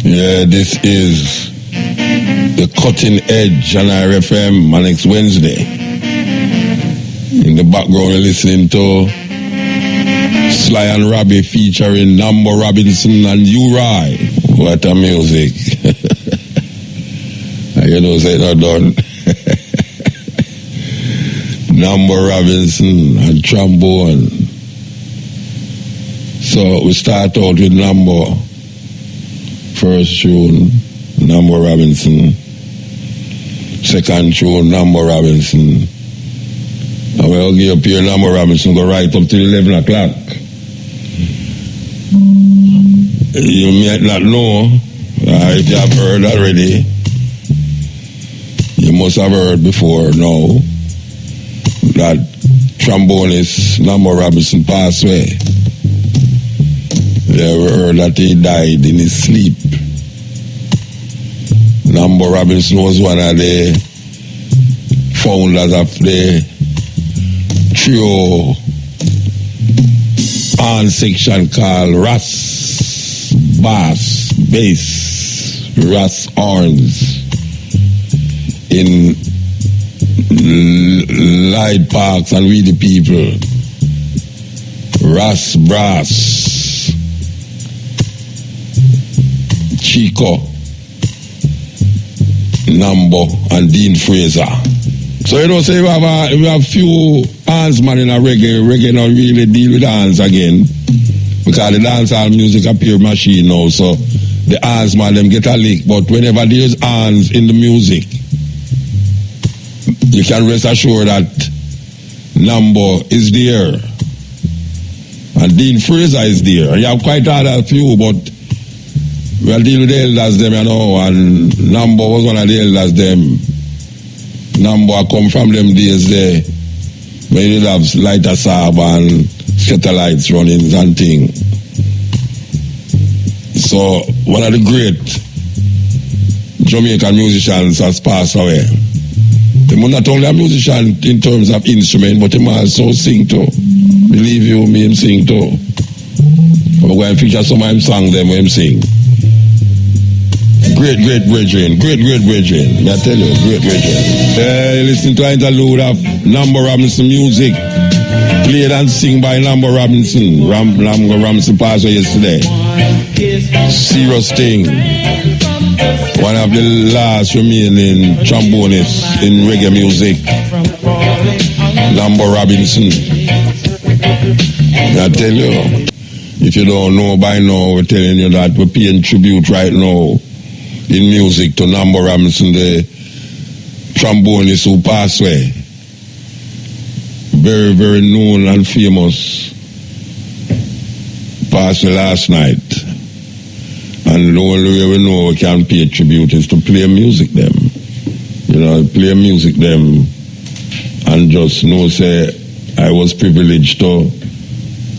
Yeah, this is the Cutting Edge on RFM on next Wednesday. In the background, you're listening to Sly and Robbie featuring Nambo Robinson and Uri. What a music. You know, say not done. Nambo Robinson and trombone. So we start out with Nambo. First tune, Nambo Robinson. Second tune, Nambo Robinson. And we'll give up here Nambo Robinson, go right up till 11 o'clock. You might not know, if you have heard already, you must have heard before now, that trombonist Nambo Robinson passed away. You ever heard that he died in his sleep? Nambo Robinson was one of the founders of the trio horn section called Ras, Bass, Bass, Ras Horns in Light Parks and We the People. Ras Brass, Chico, Nambo, and Dean Fraser. So you know, say we have few handsmen in a reggae. Reggae not really deal with hands again, because the dancehall music appear machine now. So the handsmen them get a lick. But whenever there's hands in the music, you can rest assured that Nambo is there, and Dean Fraser is there. And you have quite a few, but we'll deal with the elders them, you know, and Nambo was one of the elders them. Nambo come from them days there, when you have lighter sab and satellites running and thing. So one of the great Jamaican musicians has passed away. He was not only a musician in terms of instrument, but he also sing too. Believe you me, him sing too. I'm going to feature some of him song them when him sing. Great brethren. May I tell you, great brethren. You listen to an interlude of Nambo Robinson music, played and sing by Nambo Robinson. Nambo Robinson passed away yesterday. Serious thing. One of the last remaining trombonists in reggae music. Nambo Robinson. May I tell you, if you don't know by now, we're telling you that we're paying tribute right now in music to Nambo Robinson, the trombonist who passed away. Very, very known and famous. Passed away last night. And the only way we know we can pay tribute is to play music them. You know, play music them and just know, say, I was privileged to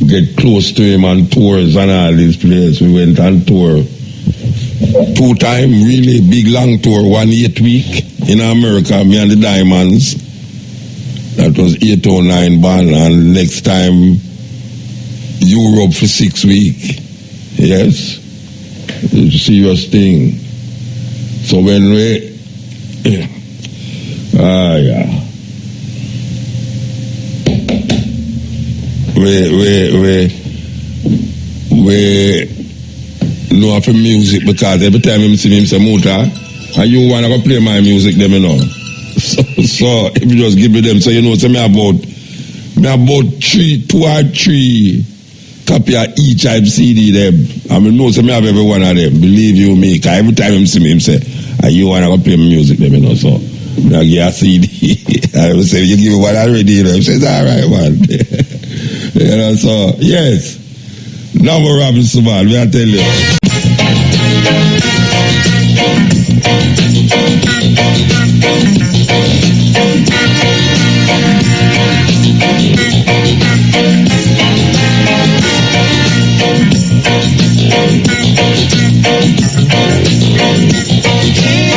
get close to him on tours and all these places. We went on tour 2 times, really big long tour, 1 8 week in America, me and the Diamonds. That was 809 band, and next time Europe for 6 weeks. Yes, it's a serious thing. So when we know of music, because every time I see him say, Muta, and you want to go play my music, them, you know. So if you just give me them, so you know, say me about 2 or 3 copy of each type CD them. I mean, know, say me have every one of them. Believe you me, because every time I see him say, and you want to go play my music, them, you know. So I give a CD. I will say, you give me one already, you know. He says, all right, man. You know, so yes. Nambo Robinson, man, may I tell you.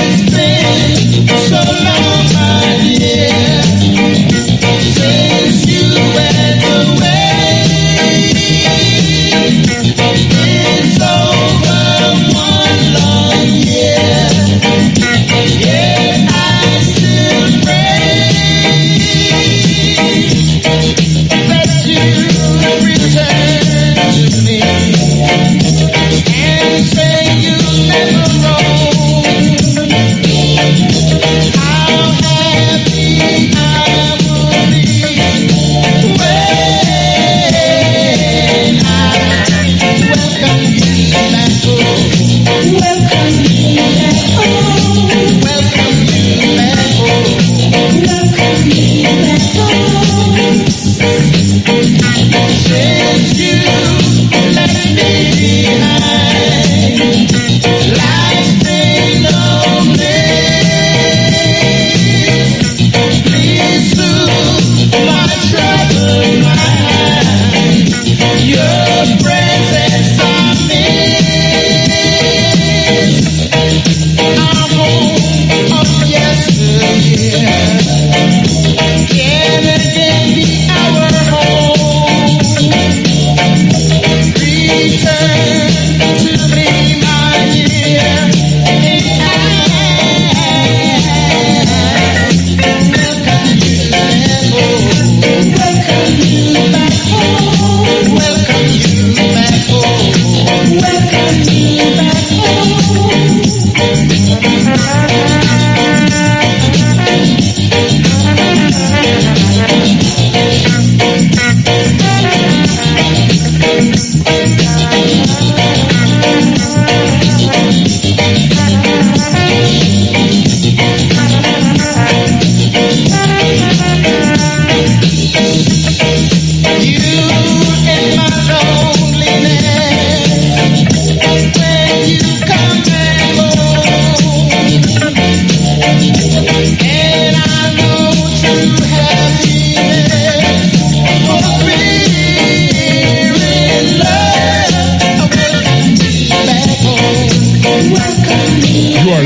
It's been so long, my dear, since you went away. It's over.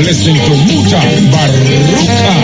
listening to MUTABARUKA.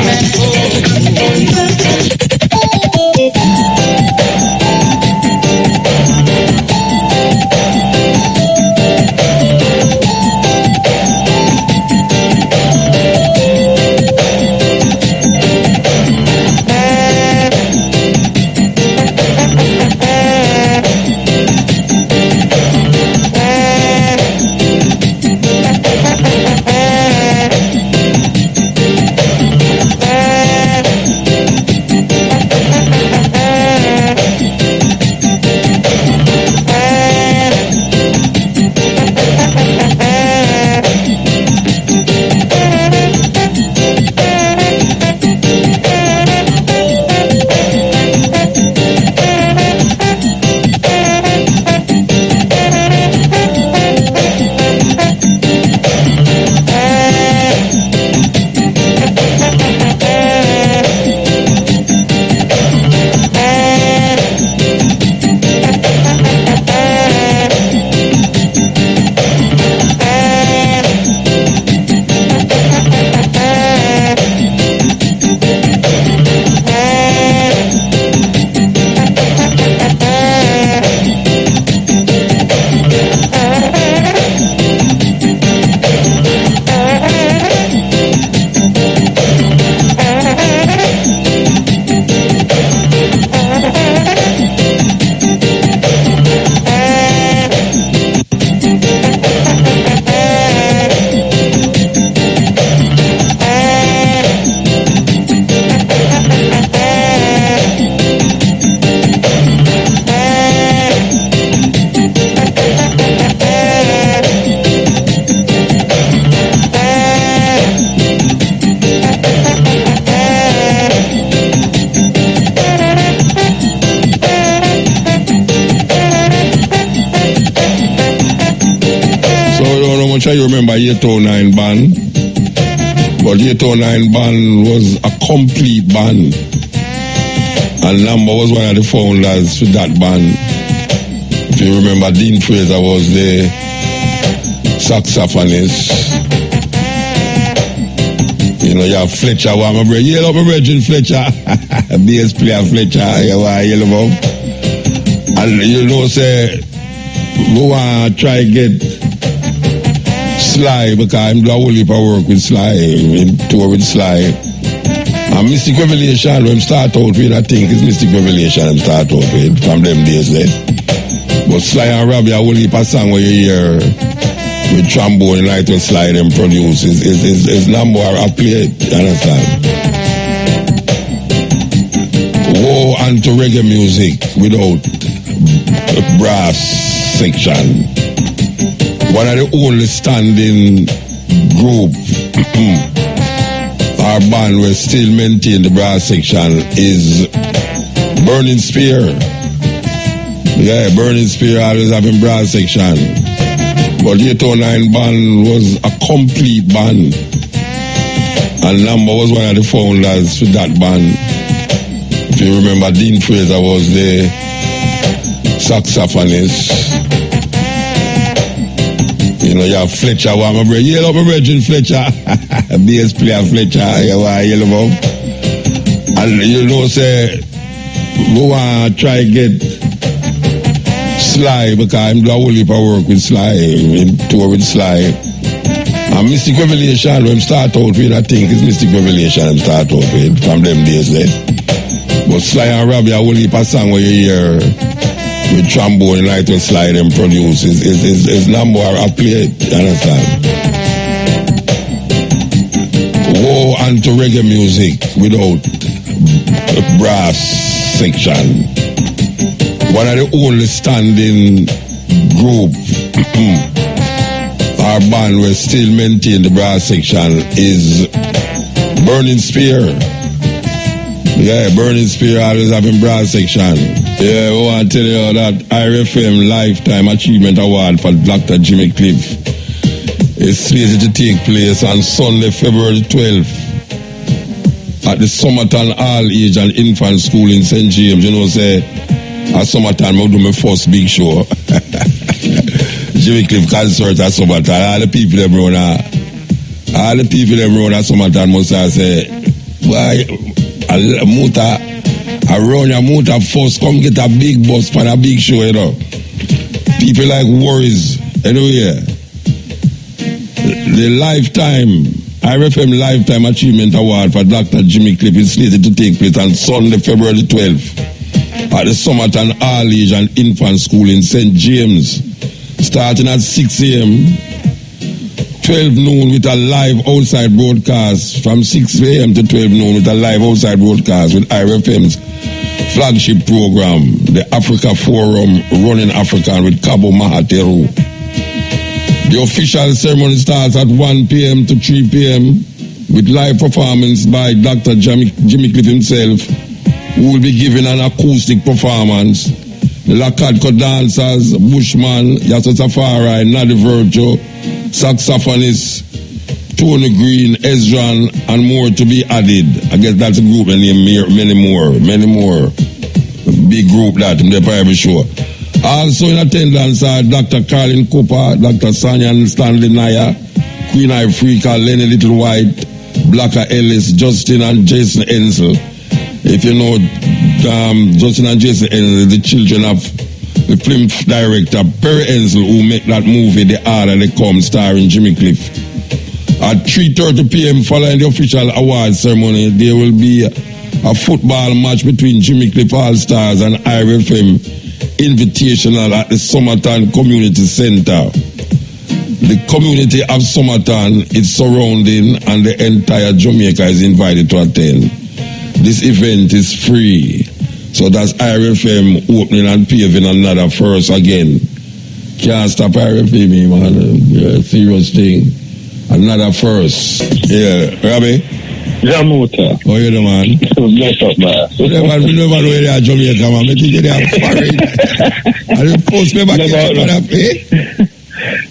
You remember 809 band, but 809 band was a complete band, and Nambo was one of the founders for that band. If you remember, Dean Fraser was the saxophonist. You know, you have Fletcher, my brother, yellow my brother Fletcher, bass player Fletcher, yellow mom. And you know, say, we want to try get Sly, because I'm doing a whole heap of work with Sly, in tour with Sly. And Mystic Revelation, when I start out with, I think it's Mystic Revelation I start out with, from them days there. But Sly and Robbie, a whole heap of song where you hear with trombone and like to Sly them produce, is Nambo I play it, you understand? Go on to reggae music without brass section. One of the only standing group our band will still maintain the brass section is Burning Spear. Yeah, Burning Spear always having brass section. But 809 band was a complete band. And Nambo was one of the founders for that band. If you remember, Dean Fraser was the saxophonist. You know, you have Fletcher, yellow my brethren Fletcher. Bass player Fletcher, yellow mom. And you know, say, we want to try get Sly, because I'm doing a whole heap of work with Sly, in tour with Sly. And Mystic Revelation, when start out with, I think it's Mystic Revelation I'm start out with, from them days there. But Sly and Robbie, a whole heap of song where you hear with trombone and like to Sly them produce is Nambo I play it, you understand? Go on to reggae music without brass section. One of the only standing group our band will still maintain the brass section is Burning Spear. Yeah, Burning Spear always having brass section. Yeah, I want to tell you that IRFM Lifetime Achievement Award for Dr. Jimmy Cliff is slated to take place on Sunday, February 12th at the Summerton All Age and Infant School in St. James. You know, say, at Summerton, I'll do my first big show. Jimmy Cliff concert at Summerton. All the people that run at Summerton must have say, why, around your motor first, come get a big bus for a big show, you know. People like worries. Anyway, the IRFM Lifetime Achievement Award for Dr. Jimmy Cliff is slated to take place on Sunday, February 12th at the Summerton All Age and Infant School in St. James, starting at 6 a.m., 12 noon with a live outside broadcast, from 6 a.m. to 12 noon with a live outside broadcast with IRFM's flagship program, the Africa Forum Running Africa with Cabo Mahateru. The official ceremony starts at 1 p.m. to 3 p.m. with live performance by Dr. Jimmy Cliff himself, who will be giving an acoustic performance. The Lakadko dancers, Bushman, Yasso Safari, Nadi Virgil, saxophonist, Tony Green, Ezran, and more to be added. I guess that's a group name, many more. Big group that, I'm probably sure. Also in attendance are Dr. Carlin Cooper, Dr. Sanyan Stanley Naya, Queen Africa, Lenny Little White, Blacker Ellis, Justin and Jason Ensel. If you know Justin and Jason Ensel, the children of the film director Perry Ensel, who make that movie The Order They Come, starring Jimmy Cliff. At 3:30 p.m. following the official award ceremony, there will be a football match between Jimmy Cliff All-Stars and IRFM Invitational at the Summerton Community Center. The community of Summerton, its surrounding, and the entire Jamaica is invited to attend. This event is free. So that's IRFM opening and paving another first again. Can't stop IRFM, man. Yeah, serious thing. Another first. Yeah, Robbie? Jamaica. Oh, you know, man. Bless up, man. We never know where they are Jamaica, man. I think they are foreign. And the post me back here, man.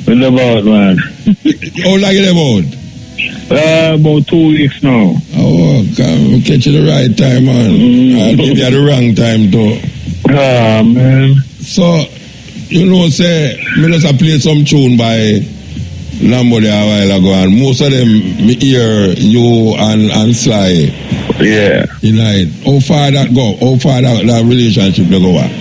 We never out, man. How long you about? About 2 weeks now. Oh, come catch you the right time, man. I'll give you the wrong time, though. Ah, man. So, you know, say, me just play some tune by Nambo there a while ago, and most of them, me hear you and Sly. Yeah. You know, how far that go? How far that relationship they go at?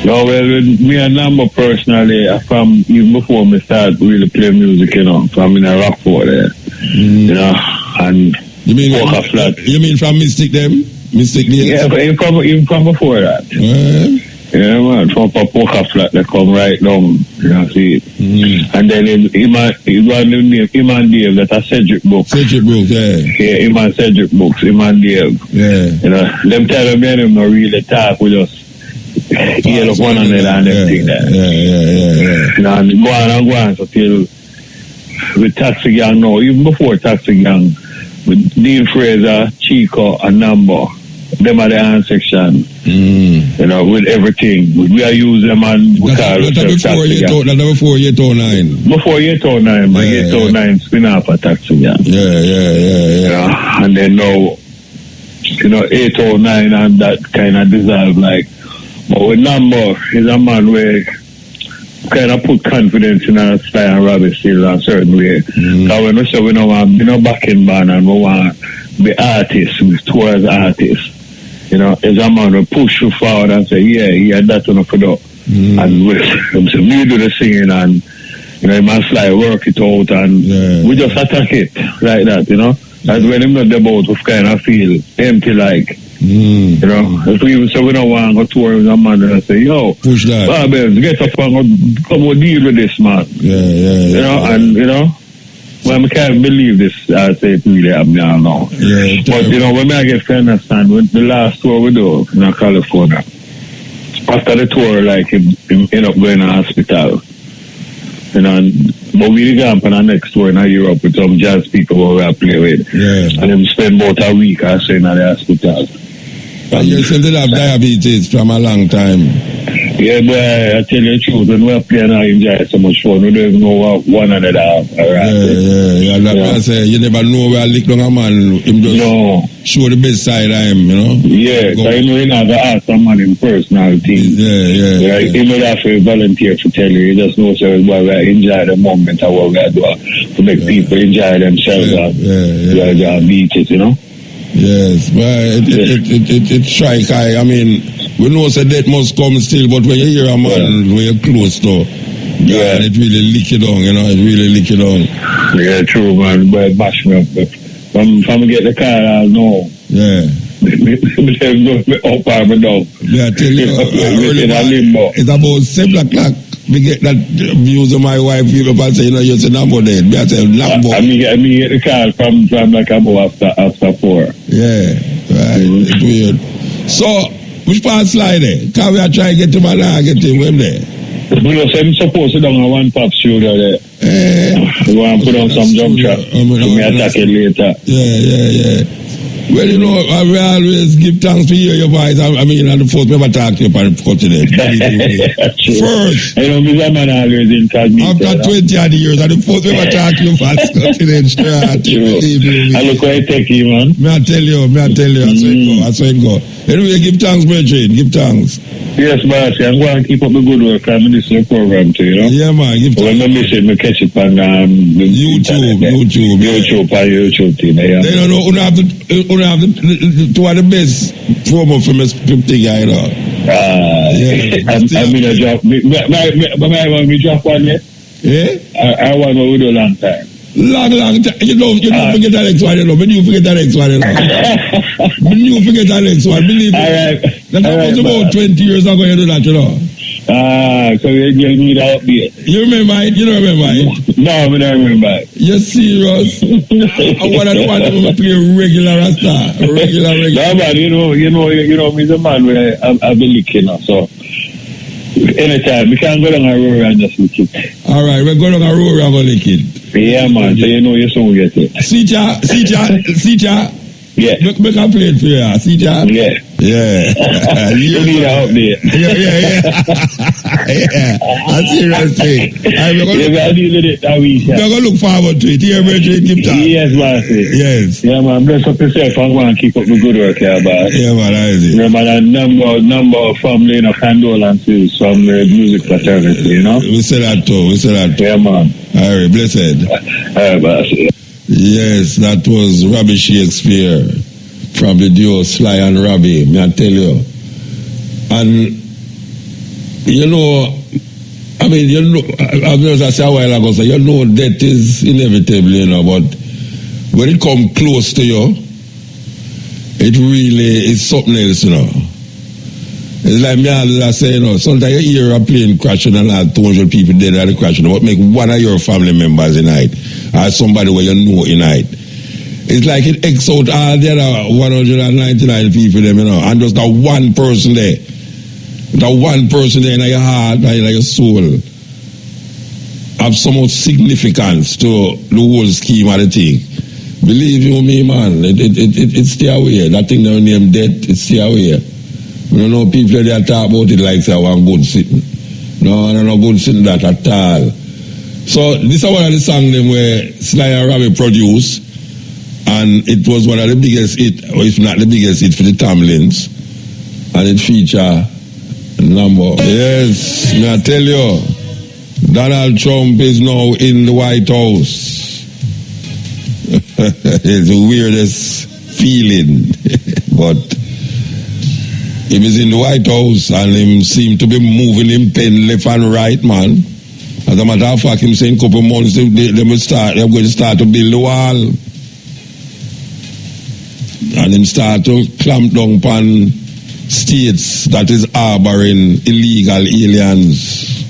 No, well, me and Nambo personally, from even before me start really play music, you know, from in a rock for there. You know, and you mean Walker Flat. You mean from Mystic them? Mystic days? Yeah, but even from before that. Yeah, man, from Walker Flat, they come right down, you know, see it. And then him and Dave, that's a Cedric book. Cedric book, yeah. Yeah, him and Cedric books, him and Dave. Yeah. You know, them tell me them not really talk with us. heal up one another and everything there. Yeah. You know, and go on so till with Taxi Gang now, even before Taxi Gang, with Dean Fraser, Chico, and Nambo, them are the hand section. You know, with everything. We are using them and we call ourselves Taxi Gang. That's before year 2009. Before year 2009, man. Year 2009 spin off a Taxi Gang. Yeah. You know, and then now, you know, 809 and that kind of dissolve like. But with Nambo, he's a man where kind of put confidence in our style and Robbie still a certain way. Because when we say we don't want to be no backing band and we want to be artists, we towards artists. You know, as a man who push you forward and say, yeah, that's enough for that. And we do the singing and, you know, man fly, work it out and we just attack it like that, you know. That's when him not the boat, we kind of feel empty like. You know, if we say we don't want to go tour with a man and say, yo, push that. Babels, get up and come and deal with this, man. You know, and, you know, well, I can't believe this, I say it really happening now. But, you know, when I get to understand, with the last tour we do in California, after the tour, like, him end up going to hospital. You know, but we go on our next tour in Europe with some jazz people who we play with. And then spend about a week or so in the hospital. And you still did have diabetes from a long time. Yeah, but I tell you the truth, when we're playing, I enjoy so much fun. We don't even know what one another have. Yeah. That's I say, you never know where I lick down a man. Him just show the best side of him, you know? Yeah, so you know, you have to ask someone in personal things. Yeah. You don't have to volunteer to tell you. You just know, so we enjoy the moment of what we do to make people enjoy themselves and beaches, you know? Yes, but it strike. I mean, we know that death must come still, but when you hear a man where you're close to, and it really lick it on, you know, it really lick it on. Yeah, true, man. But it bash me up. From get the car, I'll know. Yeah. Up or down. Yeah, I tell you, it's about 7 o'clock. Me get that views of my wife, you know, and say, you know, you're saying Nambo dead. Me I say, Nambo. I mean, get the call from like about after 4. Yeah, right. It's weird. So, which part slide there? Can we try to get him and get him when there? We know, I'm supposed to do one pop studio there. We want to put on some jump track. We attack it later. Yeah. Well, you know, I will always give thanks to hear your voice. I mean, on the first never talk to you on the continent. First. I know, Mr. Man always incognito. After 20 odd years, on the first never talk to you on the continent. I look quite techy, man. May I tell you. I saw it go. Anyway, give thanks, Bridget. Give thanks. Yes, boss. I'm going to keep up the good work. I'm in this program too, you know? Yeah, man. Give thanks. When I miss it, I catch it on YouTube. YouTube team. Yeah. They don't know. You have two of the best promo for me, you know. I'm in a job. I want me drop one yet? Yeah? I want to do a long time. Long time. You don't forget that next one, you know. When you forget that next one, you know. When you forget that next one, believe me. That was about 20 years ago you do that, you know. So you need a update. You remember it? You don't remember it? No, I don't remember it. You're serious? I want to play regular Rasta. Regular. No, man, you know, me the man where I've been licking, so anytime we can go down a road and just lick it. All right, we're going down a road and go lick it. Yeah, man, so you know you soon get it. See-cha. Yeah. Make a plate for you, see-cha? Yeah. You need an update. Yeah. That's serious thing. We're going to look forward to it. Here, Bridget, give time. Yes, man. Yes. Yeah, man. Bless up yourself. I'm going to keep up the good work here, man. Yeah, man. That is it. Remember that number of family and condolences from the music fraternity, you know? We say that too. Yeah, man. All right, blessed. All right, boss. Yes, that was Robbie Shakespeare from the duo Sly and Robbie, may I tell you. And, you know, I mean, you know, as I said a while ago, so you know death is inevitable, you know, but when it comes close to you, it really is something else, you know. It's like me I say, you know, sometimes you hear a plane crashing and like 200 people dead at the crashing, but make one of your family members in it, or somebody where you know in it. It's like it X out all the other 199 people, them, you know, and just that one person there. that one person there in your heart, in your soul, have so much significance to the whole scheme of the thing. Believe you me, man, it stay away. That thing that name death, it stay away. We don't know people that talk about it like say one good sitting. No good sitting that at all. So this is one of the songs them where Sly and Robbie produced, and it was one of the biggest hit, or if not the biggest hit for the Tamlins, and it feature Nambo. Yes, may I tell you, Donald Trump is now in the White House. It's the weirdest feeling, but he was in the White House and him seemed to be moving him pen left and right, man. As a matter of fact, him saying couple months they're going to start to build the wall, and him start to clamp down upon states that is harboring illegal aliens.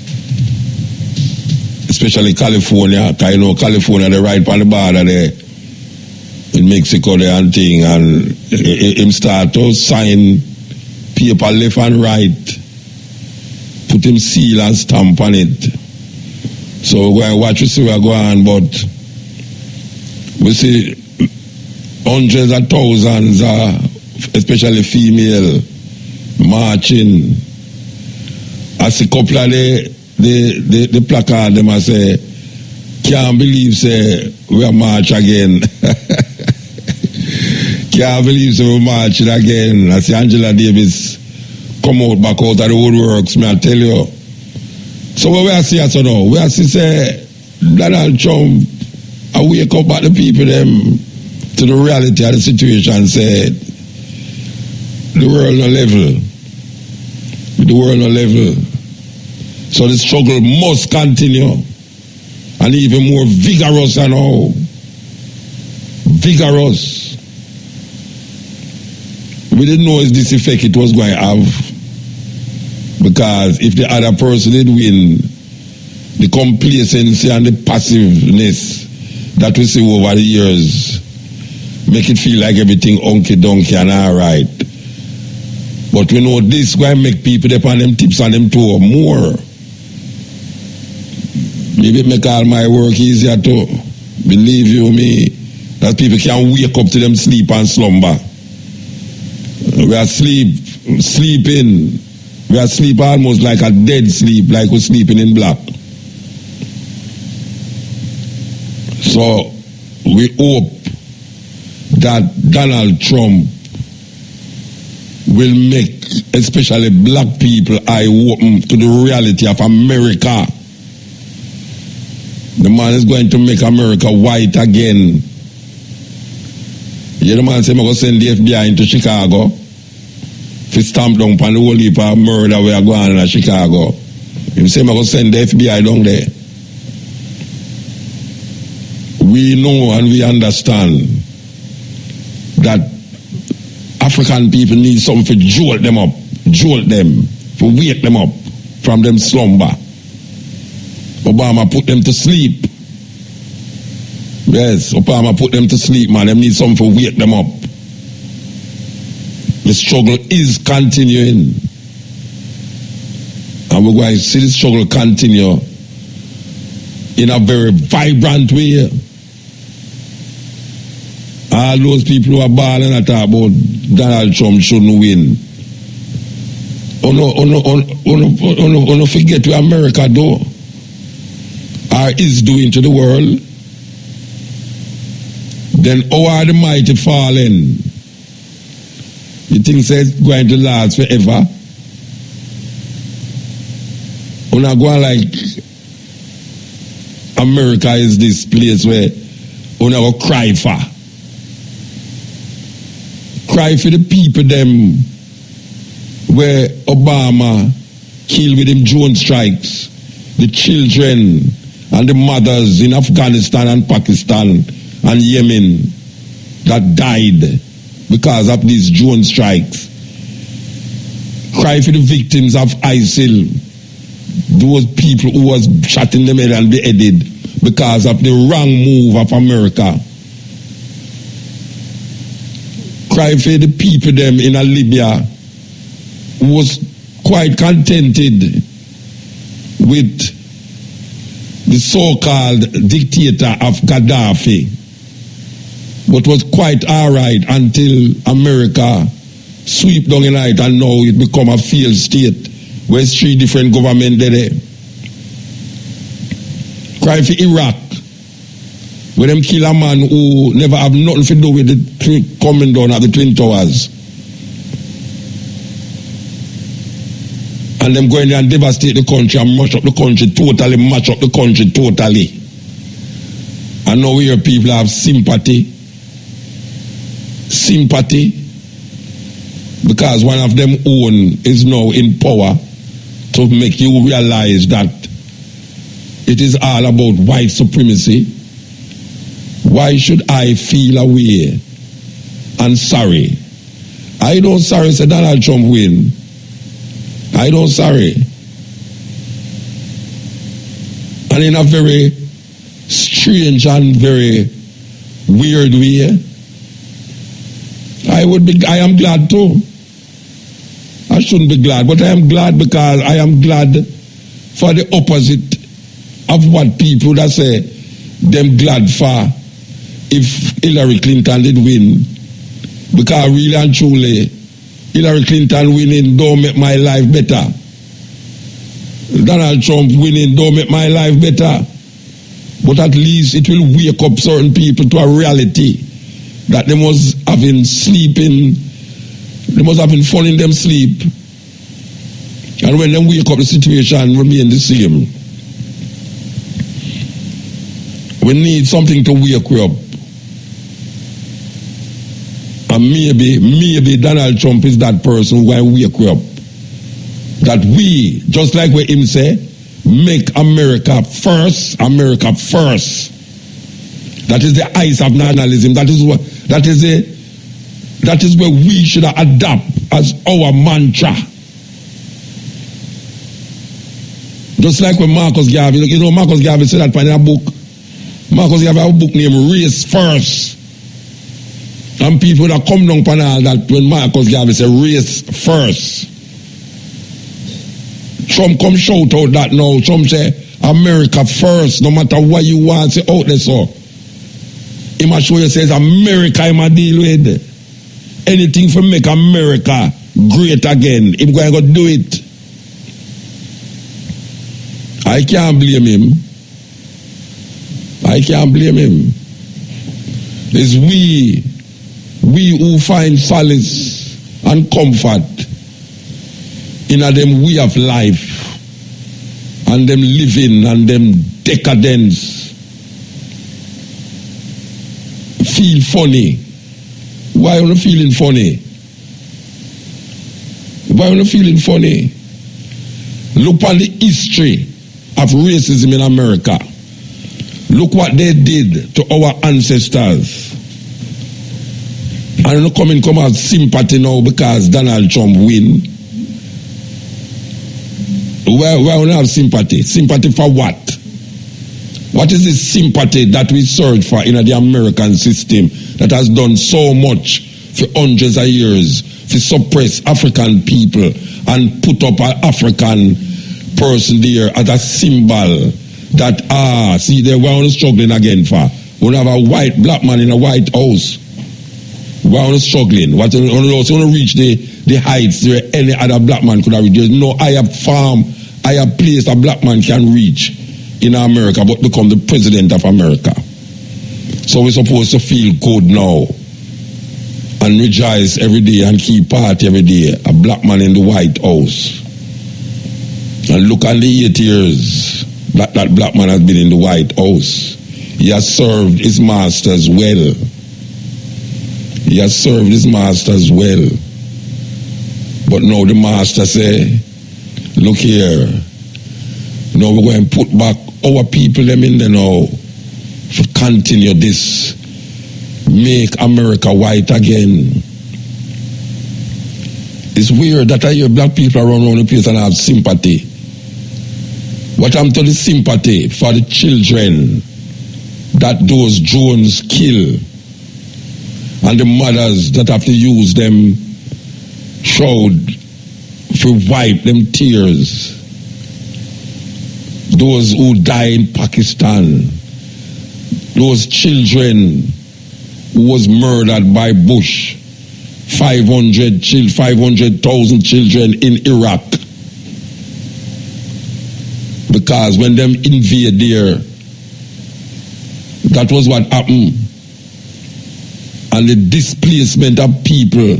Especially California, because you know California, they're right on the border there in Mexico there and thing, and him start to sign paper left and right, put him seal and stamp on it. So we're going to watch, we see where go on, but we see hundreds of thousands, especially female, marching. I see a couple of the placard, them I say, can't believe say we are march again. Can't believe say we marching again. I see Angela Davis come out back out of the woodworks, may I tell you. So what we are seeing so now, we are seeing say Donald Trump I wake up at the people them to the reality of the situation, say the world no level. The world no level. So the struggle must continue, and even more vigorous and all. Vigorous. We didn't know this effect it was going to have, because if the other person did win, the complacency and the passiveness that we see over the years make it feel like everything hunky-dunky and all right. But we know this going to make people depend on them tips and them toe more. Maybe make all my work easier too. Believe you me, that people can wake up to them sleep and slumber. We are sleeping. We are sleep almost like a dead sleep, like we're sleeping in black. So we hope that Donald Trump will make especially black people eye open to the reality of America. The man is going to make America white again. You know, the man say, I'm going to send the FBI into Chicago to stamp down on the whole heap of murder we are going on in Chicago. He say, I'm going to send the FBI down there. We know and we understand that African people need something to jolt them up, to wake them up from them slumber. Obama put them to sleep. Yes, Obama put them to sleep, man. They need something to wake them up. The struggle is continuing. And we're going to see the struggle continue in a very vibrant way. All those people who are balling at about Donald Trump shouldn't win. No forget what America do or is doing to the world. Then how are the mighty fallen? You think it's going to last forever? We're not going like America is this place where we're not going to cry for. Cry for the people them where Obama killed with them drone strikes, the children and the mothers in Afghanistan and Pakistan and Yemen that died because of these drone strikes. Cry for the victims of ISIL, those people who was shot in the head and beheaded because of the wrong move of America. Cry for the people them in Libya who was quite contented with the so-called dictator of Gaddafi, but was quite alright until America sweep down in it, and now it become a failed state where it's 3 different governments there. Cry for Iraq, where them kill a man who never have nothing to do with the coming down at the Twin Towers. And them go in there and devastate the country and mash up the country totally, And now we hear people have sympathy, because one of them own is now in power to make you realize that it is all about white supremacy. Why should I feel away and sorry? I don't sorry, say Donald Trump win. I don't sorry. And in a very strange and very weird way, I am glad too. I shouldn't be glad, but I am glad because I am glad for the opposite of what people that say them glad for if Hillary Clinton did win. Because really and truly, Hillary Clinton winning don't make my life better. Donald Trump winning don't make my life better. But at least it will wake up certain people to a reality that they must have been sleeping, they must have been fun in them sleep. And when they wake up, the situation remain the same. We need something to wake you up. And maybe Donald Trump is that person who will wake you up. That we, just like what him say, make America first. That is the eyes of nationalism. That is where we should adopt as our mantra. Just like when Marcus Garvey, you know, Marcus Garvey said that in a book. Marcus Garvey have a book named Race First. And people that come down on all that when Marcus Garvey say Race First. Trump come shout out that now. Trump say America first, no matter what you want, say out there so. He must show you says America he must deal with. Anything for make America great again. He's going to do it. I can't blame him. It's we who find solace and comfort in a them way of life and them living and them decadence. Feel funny. Why are you feeling funny? Look at the history of racism in America. Look what they did to our ancestors. I don't come out sympathy now because Donald Trump win. Why don't have sympathy? Sympathy for what? What is this sympathy that we search for in the American system that has done so much for hundreds of years to suppress African people and put up an African person there as a symbol that, see, they were struggling again for. We have a black man in a White House. We're struggling. What also reach the heights where any other black man could have reached. There's no higher place a black man can reach in America but become the president of America. So we're supposed to feel good now and rejoice every day and keep party every day. A black man in the White House. And look at the 8 years that black man has been in the White House. He has served his masters well. But now the master say, look here, now we're going to put back our people them in there now to continue this. Make America white again. It's weird that I hear black people around the place and have sympathy. What I'm to the sympathy for the children that those drones kill and the mothers that have to use them child to wipe them tears. Those who die in Pakistan, those children who was murdered by Bush, 500,000 children in Iraq. Because when them invade there, that was what happened. And the displacement of people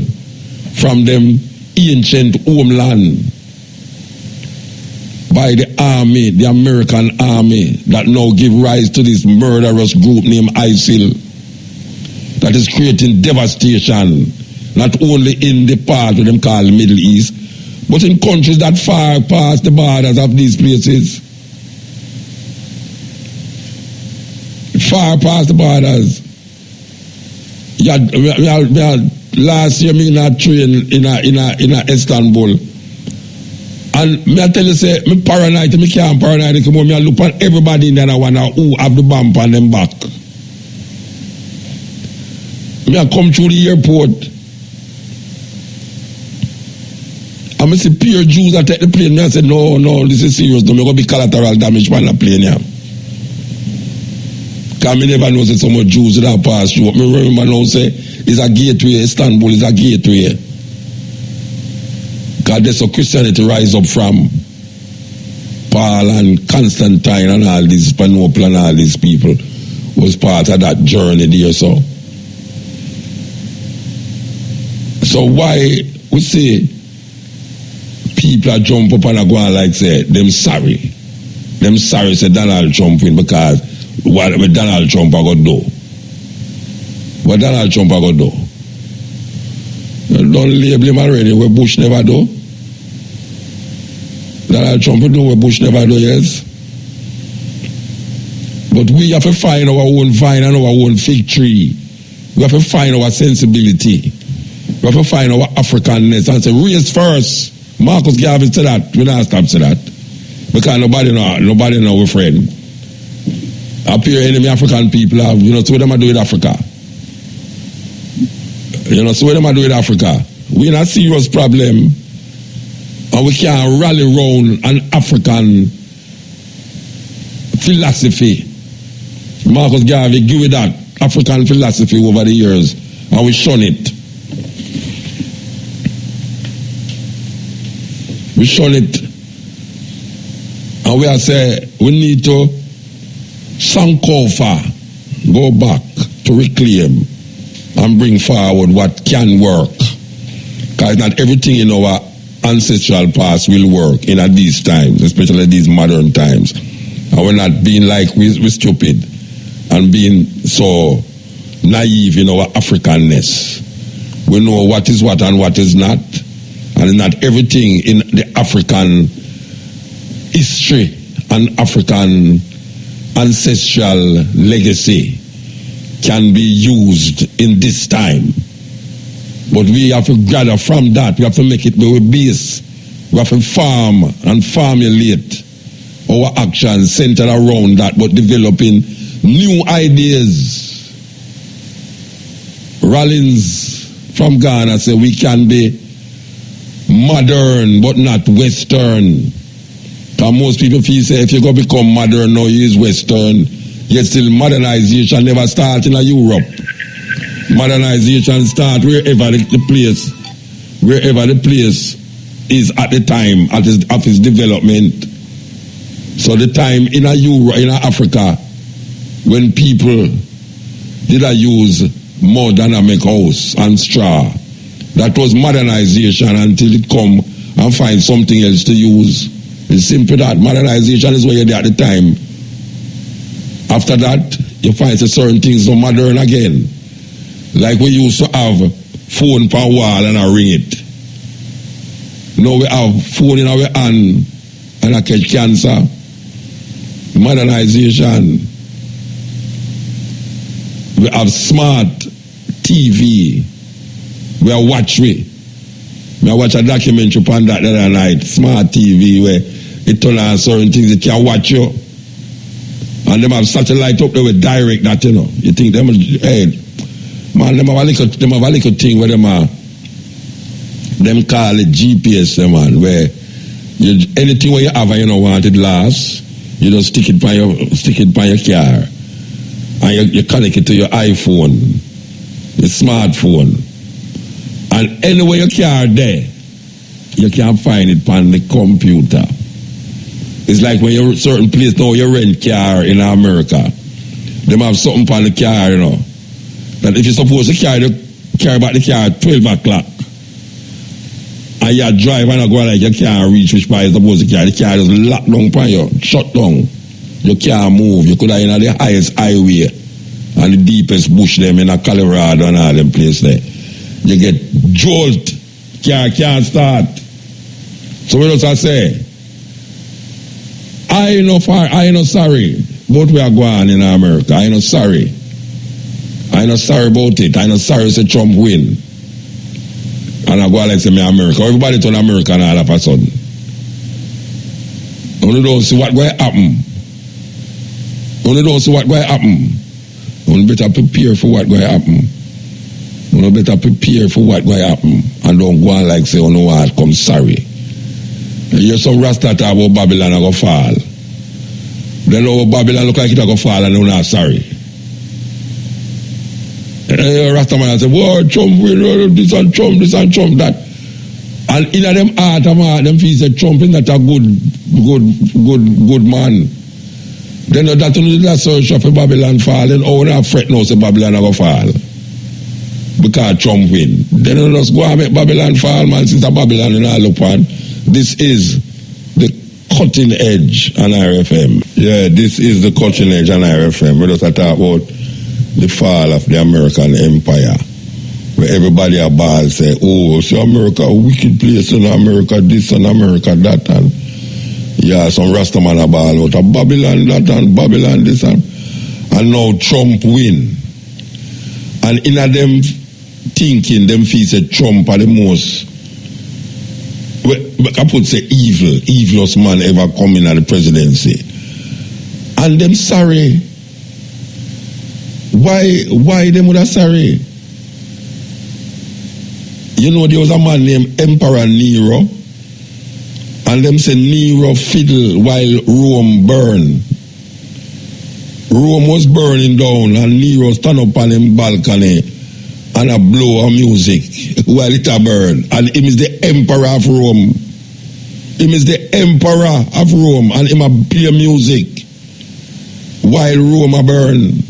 from them ancient homeland by the army, the American army, that now give rise to this murderous group named ISIL, that is creating devastation, not only in the part of them called Middle East, but in countries that far past the borders of these places. Far past the borders. Last year, me in a train in Istanbul. And me I tell you, say, me paranoid, me can't paranoid, because me I look at everybody in there who have the bump on them back. Me I come through the airport, and I see pure Jews that take the plane. Me I say, no, this is serious. There's going to be collateral damage on the plane here. Because I never know say so much Jews that pass through. Me remember now say, it's a gateway, Istanbul is a gateway. Because there's a Christianity rise up from Paul and Constantine and all these Panople and all these people was part of that journey there. So why we say people are jump up and go on like say them sorry say Donald Trump win, because what Donald Trump are going to do? What Donald Trump are going to do? Don't label him already what Bush never do. Donald Trump will do what Bush never do, yes. But we have to find our own vine and our own fig tree. We have to find our sensibility. We have to find our Africanness and say, race first. Marcus Garvey said that. We don't stop to that. Because nobody know we're friend. Up here, enemy African people have, so what them are doing with Africa. So what am I doing with Africa? We're in a serious problem, and we can't rally around an African philosophy. Marcus Garvey give it that African philosophy over the years, and we shun it. We shun it. And we are say we need to sankofa, go back to reclaim and bring forward what can work. Because not everything in our ancestral past will work in these times, especially these modern times. And we're not being like we're stupid and being so naive in our Africanness. We know what is what and what is not. And not everything in the African history and African ancestral legacy can be used in this time. But we have to gather from that. We have to make it our base. We have to farm and formulate our actions centered around that, but developing new ideas. Rollins from Ghana said we can be modern but not Western. Because most people feel say if you're going to become modern now, you is Western. Yet still modernization never start in Europe. Modernization start wherever the place is at the time of its development. So the time in Europe, in Africa, when people did use mud and make house and straw, that was modernization until it come and find something else to use. It's simple that modernization is where you're there at the time. After that, you find certain things are modern again. Like we used to have phone per wall and I ring it. Now we have phone in our hand and I catch cancer. Modernization. We have smart TV. We are watch we. I watch a documentary upon that the other night. Smart TV where it turn on certain things it can watch you. And them have satellite up there with direct that, You think them, hey, man, them have a little thing where them are Them call it GPS, man, where anything where you have and you don't want it last, you just stick it by your car. And you connect it to your iPhone, your smartphone. And anywhere your car there, you can find it on the computer. It's like when you're certain place now, you rent car in America. They have something on the car, you know. That if you're supposed to carry back the car at 12 o'clock, and you drive and go like you can't reach which part you're supposed to carry, the car just locked down upon you, shut down. You can't move. You could have in the highest highway and the deepest bush them in a Colorado and all them place there. You get jolt, car can't start. So what does I say? I ain't no sorry, but we are going in America. I ain't no sorry. I ain't no sorry about it. I ain't no sorry say Trump win. And I go like say me America. Everybody turn American all of a sudden. Only don't see what going to happen. Only don't see what going to happen. Only better prepare for what going to happen. Only better prepare for what going to happen. And don't go on like say, oh no, I come sorry. You hear some Rasta talk about Babylon are going to fall. Then over Babylon look like it going to fall and they're not sorry. Rasta man say, whoa, Trump, this and Trump, that. And in them heart of heart, them feel say Trump is not a good man. Then that search for Babylon fall, then oh, not fret now say Babylon are going to fall. Because Trump win. Then you just go and make Babylon fall, man, since a Babylon and all look on. This is the cutting edge on RFM. Yeah, this is the cutting edge on RFM. We just talk about the fall of the American empire. Where everybody about say, oh, see America, a wicked place in America, this and America, that. And yeah, some Rastaman about out of Babylon, that and Babylon, this and now Trump win. And in a them thinking, them feel say Trump are the most, I put say evilest man ever come in at the presidency. And them sorry. Why them would have sorry? You know there was a man named Emperor Nero. And them say Nero fiddle while Rome burn. Rome was burning down and Nero stand up on him balcony and a blow of music while it a burn. And him is the emperor of Rome. Him is the emperor of Rome and him a play music while Rome a burn.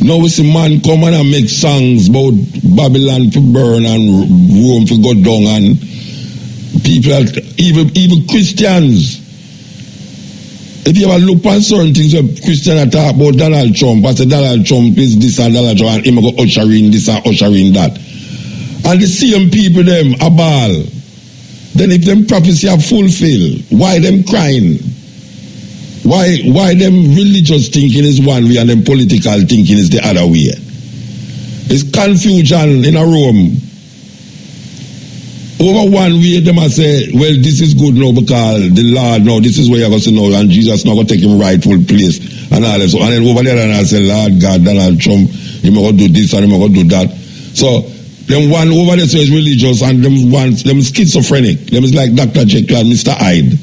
Now we see man come and make songs about Babylon to burn and Rome to go down and people, even Christians. If you ever look at certain things where Christians talk about Donald Trump, I say Donald Trump is this and Donald Trump and him go ushering this and ushering that. And the same people them a ball. Then if them prophecy are fulfilled, why them crying? Why them religious thinking is one way and them political thinking is the other way? It's confusion in a Rome. Over one way, them a say, well, this is good now because the Lord now, this is where you're going to know, and Jesus now going to take him rightful place. And all that. So, and then over there, and I say, Lord God, Donald Trump, he may go do this and he may go do that. So, them one over there says religious and them schizophrenic. Them is like Dr. Jekyll and Mr. Hyde.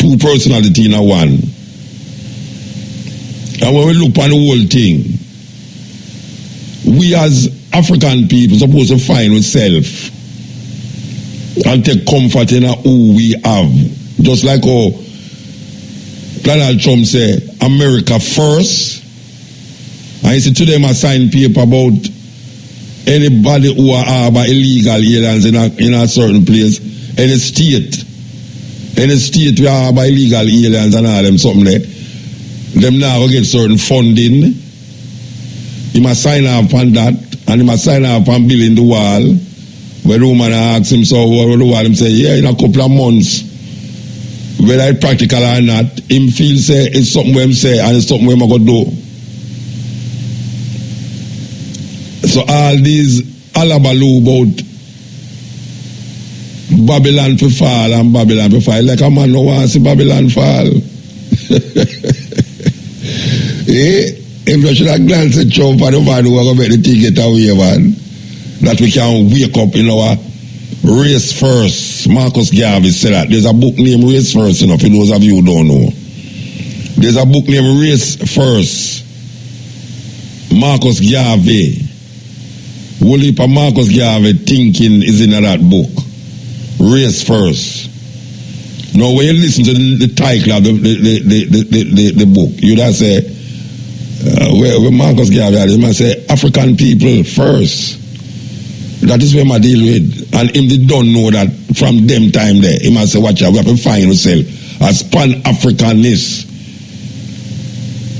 Two personality in a one. And when we look on the whole thing, we as African people supposed to find ourselves and take comfort in who we have. Just like how Donald Trump say, America first. And you see today I sign paper about anybody who are illegal aliens in a certain place, any state we have illegal aliens and all them something there, them now get certain funding. He must sign off on that, and he must sign off on building the wall. When the woman asks him, so what the wall, him say, yeah, in a couple of months, whether it's practical or not, him feel say it's something we him say, and it's something we him going to do. So all these alabaloo about Babylon to fall and Babylon to fall, like a man no want to see Babylon fall. If you should have glanced at Trump and the man who was going to make the ticket away, man. that we can wake up in our race first. Marcus Garvey said that. There's a book named Race First, you know, for those of you who don't know. There's a book named Race First. Marcus Garvey. Whole heap of Marcus Garvey thinking is in that book. Race First. Now, when you listen to the title of the book, you'd have say, where Marcus Garvey, he might say, African people first. That is where I deal with. And if they don't know that from them time there, he must say, watch out, we have to find ourselves as Pan-Africanists.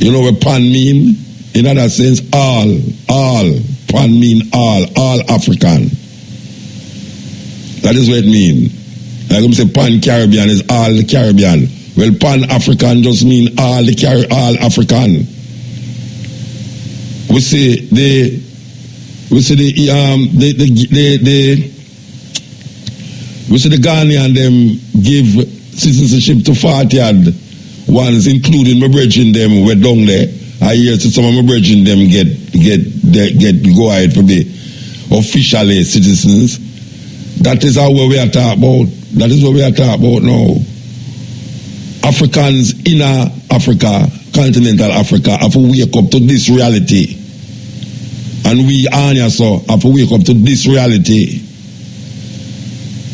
You know what Pan mean? In other sense, all. Pan mean all African. That is what it mean. Like I'm saying, Pan-Caribbean is all the Caribbean. Well, Pan-African just mean all African. We see the Ghanaian them give citizenship to 40 ones, including my brethren them were down there. I hear some of my brethren them get go ahead for be officially citizens. That is how we are talking about. That is what we are talking about now. Africans in Africa, continental Africa, have to wake up to this reality. And we so have to wake up to this reality.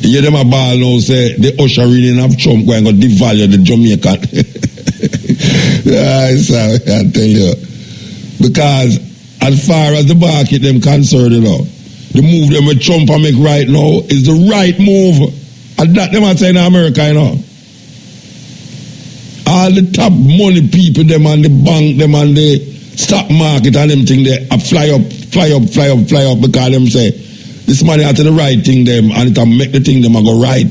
You hear them a ball now say the ushering of Trump going to devalue the Jamaican. I tell you. Because as far as the market them concerned, you know, the move them with Trump and make right now is the right move. And that them are saying in America, you know. All the top money people, them and the bank, them and the stock market and them thing they fly up because them say this money after the right thing them and it make the thing them go right.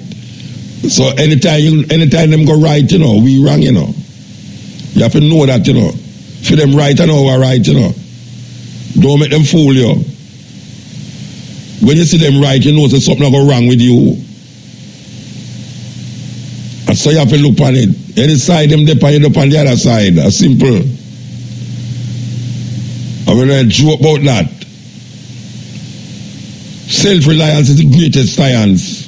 So anytime them go right, you know, we wrong, you know. You have to know that, you know. For them right and our right, you know. Don't make them fool you. When you see them right, you know there's something go wrong with you. And so you have to look on it. Any side them depend upon the other side. As simple. And we're going to joke about that. Self-reliance is the greatest science.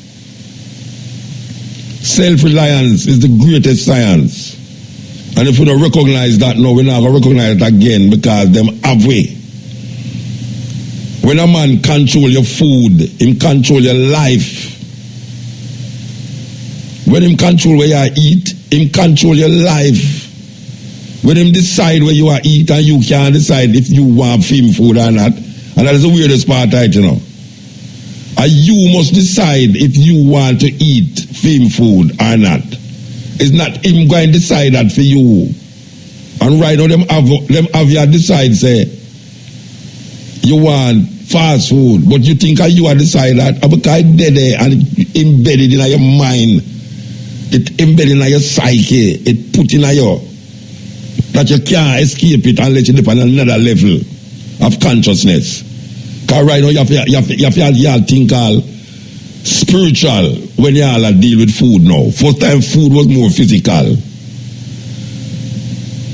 Self-reliance is the greatest science. And if we don't recognize that now, we're not going to recognize it again because them have way. When a man control your food, him control your life. When him control where you eat, him control your life. When him decide where you are eat and you can't decide if you want film food or not. And that is the weirdest part, right, you know. And you must decide if you want to eat film food or not. It's not him going to decide that for you. And right now, them have you decide, say, you want fast food, but you think you are decide that because it's dead there and it embedded in your mind. It embedded in your psyche. It put in your that you can't escape it unless you depend on another level of consciousness. Because right now you have to think all spiritual when you all deal with food now. First time food was more physical.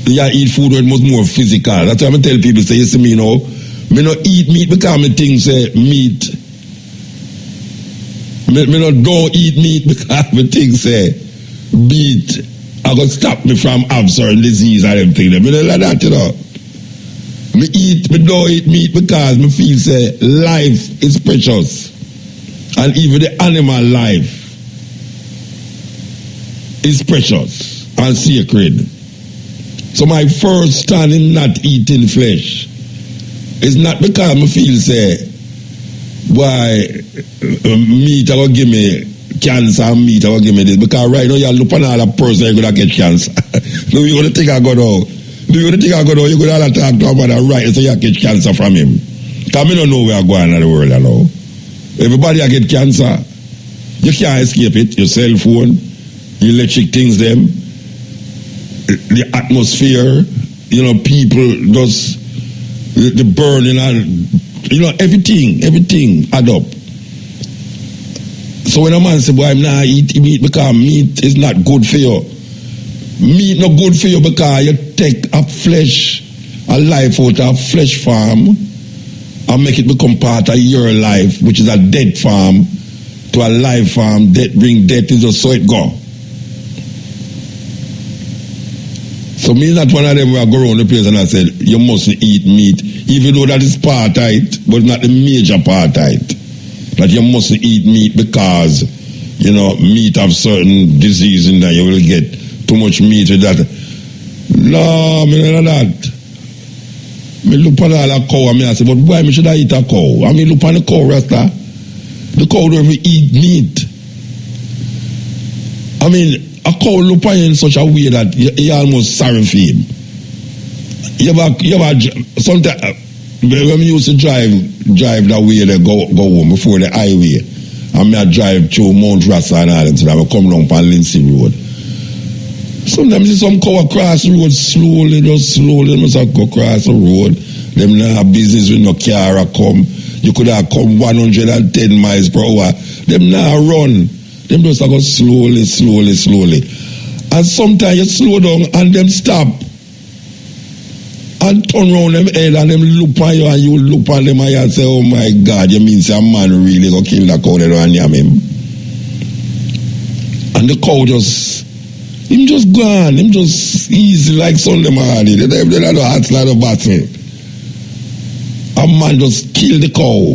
You eat food when it was more physical. That's why I tell people, say, you see me now, me not eat meat because me think say meat. Me not don't eat meat because me think say meat are going to stop me from having certain disease and everything. Me don't like that, you know. Me don't eat meat because me feel say life is precious. And even the animal life is precious and sacred. So my first stand in not eating flesh is not because I feel say, why meat will give me cancer and meat will give me this. Because right now you look at all a person you're going to get cancer. No, you're going to think I go down. You're going to talk to about that right so you get cancer from him. Because I don't know where I'm going in the world, you know. Everybody I get cancer. You can't escape it. Your cell phone, electric things them, the atmosphere, you know, people just the burning and you know, everything add up. So when a man say, boy, I'm not eating meat because meat is not good for you. Meat not good for you because you take a life out of a flesh farm, a and make it become part of your life, which is a dead farm, to a live farm. Death bring death is just so it go. So me not one of them where I go around the place and I said, you mustn't eat meat, even though that is part of it, but not the major part of it. That you mustn't eat meat because, you know, meat have certain disease in there, you will get too much meat with that. No, me not that. Me look at all a cow and me I say, but why me should I eat a cow? I mean look at the cow rasta. The cow don't even eat meat. I mean, a cow look at you in such a way that you almost sorry for him. Sometimes when we used to drive that way they go home before the highway. And me I drive through Mount Rasta and all them, so I will come down on Lindsay Road. Sometimes you see some cow across the road slowly, they must have go across the road. Them now have business with no car come. You could have come 110 miles per hour. Them now run. Them just go slowly. And sometimes you slow down and them stop. And turn around them head and them look at you and you look at them and you say, oh my God, you mean say a man really go kill that cow and yam him. And the cow just... Him just gone, him just easy like Sunday morning. They don't hats like a battle. A man just kill the cow,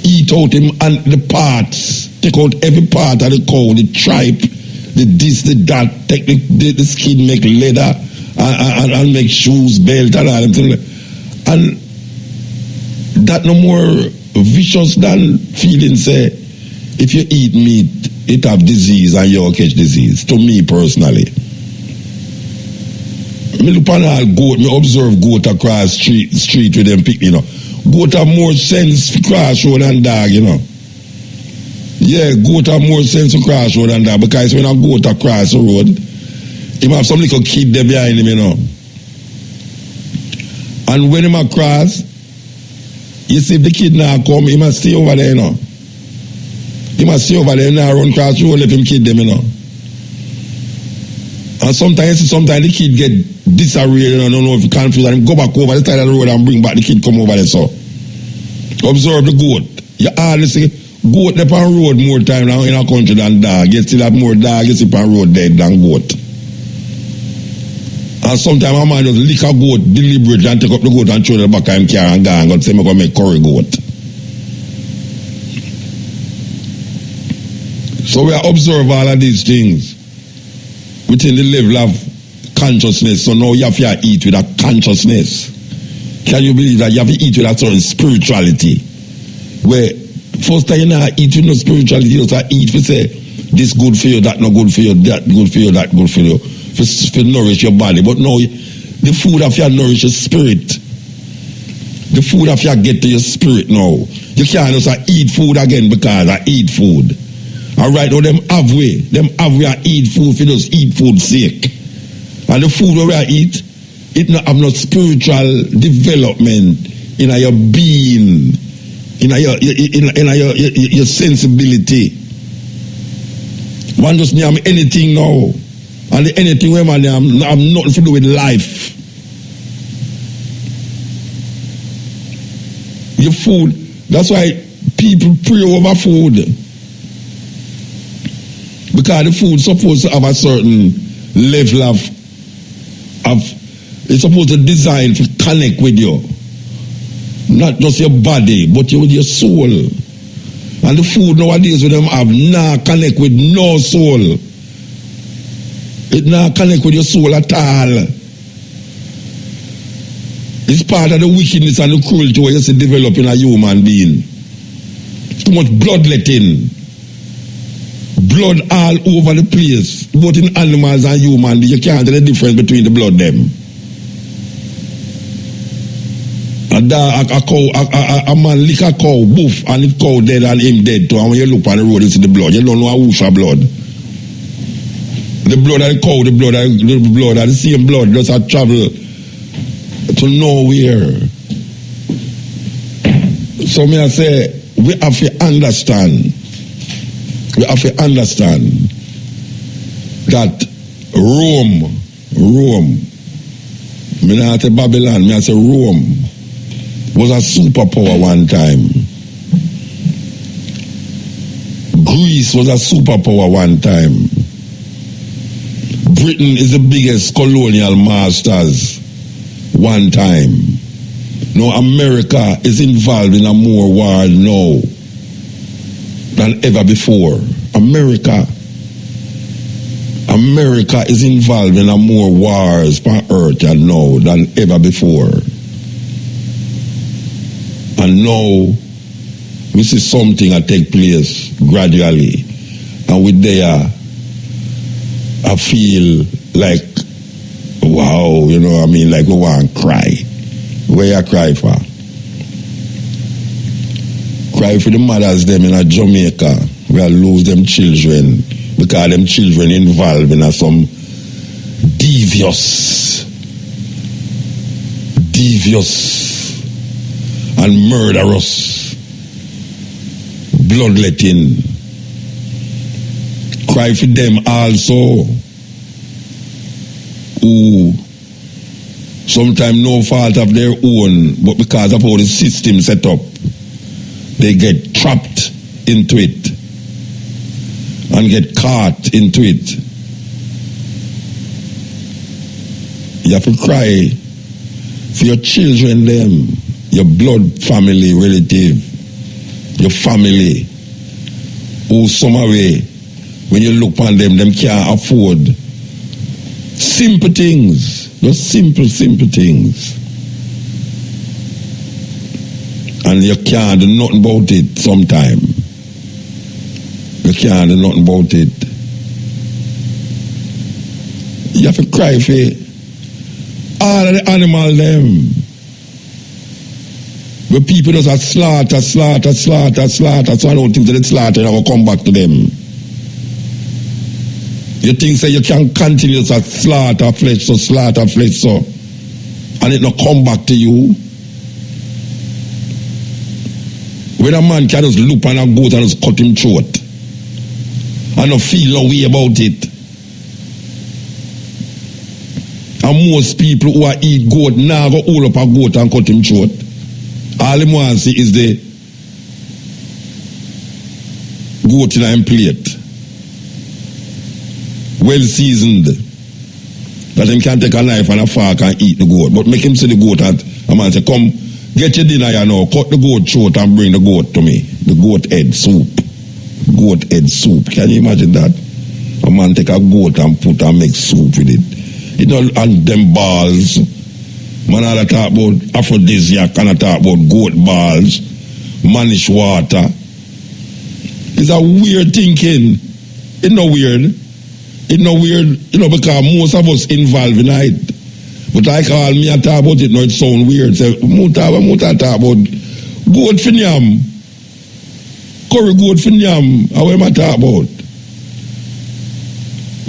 eat out him and the parts, take out every part of the cow, the tripe, the this, the that, take the skin, make leather, and make shoes, belt, and all them. And that no more vicious than feeling say, if you eat meat, it have disease and you'll catch disease. To me personally. Me look on all goat, me observe goat across street with them pick, you know. Goat have more sense for cross road than dog, you know. Yeah, goat have more sense for cross road than dog, because when a goat across the road, he have some little kid there behind him, you know. And when him across, you see if the kid now come, he must stay over there, you know. He must stay over there now, run cross road, let him kid them, you know. And sometimes the kid get disarrayed, you know, I don't know if you can't feel that him go back over the side of the road and bring back the kid come over there, so. Observe the goat. You hardly see goat up on road more time now in our country than dog. You still have more dog, you see on road dead than goat. And sometimes a man just lick a goat deliberately and take up the goat and throw the back of him car and go and say, I'm going to make curry goat. So we observe all of these things within the level of consciousness. So now you have to eat with a consciousness. Can you believe that you have to eat with a certain spirituality? Where first time you not eat with no spirituality, you just eat for say, this good for you, that not good for you, that good for you, that good for you, for nourish your body. But now the food have to nourish your spirit. The food have to get to your spirit now. You can't just eat food again because I eat food. Alright, now them have way I eat food for just eat food sake. And the food where I eat, it not have no spiritual development in your being, in your sensibility. One just name anything now. And the anything where man have nothing to do with life. Your food, that's why people pray over food. Because the food is supposed to have a certain level of it's supposed to design to connect with you. Not just your body, but with your soul. And the food nowadays with them have not connect with no soul. It not connect with your soul at all. It's part of the wickedness and the cruelty where you see developing a human being. Too much bloodletting. Blood all over the place, both in animals and humans. You can't tell the difference between the blood them. A man lick a cow, boof, and it cow dead and him dead too. And when you look on the road, you see the blood. You don't know who's blood. The blood of the cow, the blood of the same blood just have travel to nowhere. So me I say, we have to understand. We have to understand that Rome, me not say Babylon, me I say Rome, was a superpower one time. Greece was a superpower one time. Britain is the biggest colonial masters one time. Now America is involved in a more war now than ever before. America is involved in a more wars on earth now than ever before. And now we see something that take place gradually. And with there, I feel like, wow, you know what I mean? Like we want to cry. Where you cry for? Cry for the mothers them in Jamaica. We lose them children because them children involved in some devious and murderous bloodletting. Cry for them also who sometimes no fault of their own, but because of how the system set up, they get trapped into it and get caught into it. You have to cry for your children, them, your blood family, relative, your family, who some way, when you look on them can't afford simple things, just simple things. And you can't do nothing about it sometime. You can't do nothing about it. You have to cry for all of the animal them. Where people just slaughter, so I don't think that it's slaughter and I will come back to them. You think say you can continue to slaughter flesh so, and it not come back to you? When a man can just look on a goat and just cut him throat and not feel no way about it. And most people who are eat goat now go hold up a goat and cut him throat. All them want to see is the goat in a plate, well seasoned, that him can take a knife and a fork and eat the goat. But make him see the goat and a man say, come, get your dinner here now, cut the goat throat and bring the goat to me. The goat head soup. Goat head soup. Can you imagine that? A man take a goat and put and make soup with it. You know, and them balls. Man, I talk about aphrodisiac and I talk about goat balls, manish water. It's a weird thinking. It's not weird. It's not weird, you know, because most of us involved in it. But I call me and talk about it, now it sound weird. Say, Muta talk about goat for yam. Curry goat for yam. How am I talk about?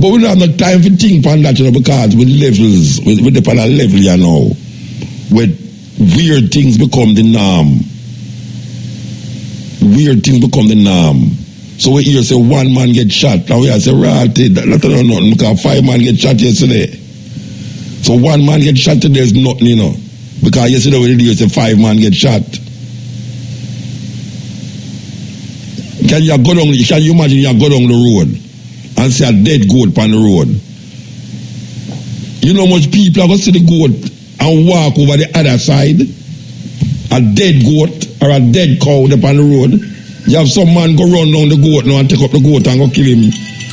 But we don't have no time for think on that, you know, because with levels, with the panel level, you know, where weird things become the norm. Weird things become the norm. So we hear say one man get shot, and we hear say, right, that's not nothing, because 5 man get shot yesterday. So 1 man get shot today is nothing, you know, because yesterday we hear say 5 man get shot. Can you imagine you go down the road and see a dead goat on the road? You know how much people are going to see the goat and walk over the other side? A dead goat or a dead cow up on the road. You have some man go run down the goat now and take up the goat and go kill him.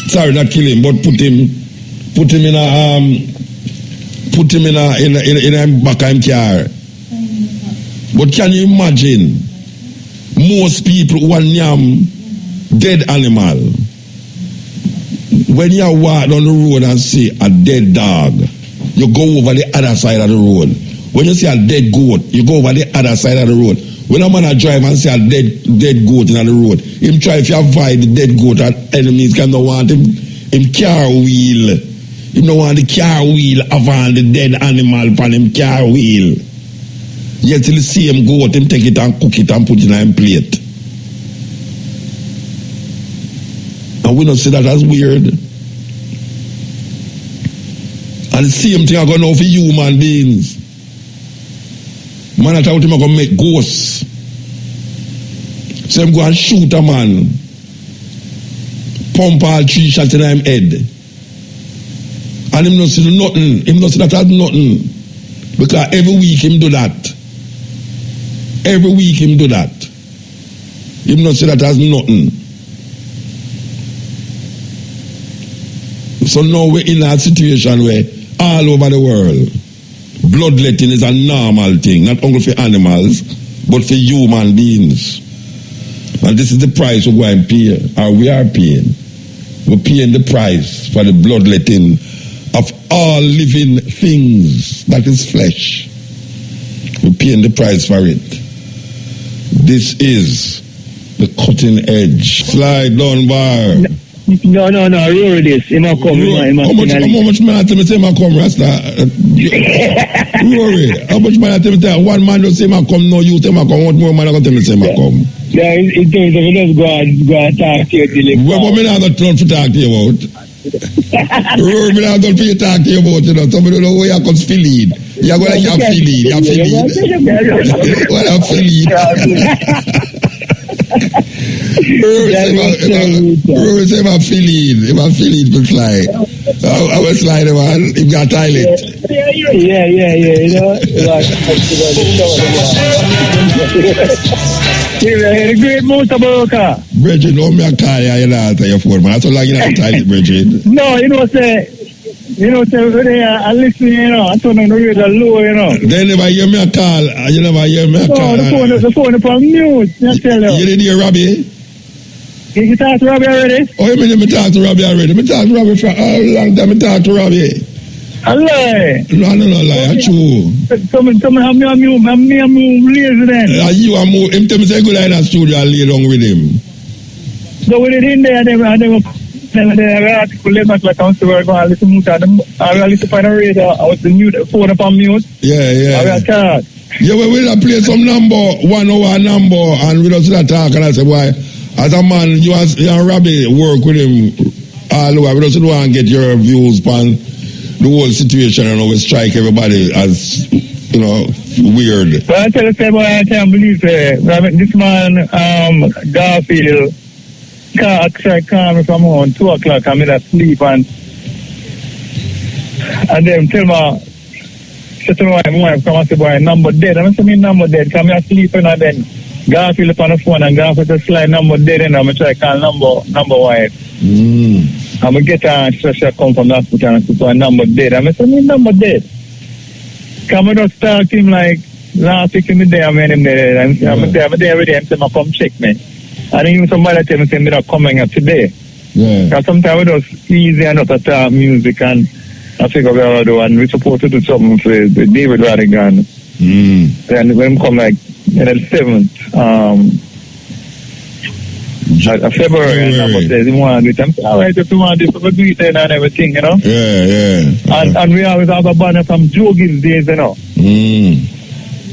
Sorry, not kill him, but put him in a back of him car. But can you imagine most people who are yam dead animal? When you walk down the road and see a dead dog, you go over the other side of the road. When you see a dead goat, you go over the other side of the road. When a man a drive and see a dead goat in the road, him try if you avoid the dead goat and enemies can not want him car wheel. Him don't want the car wheel avoid the dead animal on him car wheel. Yet till you see him goat, him take it and cook it and put it in a plate. And we don't see that as weird. And the same thing I going on for human beings. Man, I thought him going to make ghosts. So him go and shoot a man. Pump all 3 shots in him head. And him not see nothing. Him not see that as nothing. Because every week him do that. Every week him do that. Him not see that as nothing. So now we're in a situation where all over the world, bloodletting is a normal thing, not only for animals, but for human beings. And this is the price we're going to pay, or we are paying. We're paying the price for the bloodletting of all living things, that is flesh. We're paying the price for it. This is the cutting edge. Slide down bar. No, roll this. How much man I tell me say him come, Rasta? Rory, how much man I tell me say one man don't say him come, no you say him come, what more man I tell me say him come? Yeah, it does. If it just go and talk to you till it well, but me not got turn to talk to you about. Rory, me not got to talk to you about, you know. Somebody don't know where you come feel lead. You go like you feel lead. What I feel lead. Rory say I feel lead. If I feel lead, will fly. I will slide him on. He got toilet. Yeah. You know. The great MUTABARUKA. Bridget, no me a call you not answer your phone, man. That's so long you not toilet, Bridget. No, I listen, you know, I told them to read the low, you know. They never hear me a call, you never hear me a call. No, the phone is on mute, I tell you. You didn't hear Robbie? You talk to Robbie already? Oh, you mean me talk to Robbie already? Me talk to Robbie for a long time, me talk to Robbie. A lie. No, lie, it's true. Some have me lazy then. You are more, him tell me say go in the studio and lay down with him. So with it in there, they were article like I was going to listen to I listen to the radio. I was the mute phone up on mute. Yeah. I got card. Yeah, we will play some number, 1 hour number, and we don't see that talk, and I say, why? As a man, you and Robbie work with him all over. We don't want to get your views on the whole situation and always strike everybody as, you know, weird. But I tell you, I can't believe this man, Garfield, call me from home 2 o'clock. I'm in a sleep and then tell me, my wife come and say, boy, number dead. I say, me number dead. Come here sleeping and then Garfield up on the phone and Garfield just slide number dead and I'm going to try to call number wife. I'm going to get her and she come from the hospital and say, number dead. I say, me number dead. Come and just talk to him like, last week in the day, I'm there. I'm there every day. I'm saying, come check me. And even somebody tell me, say, me not coming up today. Because sometimes we just easy enough to talk music and I figure we all do, and we're supposed to do something for David Radigan. And when come like in the 7th, February, and number says he want to do it. I'm saying, all right, if you want to do it, we'll do it then and everything, you know? Yeah. And we always have a banner from Joe Gibbs days, you know?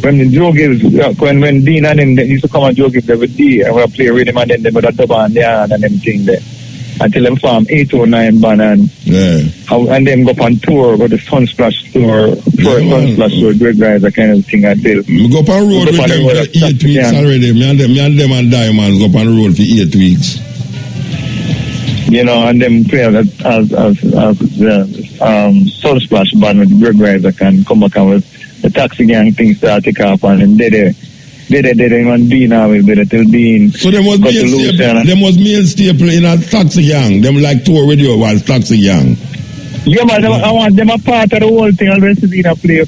When Joe Gibbs, when Dean and them, they used to come and Joe Gibbs every day, and we'll play rhythm and then they would have dub on there and everything there. Until them form 809 band and then go up on tour, go to Sunsplash tour, Sunsplash tour, great guys, that kind of thing I did. We go up on road with them for 8 weeks already. Me and them and Diamonds go up on the road for 8 weeks. You know, and them play as Sunsplash band with great guys that can come back and with the Taxi Gang things start to take off and then they want Dean always better till Dean. So there was male staple in a Taxi Gang. Them like tour with you was Taxi Gang. Yeah, man, I want them a part of the whole thing. I'll rest in a play.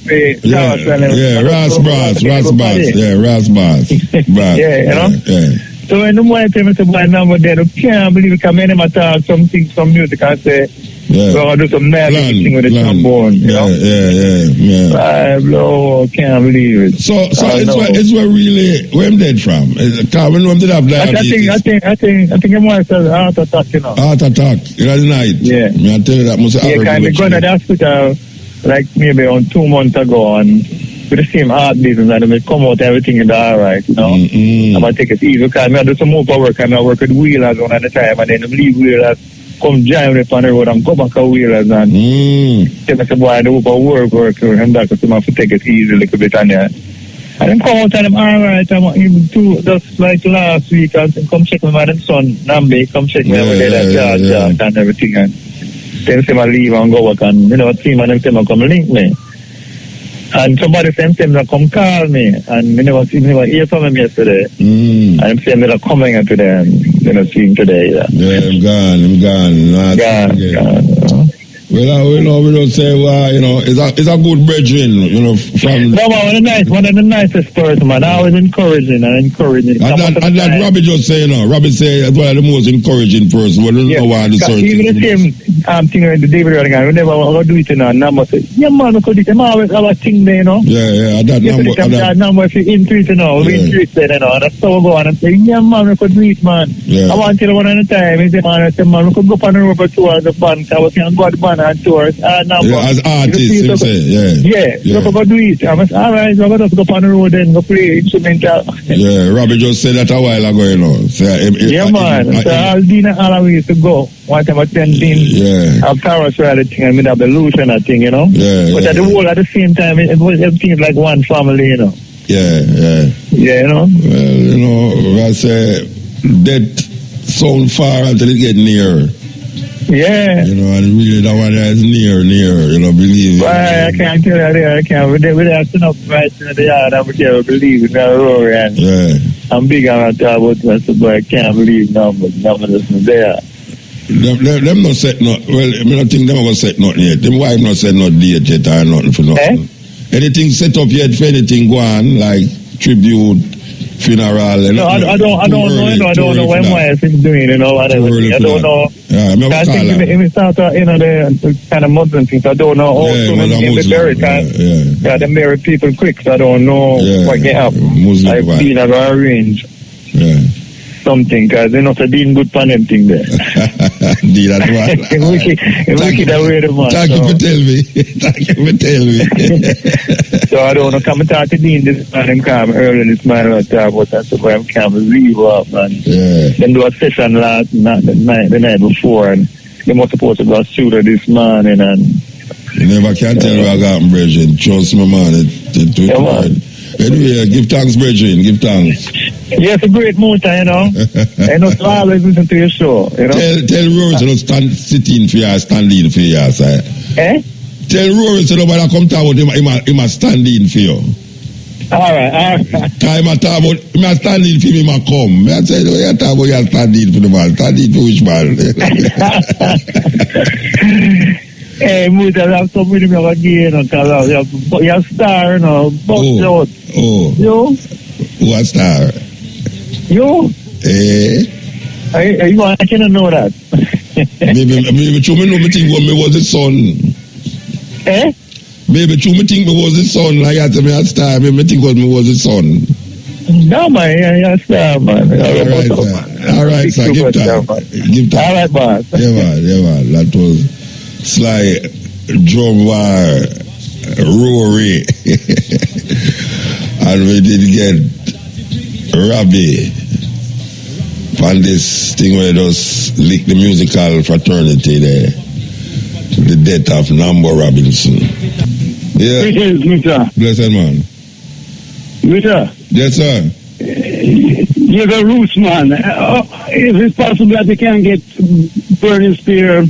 Ras Bass. Yeah, Ras Bass. Yeah, you know? Yeah. So when the boy tell me to buy number there, I can't believe it. Come in and talk some music and say, so I'll do some magic thing with the trombone, you know? Yeah. I blow, can't believe it. So it's where really, where I'm dead from? When we did have diabetes. I think I'm more says heart attack, you know. Heart attack, in the night. Yeah. I tell you that must have kind of gone to the hospital like maybe on 2 months ago and with the same heartbeat and they come out everything is alright, you know. I'm gonna take it easy because I do some more work. I work with wheelers one at a time and then I leave wheelers, come join me on the road and go back to wheelers and tell me say boy I do work and that because I have to take it easy a little bit and And then come out and I'm alright. I'm even too, just like last week, I come check with my son, Nambo, come check me over there, and everything. And then say I leave and go back and, team and them say I come link me. And somebody same time they come call me, and we never hear from him yesterday. And I'm saying they're coming today, and they're not seeing today. Yeah, I'm gone. Gone. Well, we don't say, it's a good brethren, from... No, one of the nicest person, man. Always encouraging. And that Robbie just say, Robbie say, that's one of the most encouraging person. We don't know why the certain even the same thing with the David Rodrigan, we never want to do it, Nambo say, yeah, man, we could do it. I'm always have a thing there, Yeah, that Nambo, if you into it, we into it there, and that's how we go on and say, yeah, man, we could do it, man. Yeah. I want to tell you one at a time, he say, man, we could go up on the river tour the band, so we can go to the band and tours. As artists, you say, we could go do it. I was, all right, we're going to go up on the road and go play instrumental. Yeah, Robbie just said that a while ago, man. So all Dina all ways to go. Whatever 10 things. I've Taurus reality and with evolution, I think, Yeah, but at the whole, at the same time, everything's like one family, Yeah. Well, I say, that sound far until it get near. Yeah. And really that one is near, believe it. Well, I can't tell you there, I can't. We have to know right in the yard, I'm here, believe in that roar, and I'm big on that about myself, but I can't believe now, but nothing there. Them not set not, well, I don't think them ever set nothing yet. Them wife not set not date yet or nothing for nothing. Anything set up yet for anything go on, like tribute, funeral. No, I don't know. I don't know when my wife is doing, whatever. I don't know. I think if we start, the kind of Muslim things, I don't know how soon they bury it. They bury people quick, so I don't know what get up. I've been arrange something, because they're not doing good for them thing there. Deal that one. Wicked away the man. Thank you for telling me. So I don't know, come and talk to Dean this man and come early this man about that's why I'm come leave up and then do a session the night before, and they were supposed to go shoot this morning, and you never can tell where I got him, brethren. Trust me, man. Anyway, give thanks, brethren. Give thanks. Yes, a great motor, I know always listen to your show, Tell Rory to not sit in for your, stand in for your side. Tell Rory to nobody come talk about him a stand in for you. All right. Time I talk about him a stand in for me, I come. I say, you talk about you stand in for the man. Stand in for which man? Hey, Muta, I have some with me again, because you're a star, You? What star? You? You want to know that? maybe true me know me think me was his son. Maybe true me think me was his son. Like I said, me a star. Maybe me think me was his son. No, man, you're a star, man. All right, sir. Give time. All right, boss. Yeah, man. That was Sly, Drum Wire, Rory. And we did get Robbie on this thing where they just lick the musical fraternity there. The death of Nambo Robinson. Yeah. Greetings, Muta. Blessed man. Muta. Yes, sir. You're the roots, man. Is it possible that we can get Burning Spear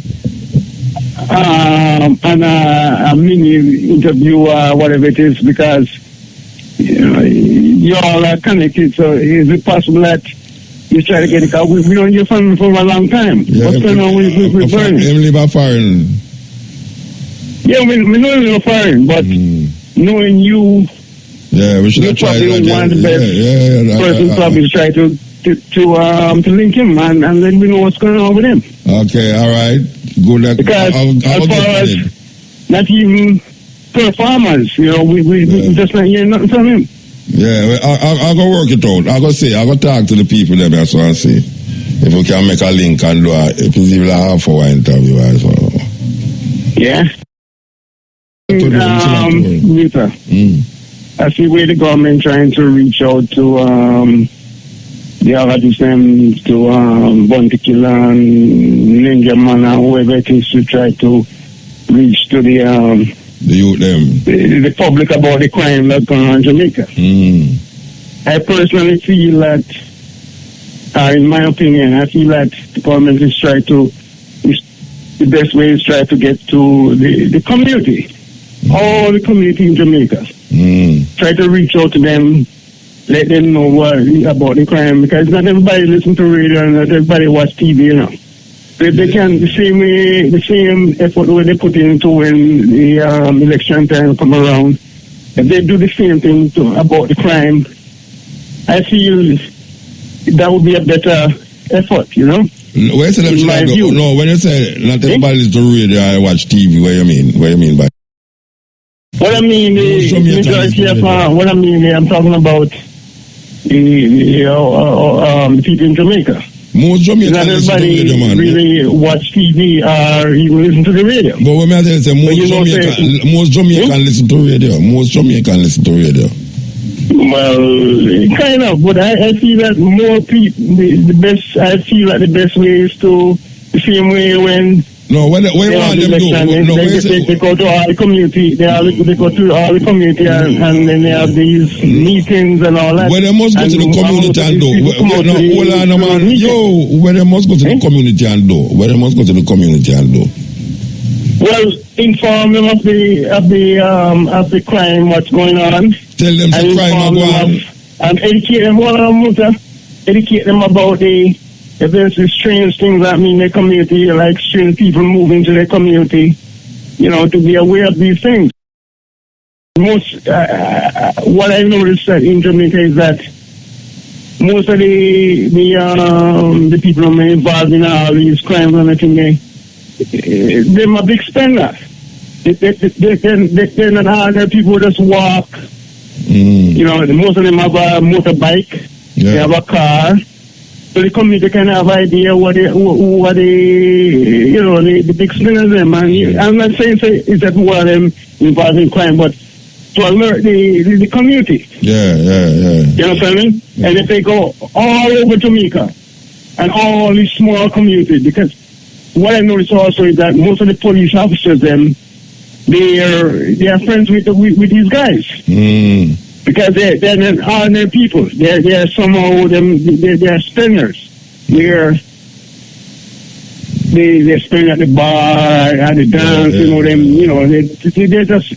and a mini interview or whatever it is, because you all are connected, so is it possible that you try to get it out? We don't hear from him for a long time. What's going on with Burning? Him live a foreign. Yeah, we know you're a foreign, but knowing you, we should have tried probably that. one of the best person probably try to link him, and then we know what's going on with him. Okay, all right. Good. Because as far as not even performers, we just not hearing nothing from him. Yeah, I'll go work it out. I'll go talk to the people there, that's what I see. If we can make a link and do if it's even a half-hour interview or so. Yeah. Muta. I see where the government trying to reach out to the Arabism, to Buntikila and Ninja Man and whoever it is to try to reach to the The youth them. the public about the crime that's going on in Jamaica. I personally feel that, in my opinion, I feel that the government is trying to, the best way is try to get to the community, all the community in Jamaica. Try to reach out to them, let them know what about the crime, because not everybody listen to radio and not everybody watch TV, you know. They can, the same effort where they put into when the election time come around, if they do the same thing about the crime, I feel that would be a better effort, you know. When you say not everybody listen to radio and watch TV, what you mean? What you mean by? What I mean, what I mean, I'm talking about the people in Jamaica. Most Jamaicans not everybody listen to radio, man. Really watch TV or even listen to the radio. But when I tell you, most Jamaicans listen to radio. Most Jamaicans listen to radio. Well, kind of, but I feel that more people, the best, I feel like the best way is to the same way when no, what want them do? They go to all the community. They go to all the community, and then they have these meetings and all that. Where they must go to the community and do. Hold on, man. Yo, where they must go to the community and do. Where they must go to the community and do. Well, inform them of the crime, what's going on. Tell them the crime going on. And educate them. Educate them about if there's these strange things that mean their community, like strange people moving to their community, you know, to be aware of these things. Most, what I noticed that in Jamaica is that most of the people who are involved in all these crimes and everything, they're a big spender. They're not ordinary people who just walk. You know, most of them have a motorbike. They have a car. So the community can have idea what the big spinners them. And I'm not saying is that one of them involved in crime, but to alert the community. Yeah. You know what I mean? And if they go all over Jamaica and all these small communities, because what I noticed also is that most of the police officers they are friends with these guys. Because they're not ordinary people. They're somehow they're spenders. They're spend at the bar, at the dance, they're just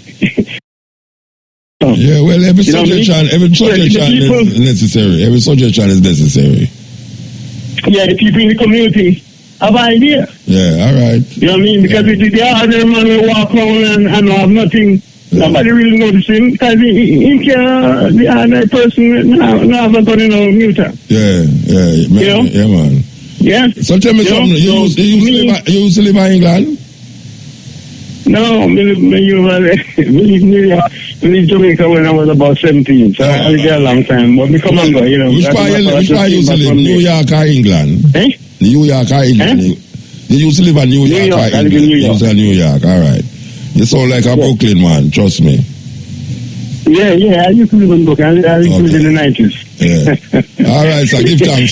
yeah, well, every suggestion is necessary. Every suggestion is necessary. Yeah, the people in the community have an idea. Yeah, all right. You know what I mean? Because the ordinary man will walk around and have nothing. Nobody really notice him because the ordinary person never got in a muta. Yeah, man. Yeah. So tell me something. You used to live in England? No, I leave Jamaica when I was about 17. So I was there a long time. But we come and go, you know. Which part you used to live? New York or England? New York or England? You used to live in New York or England? You used to live in New York, all right. You sound like a Brooklyn man, trust me. Yeah, I used to live in Brooklyn. I used to live in the 90s. Yeah. All right, so give thanks.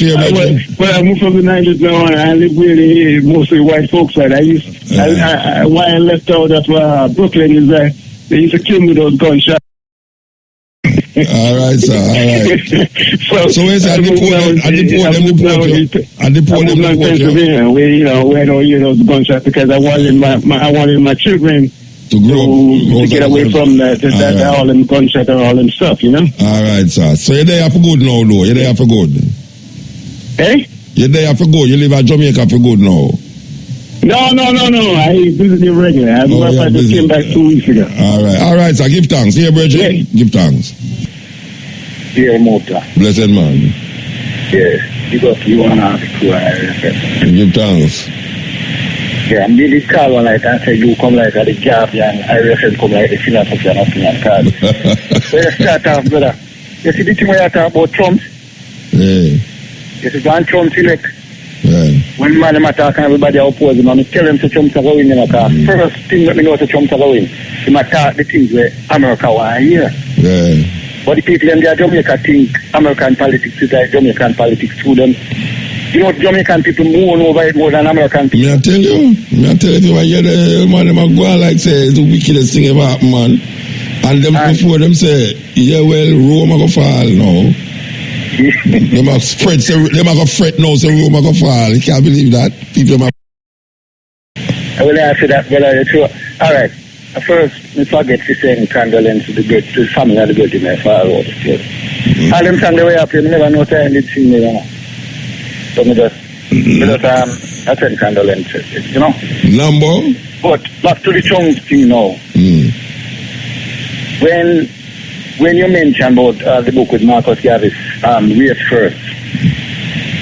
Well, I moved from the 90s now, and I live with mostly white folks. Right? Why I left out of Brooklyn is that they used to kill me with those gunshots. All right, sir. All right. So where's I deport them to Pennsylvania, where I don't hear those gunshots because I wanted my children to get away from that all them gunshots and all them stuff, you know. All right, sir. So you're there for good now, though. You're there for good. Eh? You're there for good. You live in Jamaica for good now. No. I visited regular. I just came back 2 weeks ago. All right, sir. Give thanks. Here, Bridget. Yeah. Give thanks. Here, Mota. Blessed man. Yeah. You got you want to give thanks. Yeah, I'm really call one like and say you come like at the job and I reckon come like the philosophy and opinion card. So you start off, brother. You see the thing where you talk about Trump? Yeah. You see one Trump select. Yeah. When man them attack and everybody oppose him, and I tell them to Trump's a go win, first thing that me know to Trump's a go win. He might talk the things where America want to hear. Yeah. But the people in Jamaica think American politics is like Jamaican politics to them. You know, Jamaican people mourn over it more than American people. Me I tell you, I hear the man them a go on like say it's the wickedest thing ever happen, man. And them before them say, yeah, well, Rome a go fall now. Them a go fret now, so Rome a go fall. You can't believe that. People them I will answer that, brother. True. All right. First, me forget to send condolence to the family of the great in my father. All them sang the way up here, me never know time did see me, you know. So me just attend condolences, you know. Nambo? But back to the chunk thing now. When you mention about the book with Marcus Garvey's Race First,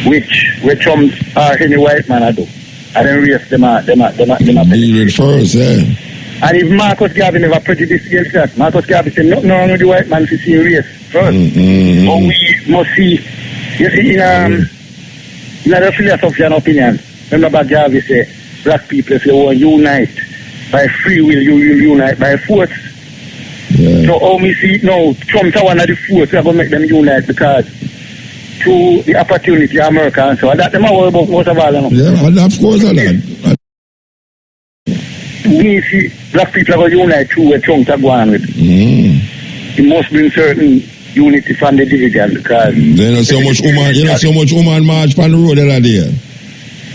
which any white man I do, and then race them Deal with first, yeah. And if Marcus Garvey never prejudiced against that, Marcus Garvey said, no wrong with the white man to see race first. But we must see, you see, in the philosophy and opinion, remember Garvey say, black people, if you want to unite by free will, you will unite by force. Yeah. So how we see it now, Trump's one of the force, we are going to make them unite because through the opportunity of America and so on. That them are worried about most of all. You know? Yeah, and of course that. We see black people are going to unite through where Trump are going with. It must bring certain unity from the division because you know so much woman march on the road the other day.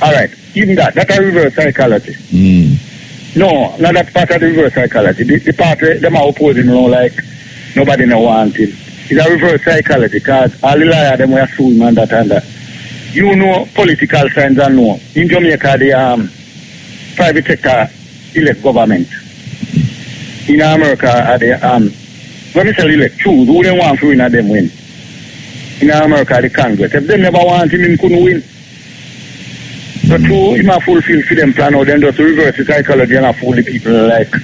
Alright, even that's a reverse psychology. No, not that part of the reverse psychology. The part where them are opposing, you know, like nobody no want it. It's a reverse psychology because all the liars them were suing and that and that. You know political signs and know. In Jamaica the private sector elect government. In America the when we say elect choose who they want to win and them win. In America the Congress. If they never want him couldn't win. So true, he might fulfill for them plan out, then just reverse the psychology and fool the people like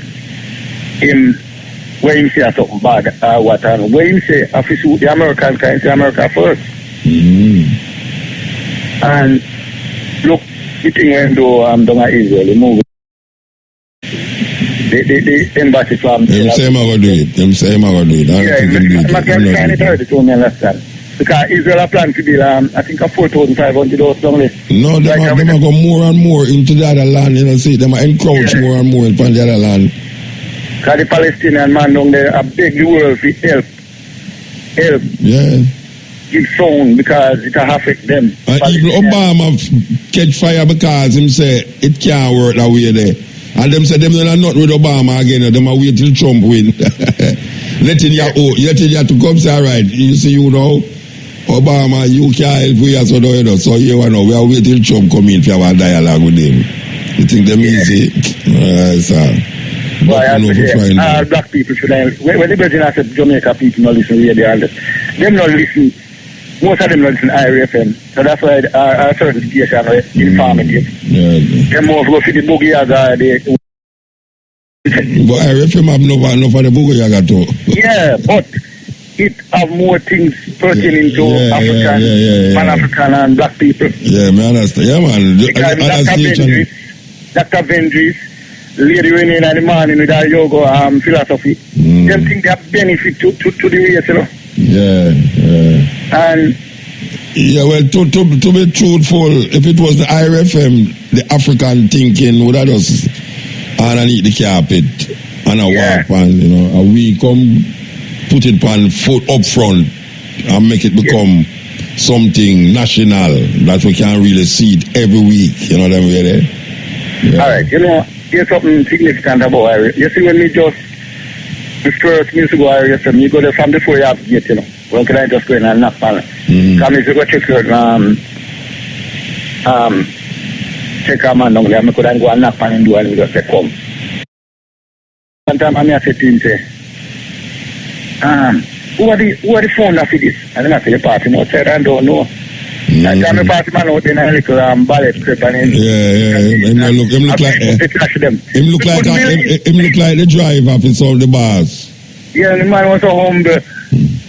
him, where him say something bad or what, and where him say, if he suit the American, can say America first. And look, the thing when do down at Israel, they move the embassy from... Them say I'm going to do it. Yeah, I can't heard it, only understand. Because Israel plan to build, I think, a 4,500 house down there. No, they are go more and more into the other land, you know, see, they are encroach more and more into the other land. Because the Palestinian man down there, I beg the world to help. Yeah. Give sound because it will affect them. And even Obama catch fire because him say it can't work that way there. And them say them are not with Obama again, them are wait till Trump win. letting you to come say, all right, you see, you know, Obama, you can't help us, so you know, we are waiting till Trump come in for our dialogue with him. You think them easy? Black people should when the president said Jamaica people not listen radio, them not listen. Most of them not listen to IRFM, so that's why our certification is informative. Them more go for the boogie as but IRFM have no for the boogie yaga too. Yeah, but it have more things pertaining to African, Pan-African and black people. Yeah, man, understand. Yeah, man. Dr. Vendris, Lady Renee in the morning with our yoga philosophy. Them think they have benefit to the race, you know. And well, to be truthful, if it was the IRFM, the African thinking would have just underneath the carpet and a walk on, you know, and we come put it on foot up front and make it become something national that we can really see it every week, you know what I mean? Yeah. All right, you know, there's something significant about Irish. You see, when me just the first music go Irish, you go there from before you have to get, you know. Well, can I just go in and knock on it? Come if you go check your check our man down there, I could go and knock on and do and we just say come. Sometimes I say to him, say, who are the founder for this? And then I say the party outside and don't know. I got my party man out in a little ballet script and him look like the driver for some of the bars. Yeah, the man was so humble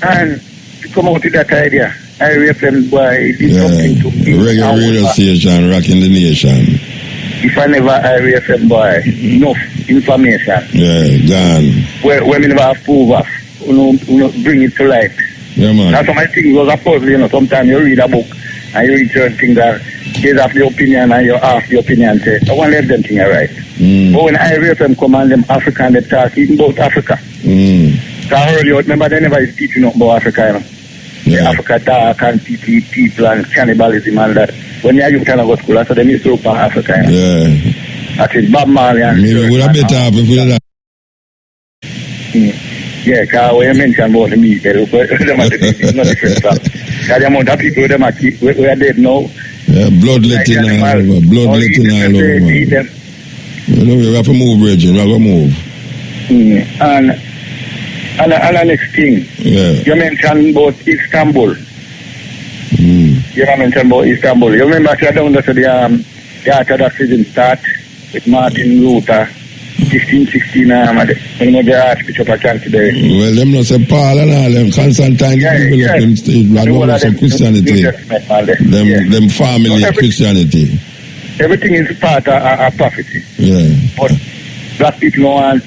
and to come out with that idea. I reckon boy did something to me. Reggae radio station, rocking the nation. If I never IRFM boy, enough information. Yeah, gone. When we never have proof of, you know, bring it to light. Yeah, man. That's what my thing was a puzzle, you know. Sometimes you read a book and you read certain things that they have the opinion and you ask the opinion, say, I want to let them think are right. But when I hear them come and them Africa and they talk even about Africa. So I heard you, remember they never is teaching about Africa, you know. Yeah. Africa dark and people and cannibalism and that. When you are youth and go to school, so they used to look for Africa, you know. Yeah. That is Bob Marley and... Maybe would have better have if we did that. Yeah, because when you mention about the meat, they look them at the not different stuff. Because the amount of people them are we are dead now. Yeah, bloodletting all over. Bloodletting all over, man. You know, we have to move, Reggie. We have to move. And the next thing, you mentioned about Istanbul. You mentioned about Istanbul. You remember I down there to the Orthodoxism start with Martin Luther, 1516, you know, the Archbishop of Canterbury. Well, them not say Paul and all them, Constantine, develop them stage, but not say Christianity. Them family Christianity. Everything is part of prophecy. Yeah. But black people don't want,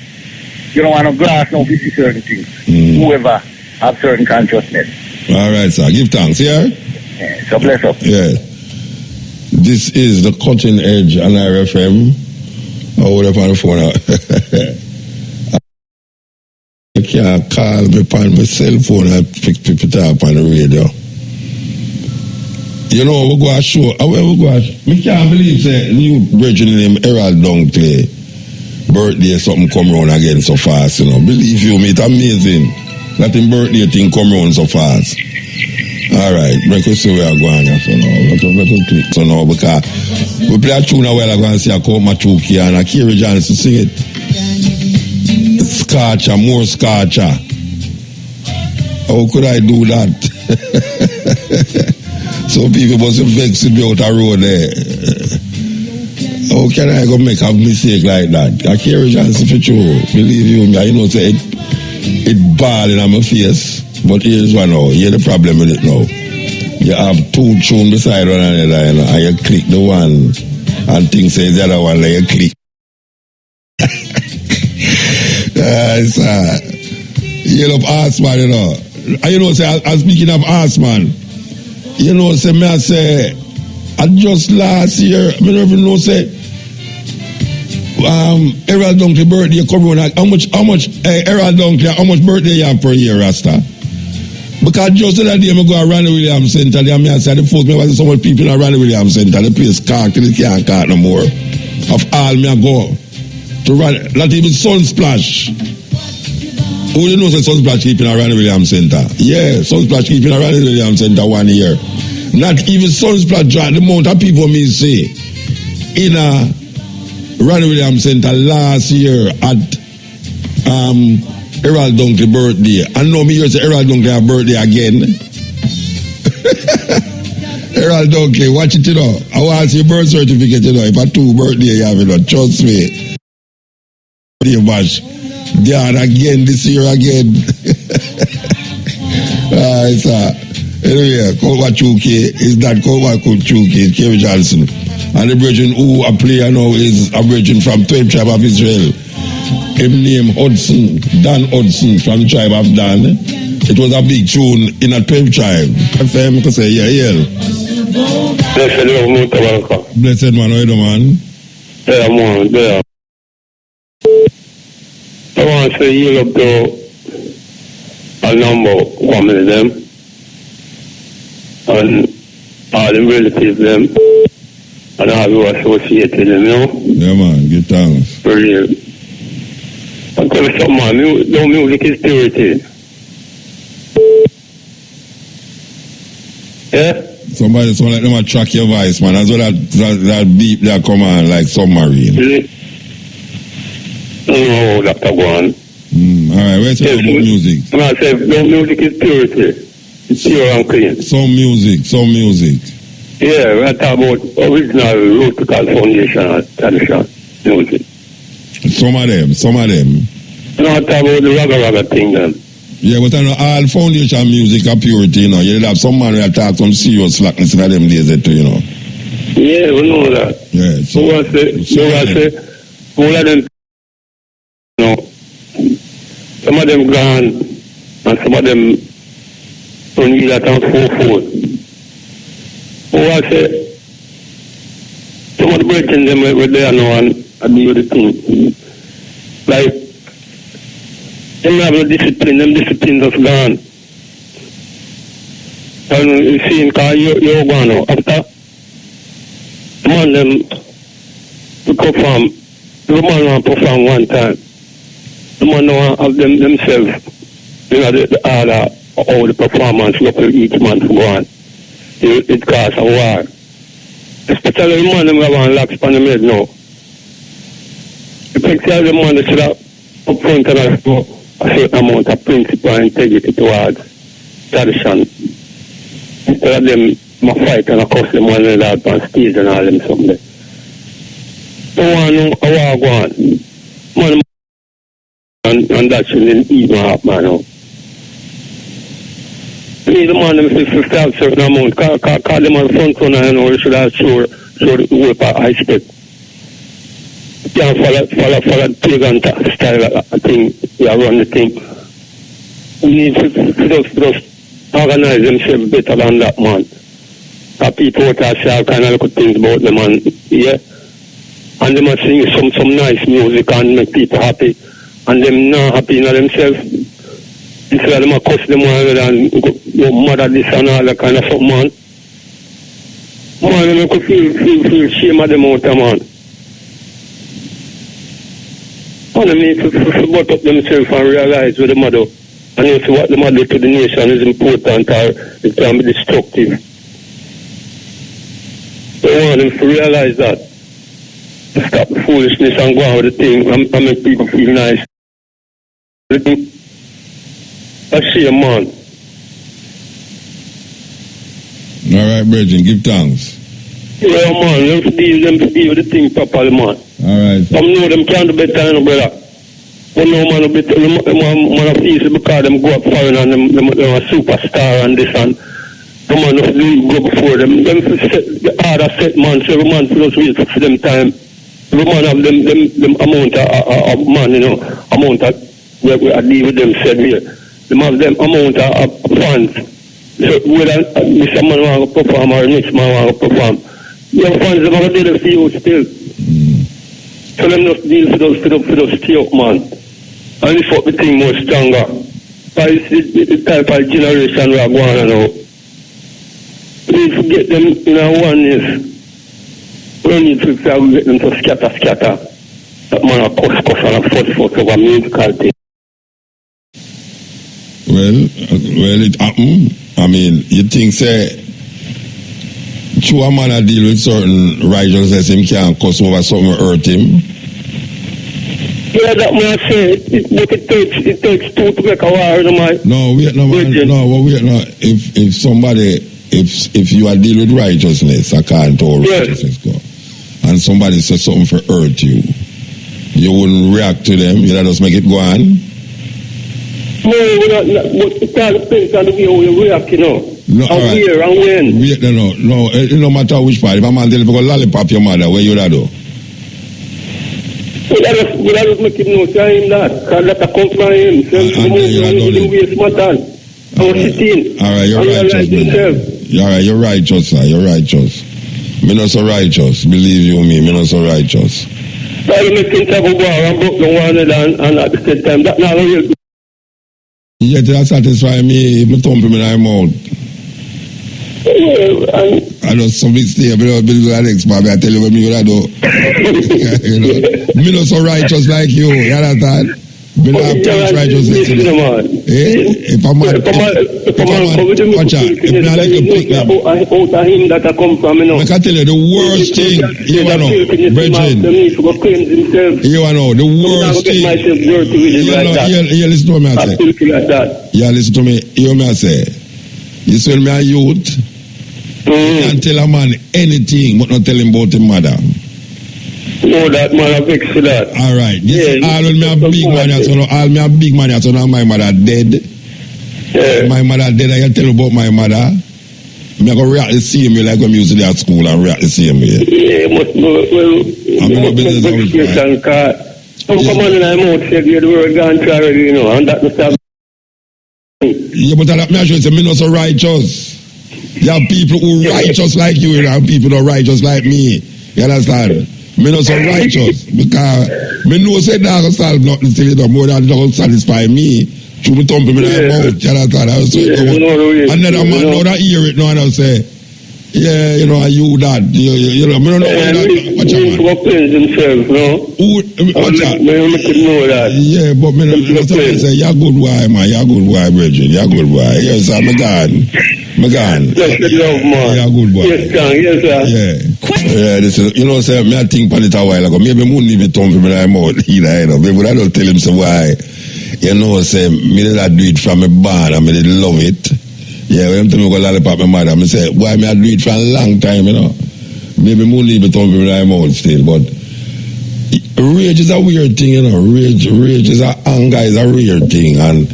you don't want to glass, no, this is certain things. Whoever have certain consciousness. All right, sir. Give thanks, yeah? Yeah, so bless up. Yeah. This is the Cutting Edge on RFM. I hold up on the phone. I can't call me on my cell phone and pick people up on the radio. You know, we go to show. I can't believe that new virgin named Errol Dunkley birthday something come round again so fast, you know. Believe you me, it's amazing that his birthday thing come round so fast. All right, make us see where I'm going so now. Let us click so now because we play a tune a while ago and see a Count Machuki and a Kerry Johnson sing it. Scotcha, more scotcha. How could I do that? Some people must have vexed me out the road there. How can I go make a mistake like that? A Kerry Johnson for sure. Believe you me, I know say it ball in my face. But here's one now. Here's the problem with it now. You have two tunes beside one another, you know, and you click the one and things says the other one, like you click. You love Arsman, you know. And you know, say, I'm speaking of Arsman, you know, say, me I say, just last year, I don't even know, say, Errol Dunkley birthday come on. How much Errol Dunkley, how much birthday you have per year, Rasta? Because just the other day I go to Randy Williams Center, there I said the first me was so much people in Randy Williams Center, the place can't no more. Of all me I go to run, not even Sunsplash. Who you know say Sunsplash keeping a Randy Williams Center? Yeah, Sunsplash keeping a Randy Williams Center 1 year. Not even Sunsplash drive the amount of people me say in a Randy Williams Center last year at Errol Dunkley birthday. I know me here say Errol Dunkley have birthday again. Errol Dunkley, watch it, you know. I want to see your birth certificate, you know. If I 2 birthday you have, you know, trust me. Dad again this year again. Anyway, Count Machuki is that Count Machuki, it's Kerry Johnson. And the virgin who a player now is a virgin from 12th tribe of Israel. Him name Hudson, Dan Hudson from the tribe of Dan. It was a big tune in a 12th tribe. FM could say, yeah. Blessed love, MUTABARUKA. Blessed man, how you doing, man? Yeah, man, yeah. I want to say you up to a Nambo family them and all the relatives them and all who are associated them, you know? Yeah, man, good thanks. Brilliant. I'll tell you something, man. No music is purity. Yeah? Somebody like them track your voice, man. As well that beep that come on like submarine. Really? No, Dr. Guan. All right, where's your music? I say, no music is purity. It's pure and clean. Some music. Yeah, we talk about original rootical foundation and tradition music. Some of them. No, I talk about the raga thing then. Yeah, but I know all foundation music are purity, you know. You have some man who talk some serious slackness in them days too, you know. Yeah, we know that. Yeah, so I say, all of them, you know, some of them gone, and some of them don't need that on 4-4. I say, some of the breaking them were there now and do the thing. Like, them have no discipline, them discipline just gone. And you see, because you're gone now. After the man them to perform, the man want to perform one time. The man want to have them themselves, you know, the order of the performance, look at each man to go on. It causes a war. Especially the man them have one locks on the head now. The picture of the man that should have up front and have a certain amount of principle and integrity towards tradition. Instead of them fight and cuss them one another on stage and all them something. No one know a war go on. Man and that shouldn't even happen now. Me the man them to have a certain amount. Call them on front runner, you know, you should have show the work at high step. You can't follow the pagan style thing, you run the thing. We need to just organize themselves better than that, man. People out there say all kind of little things about them, and yeah. And they must sing some nice music and make people happy. And them not happy in themselves. Instead of them cuss them one and go mother this and all that kind of stuff, man. Man, they make you feel shame of them out there, man. Man, they need to butt up themselves and realize what the mother. And you see what the mother to the nation is important or it can be destructive. They want them to realize that. Stop the foolishness and go on with the thing and make people feel nice. That's shame, man. All right, Bridget, give thanks. Yeah, man, them to deal with the thing properly, man. All right. Some know them can't do better, brother. But no man, man, feel because them go up foreign and them a superstar and this and the man of the go before them. Them the order set man, so every man feels wait for them time. Every man have them amount of man, you know, amount of where I deal with them said here. Them have them amount of fans. So whether this man want to perform or next man want to perform, your fans them have to do for you still. So them just deal for those stay up, man. And this what the thing more stronger. Because it's the type of generation we are going on now. We need to get them in our oneness. We need to get them to scatter. That man a cuss and a fuss over musical thing. Well, it happened. I mean, you think, say, true a man a deal with certain righteousness, him can't cuss over something hurt him? Yeah, that man say, but it takes two to make a war, no man. No, wait, no. If somebody, if you are dealing with righteousness, I can't tell righteousness go, and somebody says something for hurt you, you wouldn't react to them. You just make it go on. No, but it all depends on the way we react, you know. No, and right. Where and when. Wait, no. It no matter which part. If a man tell you to go lollipop your mother, where you do? We just make it know to him that. Because that come from him. So Alright, you're righteous, man. Alright, you're righteous, sir. You're righteous. Me not so righteous. Believe you me not so righteous. So you make things have a war and broke the one and at the same time. That's not real. Yet that satisfy me if I thump him in my mouth. I know something stay, but I believe the next man, I tell you what me would do. You know, me not so righteous like you, you understand? Me not have preach righteousness to them. If a man, watch out, if me a little pick them. Out of him that I come from, you know. I can tell you the worst thing, you know, Bridget. You know, the worst thing. You listen to me, I say. You listen to me, you hear me, I say. You say me a youth. You can tell a man anything, but not tell him about his mother. No, that man a vex for that. All right. This all when me a big man, all me a big man, so now my mother dead. Yeah. My mother dead, I can tell you about my mother. Me go react the same way like when me used to be at school and react the same way. Yeah, but well, I'm no business of it. Some come on in my mouth say the word gone through already, you know, and that the stuff. Yeah, but I should say me not so righteous. You have people who righteous like you, and have people who are righteous like me. You understand? Me not so righteous because me know say that gonna solve nothing till it more than that gonna satisfy me. Should me thump me in the mouth? You understand? I was saying, another man know that hear it now and I say, yeah, you know, you that, you know, me don't know that. Watch out, man. Himself, no? Watch out. Know that. Yeah, but me not say, you're good boy, man. You're good boy, Bridget. You're good boy. Yes, sir. Me gone. That's the love, man. You're good boy. Yes, sir. Yeah. Yeah, this is, you know, say, me I think about it a while ago. Maybe me wouldn't even thump him in the mouth either, you know. Maybe I don't tell him so why. You know, say, me did not do it from a band, and me did love it. Yeah, when I'm telling me go lollipop my mother, I say, why me I do it for a long time, you know. Maybe me wouldn't even thump him in the mouth still, but rage is a weird thing, you know. Rage is a anger is a weird thing, and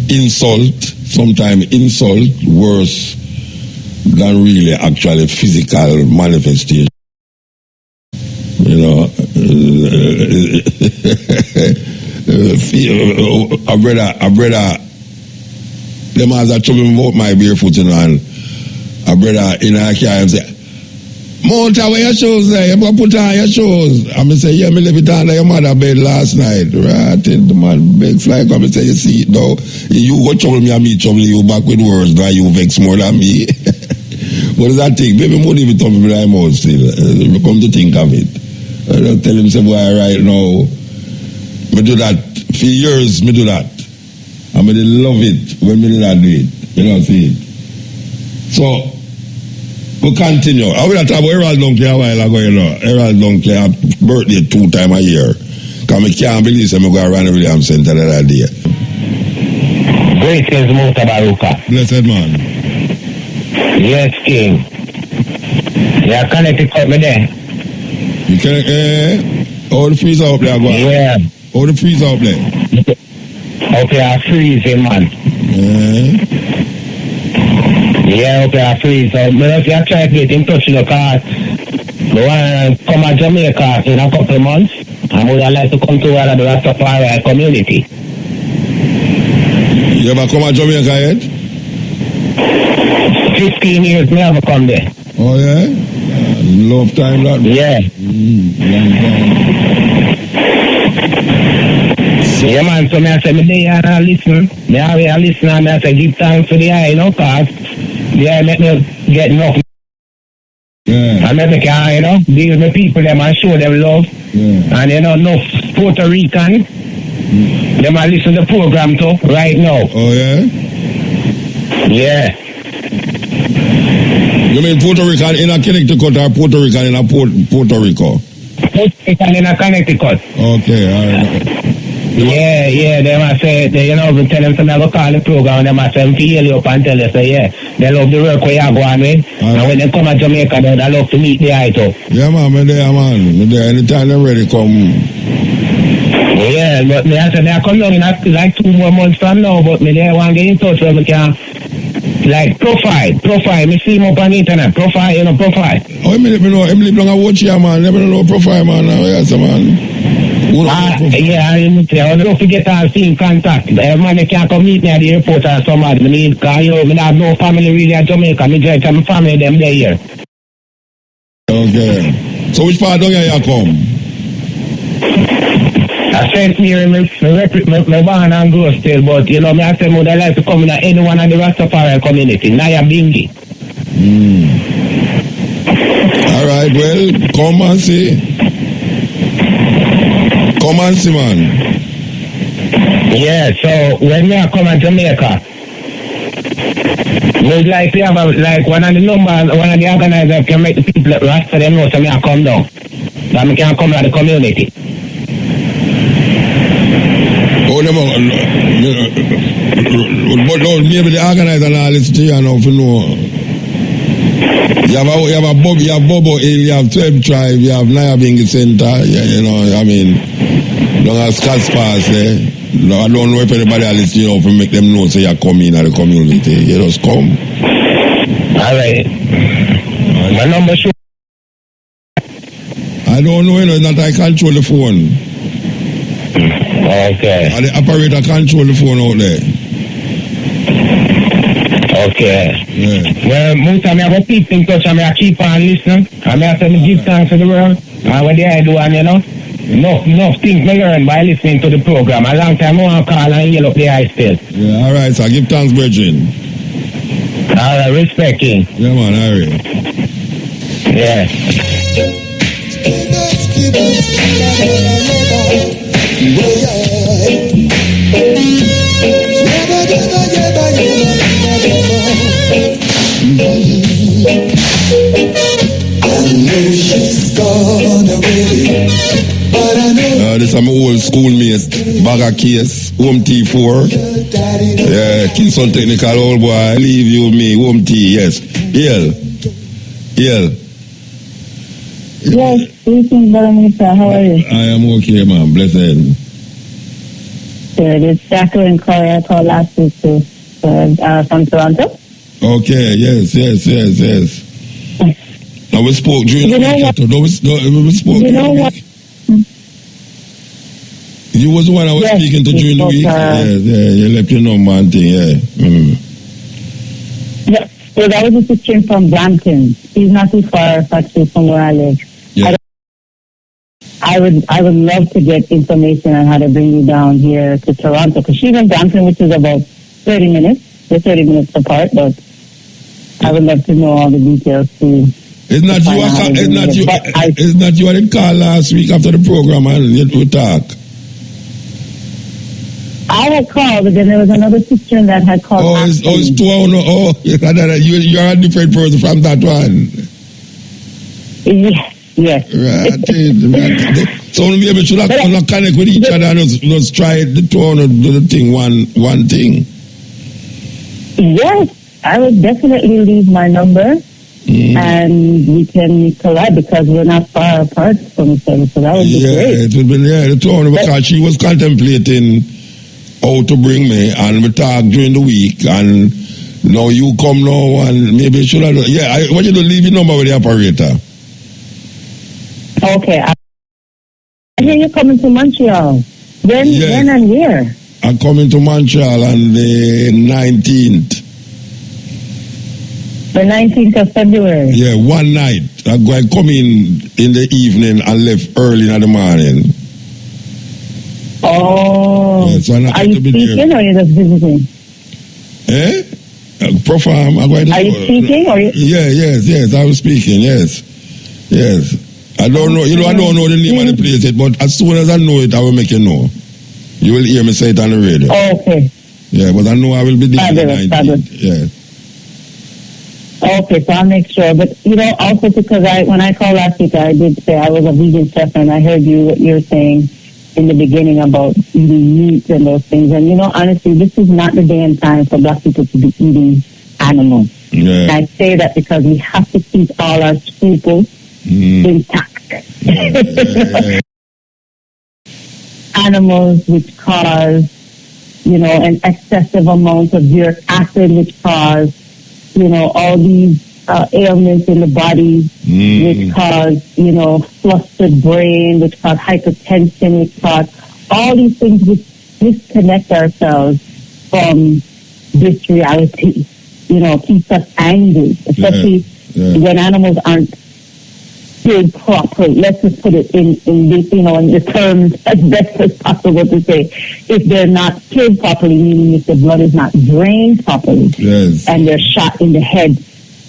insult, sometimes insult worse than really actually physical manifestation. You know, a brother, them has a trouble about my barefoot, you know, and a brother in a car and say, Mount, where your shoes there? You better put on your shoes. And I say, yeah, me leave it under your mother bed last night. Right, the man big fly come and say, you see it now. You go trouble me and me trouble you back with words, now you vex more than me. What is that thing? Baby, won't even talk to me right now still. Come to think of it. I don't tell him, say, boy, right now, me do that. For years, me do that. And me love it when me do not do it. You know, see it. So, we continue. I will talk about Errol Dunkley a while ago, you know. Errol Dunkley have birthday 2 times a year. Because I can't believe I'm going to run Williams Center the other day. Greetings, MUTABARUKA. Blessed man. Yes, King. Yeah, Connecticut me there. You can, all the freezer up there, go on. Yeah. All the freezer up there. Okay, I'm freezing, man. Yeah, okay, I freeze. So, if you try to get in touch with the car, I want to come to Jamaica in a couple of months. I would like to come to one of the Rastafari community. You ever come to Jamaica yet? 15 years me have come there. Oh, yeah? Love time, that? Yeah. Long time. Yeah, man, so I say, me there and listen. Me always listen and I say, give thanks for the eye, you know, because the eye make me get enough. Yeah. And me can, you know, deal with people them and show them love. Yeah. And, you know, enough Puerto Rican, them I listen to the program too, right now. Oh, yeah? Yeah. You mean Puerto Rican in a Connecticut or Puerto Rican in a Puerto Rico? Puerto Rican in a Connecticut. Okay, all right. Yeah, they must say, you know, we tell them to never call the program, and they must say, feel you up and tell you, say, yeah, they love the work where you're going with. And when they come to Jamaica, they love to meet the eye too. Yeah, man, me there, man. Me there. Anytime they're ready, come. Yeah, but me I say, they come down in like 2 more months from now, but me there want to get in touch where we can, like, profile. Me see him up on the internet, profile. Oh, me know, I live long and watch here, man. Never know profile, man. Yes, man. Yeah, I don't know if you get all in contact. Man, they can't come meet me at the airport or somebody. Because, you know, I have no family really at Jamaica. I just have my family, them there here. Okay. So which part don't you come? I spent here in my barn and grow still, but, you know, I say, I like to come in anyone in the Rastafari community. Naya Bingi. All right, well, come and see. Come and see, man. Yeah, so when we come to Jamaica, we'd like to have one of the organizers can make the people rest for them know so I come down. So I can come to the community. Oh, but maybe the organizer now listen to you now for know. You have Bobo Hill, you have 12 Tribe, you have Nayabingi Center, you know, I mean, don't have Scott's Pass there. No, I don't know if anybody else, you know, to make them know so you come in at the community. You just come. All right. My number show. I don't know, you know, that I control the phone. Okay. And the operator control the phone out there. Okay. Yeah. Well, Muta, I go keep in touch and I keep on listening. And I say give thanks to the world. And what I do, and you know, enough things I learn by listening to the program. A long time I want to call and yell up the high still. Yeah, all right, so give thanks, Bridget. All right, respect him. Yeah, man, all right. Yeah. This is my old schoolmate, Bagger Case, Home T4. Yeah, Kingston Technical, old boy, I leave you with me, Home T, yes. Yes, greetings, Brother Minister. How are you? I am okay, man, blessed. Good. It's Jacqueline Corey. I called last week too, from Toronto. Okay, yes. Now we spoke during the week. We spoke during the week. You was the one I was speaking to during the week. Yeah, you left your number and thing. Yeah. Yeah. So that was a sister from Brampton. She's not too far, actually, from where I live. Yeah. I would love to get information on how to bring you down here to Toronto, because she's in Brampton, which is about 30 minutes. We're 30 minutes apart, but I would love to know all the details too. It's not you I did call last week after the program and we talk. I had called, but then there was another sister that had called. It's 2 hours. You're a different person from that one. Yes. Right. So maybe we should have connect with each other and just try the 2 hours do the thing, one thing. Yes, I would definitely leave my number. And we can collide because we're not far apart from each other, so that would be great. It would be, the 2 hours, because she was contemplating how to bring me, and we talk during the week, and now you come now, and maybe you should have, I want you to leave your number with the operator. Okay. I hear you're coming to Montreal. When and where? I'm coming to Montreal on the 19th. The 19th of February? Yeah, one night. I come in the evening and left early in the morning. Oh. Yeah, so are you speaking or are you just visiting? Perform. Are you speaking or? Yes, I was speaking, yes. I don't know, I don't know the name of the place yet, but as soon as I know it, I will make you know. You will hear me say it on the radio. Oh, okay. Yeah, but I know I will be there on the 19th. Yeah. Okay, so I'll make sure. But, also because when I called last week, I did say I was a vegan chef, and I heard what you're saying in the beginning about eating meat and those things. And, honestly, this is not the day and time for black people to be eating animals. Yeah. And I say that because we have to keep all our scruples intact. Animals which cause, an excessive amount of uric acid, which cause, all these ailments in the body, which cause, flustered brain, which cause hypertension, which cause all these things which disconnect ourselves from this reality, keeps us angry, especially when animals aren't killed properly. Let's just put it in this, in the terms as best as possible to say, if they're not killed properly, meaning if the blood is not drained properly, and they're shot in the head,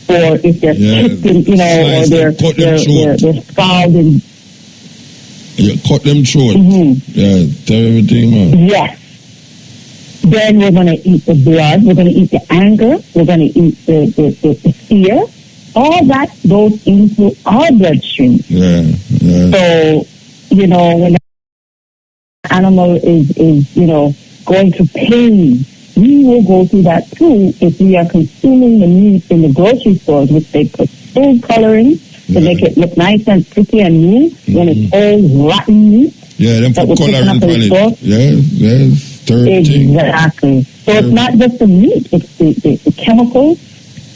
or if they're kicked in, or they're scalded and cut them short. Tell everything, man. Yes. Then we're going to eat the blood. We're going to eat the anger. We're going to eat the fear. All that goes into our bloodstream. So, when an animal is going through pain, we will go through that too if we are consuming the meat in the grocery stores, which they put food coloring to make it look nice and pretty and new, when it's all rotten meat. Yeah, them put coloring on it. Yes. Exactly. So it's not just the meat, it's the chemicals,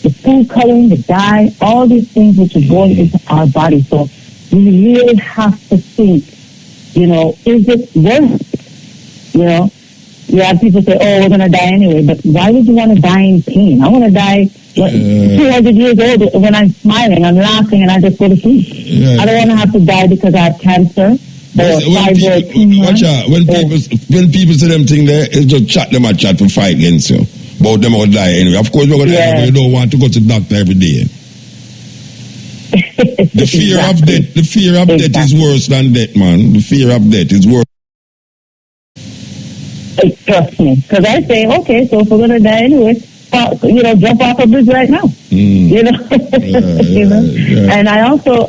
the food coloring, the dye, all these things which are going into our body. So we really have to think, is it worth it? you have people say, oh, we're going to die anyway. But why would you want to die in pain? I want to die 200 years old when I'm smiling, I'm laughing, and I just go to sleep. I don't want to have to die because I have cancer. When people say them thing there, it's just chat them a chat to fight against you. But them will die anyway. Of course, we're going to die, but you don't want to go to the doctor every day. The fear of death is worse than death, man. The fear of death is worse. Trust me, because I say, okay, so if we're gonna die anyway, jump off a bridge right now. You know, And I also,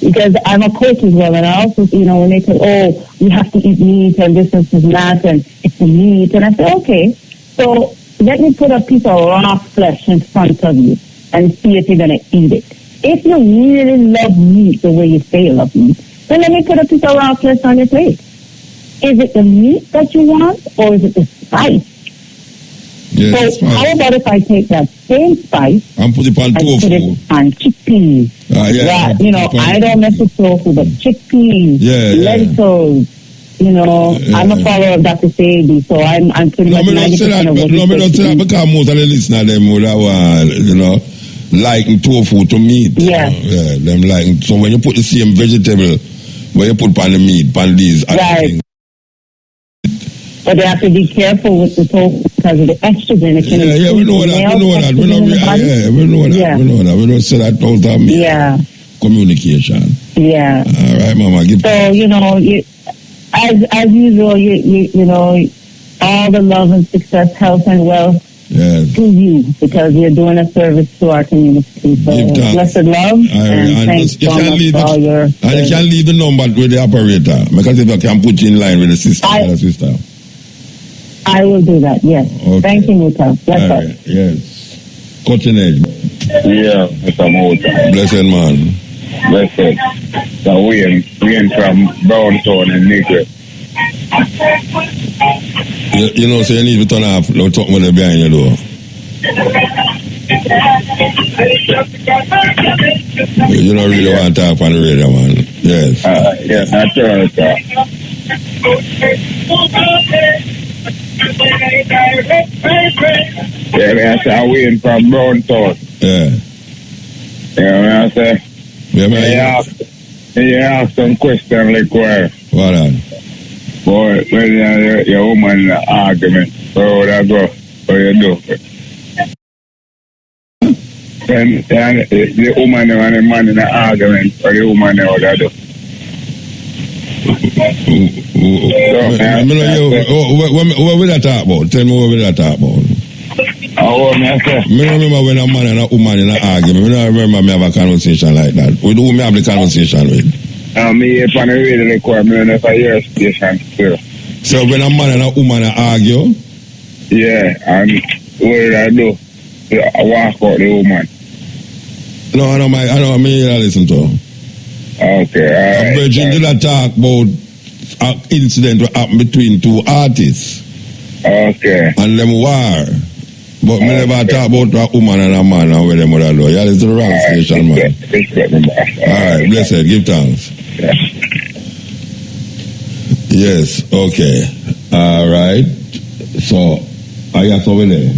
because I'm a coach as well, and I also, when they say, oh, you have to eat meat and this and that, and it's the meat, and I say, okay, so let me put a piece of raw flesh in front of you and see if you're gonna eat it. If you really love meat the way you say you love meat, then let me put a piece of raw flesh on your plate. Is it the meat that you want, or is it the spice? Yeah, so how about if I take that same spice and put it on tofu? Put it on chickpeas. I don't mess with tofu, but chickpeas, lentils. I'm a follower of Dr. Sadie, so I'm pretty much 90% of what he says. No, say that because most of the listeners them would have, liking tofu to meat. Yeah. Them liking. So when you put the same vegetable, where you put on the meat, on these things. But they have to be careful with the tofu because of the estrogen. It can we know that. We know that. We don't say that all the time. Yeah. Communication. Yeah. All right, Mama. As usual, all the love and success, health and wealth to you, because you're doing a service to our community. So blessed love, and thanks so much for all your... And you can leave the number with the operator, because if I can put you in line with the sister. I will do that, yes. Okay. Thank you, Muta. Bless us. Yes. Cutting edge. Yeah, Mr. Muta. Blessed man. Blessed. So we from Browntown and Negro. So you need to turn off the talk with the behind your door. You don't really want to talk on the radio, man. Yes. Yes, that's right, sir. Yeah, I say we from Browntown. Yeah, I say. You ask some question like where? What on? Boy, when your woman in an argument, where would I go? What you do? When the woman and the man in an argument, or the woman what I do? What will I talk about? Tell me what will I talk about? I remember when a man and a woman in an argument. I remember me have a conversation like that. With who me have the conversation with? Me if I really record me if I hear a station too. So when a man and a woman argue? Yeah, and what did I do? I walk out the woman. No, I don't mean I listen to. Okay, alright. Virgin did I talk about an incident that happened between two artists. Okay. And them war. But me never talk about a woman and a man and where them would do. Yeah, it's the wrong station, man. Alright, blessed, give thanks. Yes, okay. Alright. So, I got over there.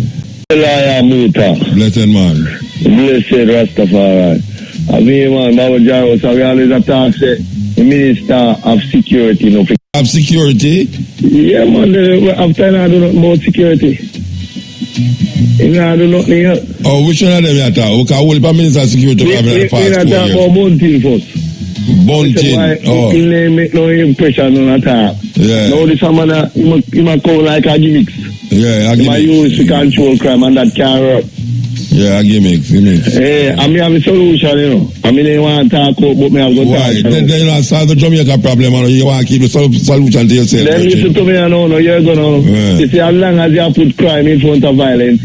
Blessed man. Blessed Rastafari. I mean, man, Baba Jaro, so we always attack the Minister of Security. Of security? Yeah, man, after I do nothing about security. I do nothing else. Oh, which one of them you talk? Okay, what the Minister of Security we have talk about Bunting first. Bunting? Oh. He make no impression on attack. Yeah. Now this man, he might call like a gimmicks. Yeah, a gimmicks. He might use to control crime and that can't work. Yeah, gimmicks. Yeah, I mean, I have a solution, I mean, they want to talk about, but me have got why? Then you don't solve the Jamaica problem, and you want to keep the solution to yourself. Then listen to me, you're going to. You see, as long as you put crime in front of violence,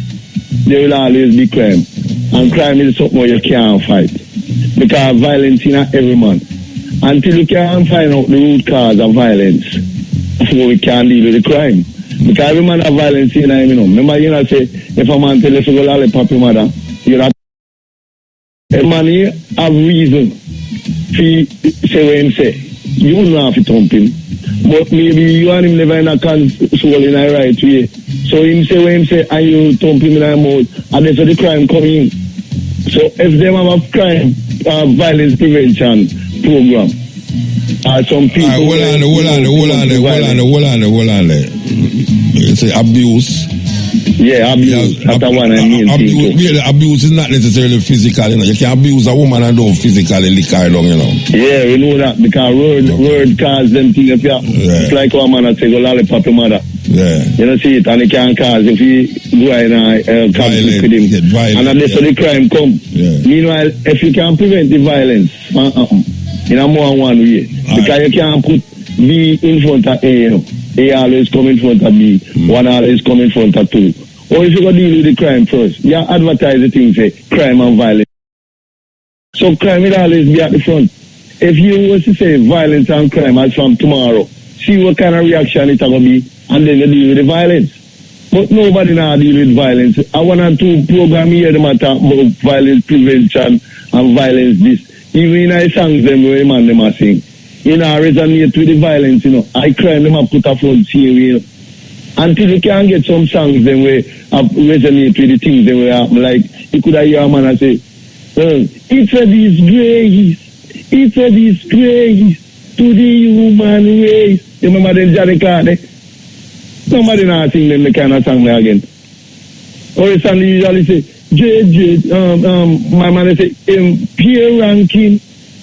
there will always be crime. And crime is something you can't fight. Because violence is not every man. Until you can find out the root cause of violence, before we can deal with the crime. Because every man have violence in him, Remember, say, if a man tell you to go lollipop your mother, you're not. A man here have reason to say what him say. You don't have to thump him. but maybe you and him never in a control in a right way. So him say when him say, and you thump him in the mouth, and that's where the crime come in. So if them have a crime, violence prevention program, some people... Hold on. You say abuse. Yeah, abuse. That's one I mean. Abuse is not necessarily physical, you know. You can abuse a woman and don't physically lick her down, you know. Yeah, we know that because word cause them things. It's like one man that say, go lollipop your mother. Yeah. You know, see it, and it can cause if you go in a conflict with him. And that's where the crime come. Yeah. Meanwhile, if you can prevent the violence, in a more one way, because you can't put B in front of A, you know. A always come in front of B, one always come in front of two. Or if you go deal with the crime first, you advertise the thing, say crime and violence. So crime will always be at the front. If you was to say violence and crime as from tomorrow, see what kind of reaction it's going to be, and then you deal with the violence. But nobody now deal with violence. I want to program here the matter about violence prevention and violence this. Even in our songs them where man them are sing. You know, resonate with the violence, you know. I crime them and put a front here, you know. Until you can get some songs them where resonate with the things they were happen. Like you could hear a man and say, it's a disgrace to the human race. You remember them Jamaica? Somebody now sing them the kind of song there again. Or the song usually say, my man say, peer ranking.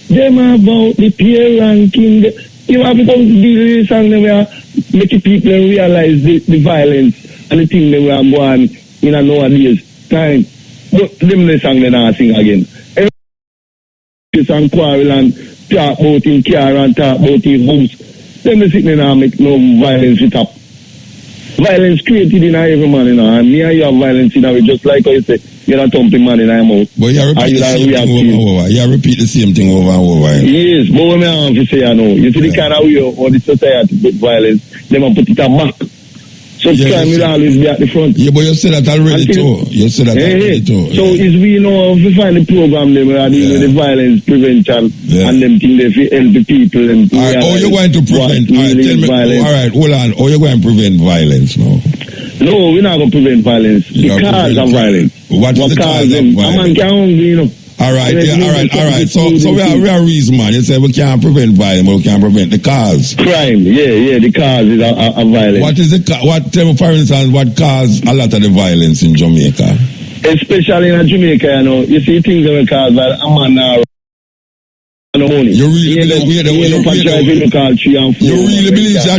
Them about the peer ranking. You have to come to the song where make people realize the violence and the thing they were going in a nowadays time. But them the song they now sing again. Every song quarrel and talk about in car and talk about in house. Them the sitting there make no violence with up. Violence created in every man, you know, and me and you have violence in our just like how you say, you're not thumping man in our mouth. But you repeat the same thing over and over. You repeat the same thing over and over. Yes, but what I have to say, I know, you see the kind of way or the society put violence, they will put it a back. So crime will always be at the front. Yeah, but you said that already too. So is we know if we find the program them where deal with the violence prevention and them things they help the people and how you going to prevent hold on. How you going to prevent violence now? No, we're not going to prevent violence. The cause of violence. What is the cause of violence? A man can't hungry, you know. All right. So we are reason, man. You say we can't prevent violence, but we can't prevent the cause. Crime, the cause is a violence. What is for instance, what caused a lot of the violence in Jamaica? Especially in Jamaica, you know, you see things that cause that a man now money. You really believe that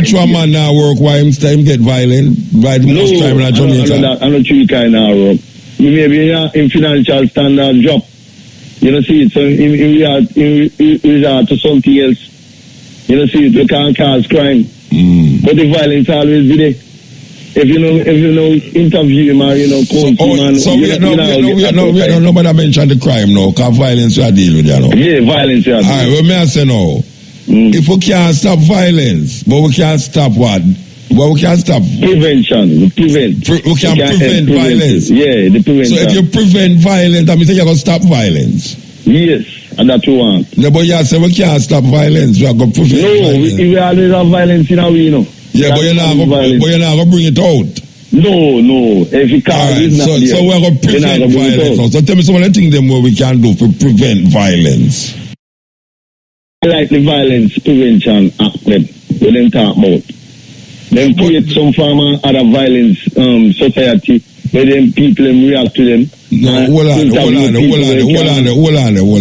a man now work while him get violent by the most time in Jamaica? I'm not sure kind of work. Maybe in financial standard job. You know, see it, so in resort to something else. You know, see it, you can't cause crime. But the violence always be there. If you know, interview him or, you know, coach him. So nobody mention the crime now, because violence we are dealing with, you know. Yeah, violence we are dealing with. All right, well, may I say now, if we can't stop violence, but we can't stop what? Well, we can stop prevention. We can prevent violence. Yeah, the prevention. So if you prevent violence, that means you're going to stop violence. Yes, and that you want. No, but you say we can't stop violence. We are going to prevent violence. We always have violence in our way, you know. Yeah, but you're not going to bring it out. No. If you can't, so we're going to prevent violence. So tell me some of the things where we can do to prevent violence. Like the violence prevention act them, we didn't talk about. Then create some form of other violence society where them people react to them. No, hold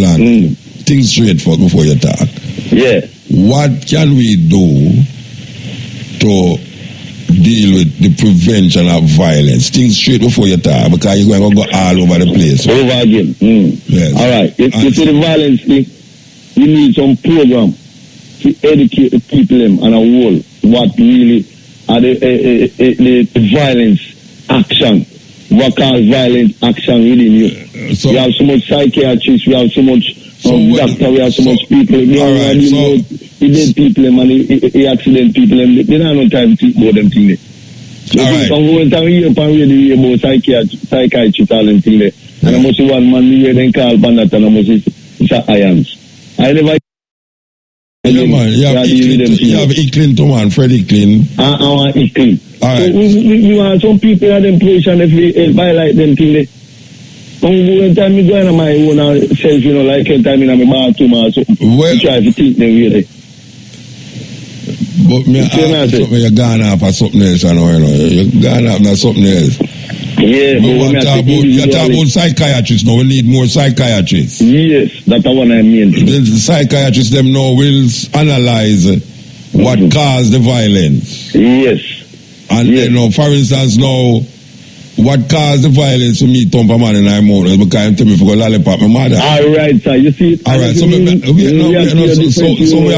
on. Think straight before you talk. Yeah. What can we do to deal with the prevention of violence? Think straight before you talk, because you're going to go all over the place. Over again. Yes. All right. If the violence thing, we need some program to educate the people and a whole what really are the violence action. What causes violent action within you? We have so much psychiatrists, we have so much doctor, we have so much people. The dead people and the accident people, they don't have no time to think about them things. So you can go and hear about psychiatrists and things there. And I must see one man here then call Bandit and I must say it's a irons. I never Yeah, man. You have Icklin too, man. Fred Icklin. I want Icklin. All right. So we want some people in them position if we violate them thing. When time me going on my own self, you know, like every time in my bathroom or something. Well, try to think them really. But me something you're gone off for something else, you know. You're gone off for something else. Yeah, but you talk about psychiatrists now. We need more psychiatrists. Yes, that's the one I mean. The psychiatrists them now will analyze what caused the violence. Yes. And you know, for instance, now what caused the violence for me thump a man in my mouth is because I'm telling me for go lollipop my mother. All right, sir. You see. All right. So we are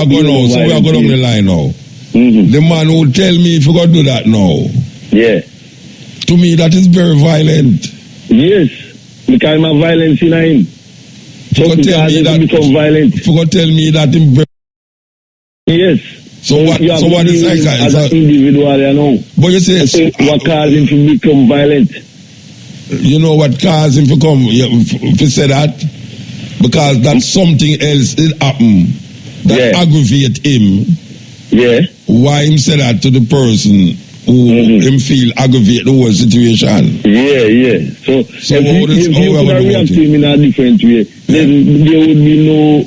going now. So we are going on the line now. Mm-hmm. The man who tell me if you go do that now. Yeah. To me, that is very violent. Yes, because I'm a violence in him. So tell me that become violent. You go tell me that in very. Yes. So what? So what is like as an individual, you know. But you say what caused him to become violent? You know what caused him to come? If you say that, because that's something else that happened that aggravate him. Yeah. Why him say that to the person who him feel aggravate the whole situation? Yeah. So if you could react to him in a different way, then there would be no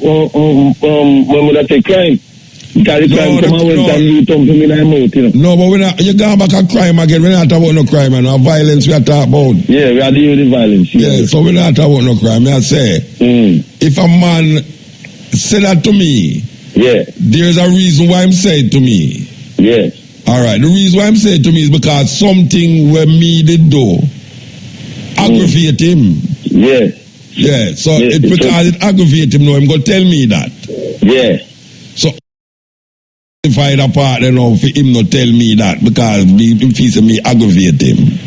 when would I say crime? Because the crime come out when time you thump him in the mouth, you know. No, but we're not, you're going back at crime again. We're not talking about no crime and no violence we are talking about. Yeah, we are dealing with violence. Yeah, so we're not talking about no crime. I say, if a man say that to me, there's a reason why I'm saying to me. Yeah. All right. The reason why I'm saying to me is because something where me did do aggravate him. Yeah. Yeah. So because it aggravate him, no, I'm going to tell me that. Yeah. So if I apart, you know, for him not tell me that because he feels me aggravate him.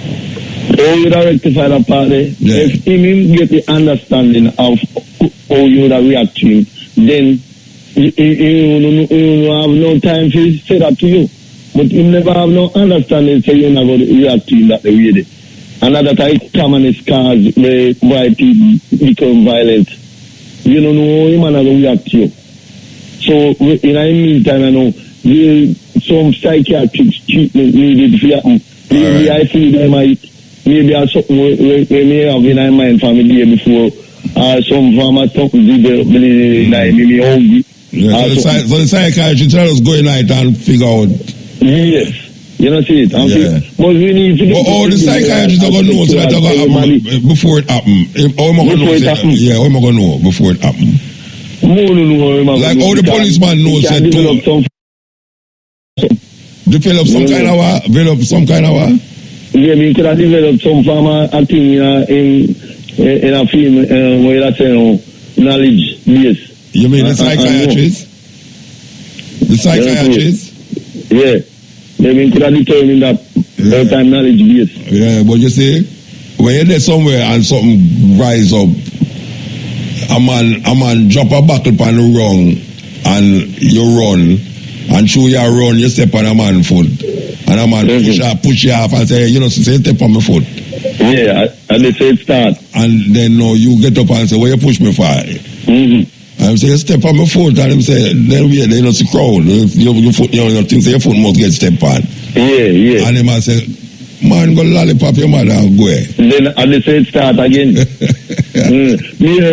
How you would rectify that part there? If him get the understanding of how you would react to him, then you have no time to say that to you. But you never have no understanding, so you're not going to react to him that way. Another type of communist cause where white people become violent. You don't know how him not going to react to you. So in the meantime, I know some psychiatric treatment needed for happen. Maybe I feel they might, maybe I something we may have in our mind from the day before, some farmer something did maybe hungry. Yeah, so the psychiatrist tell us go in night and figure out. Yes. You know, see it. But we need to. But all the psychiatrists are going to know so that happen before it happens. How am I going to know? Yeah, how am I going to know before it happens? Like how the policeman knows that to develop some kind of what? Develop some kind of what? Yeah, we could have developed some farmer thing in a film where that's knowledge base. You mean the psychiatrist? The psychiatrist? Yeah. They could have determined that time knowledge base. Yeah, but you see, when you're there somewhere and something rise up, a man drop a buckle on the wrong and you run, and through your run, you step on a man foot. And a man push you off and say, you know, say step on my foot. Yeah, and they say start. And then you get up and say, where you push me for? And say, step on my foot, and him say, then we they not see crowd. Your foot, you think say your foot must get stepped on. Yeah. And him say, man, go lollipop your mother and go. And they say start again. Me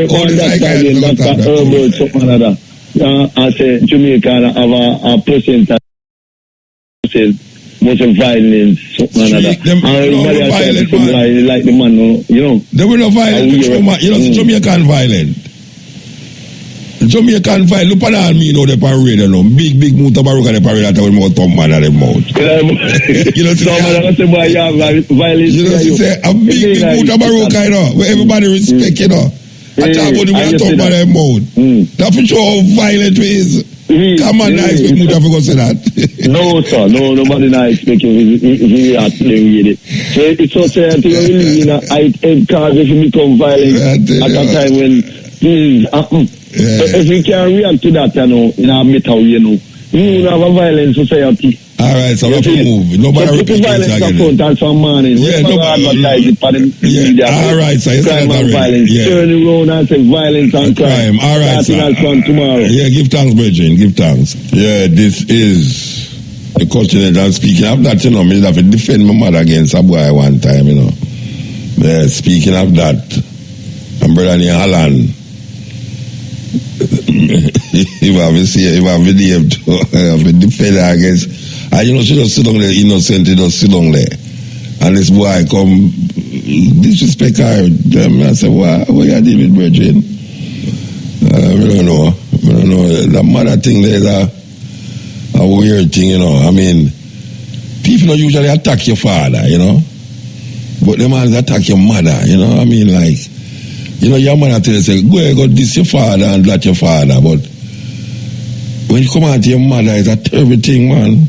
on that again, that's Errol, something like that. I say Jamaica have a percentage was a violence, something like that. And like the man, you know. They were not violent. You know, Jamaican violent. Jamaican violent. Look at me, you know, the parade, you know. Big MUTABARUKA, the parade that I will thumb man at the mouth. You know, violence. You know, say a big MUTABARUKA, you know, where everybody respect, you know. I talk about the way I talk about their mouth. That for sure how violent it is. Come on, I expect MUTABARUKA to say that. No, sir. No, nobody not expect if we are playing with it. So it's so sad to really, you know, cause if you become violent at a time when things happen. So if we can react to that, you know, in a better way, you know, You have a violent society. All right, so we have to move. Nobody repeat violence again. That's some morning. Yeah, advertise it for the media. All right, so crime and violence. Yeah. Turn around and say violence and crime. All right, starting tomorrow. Yeah, give thanks, Bridget. Give thanks. Yeah, this is the continent I'm speaking of that, you know, me have to defend my mother against a boy one time, you know. Yeah, speaking of that, I'm brother in Holland. If I behave to defend her against, and you know, she just sit down there innocent, just sit down there. And this boy come disrespect her. I say, what you doing with Bridget? I don't know. The mother thing there is a weird thing, you know. I mean, people don't usually attack your father, you know. But the man attack your mother, you know. I mean, like, you know, your mother tell you, say, go diss your father and that your father. But when you come out to your mother, it's a terrible thing, man.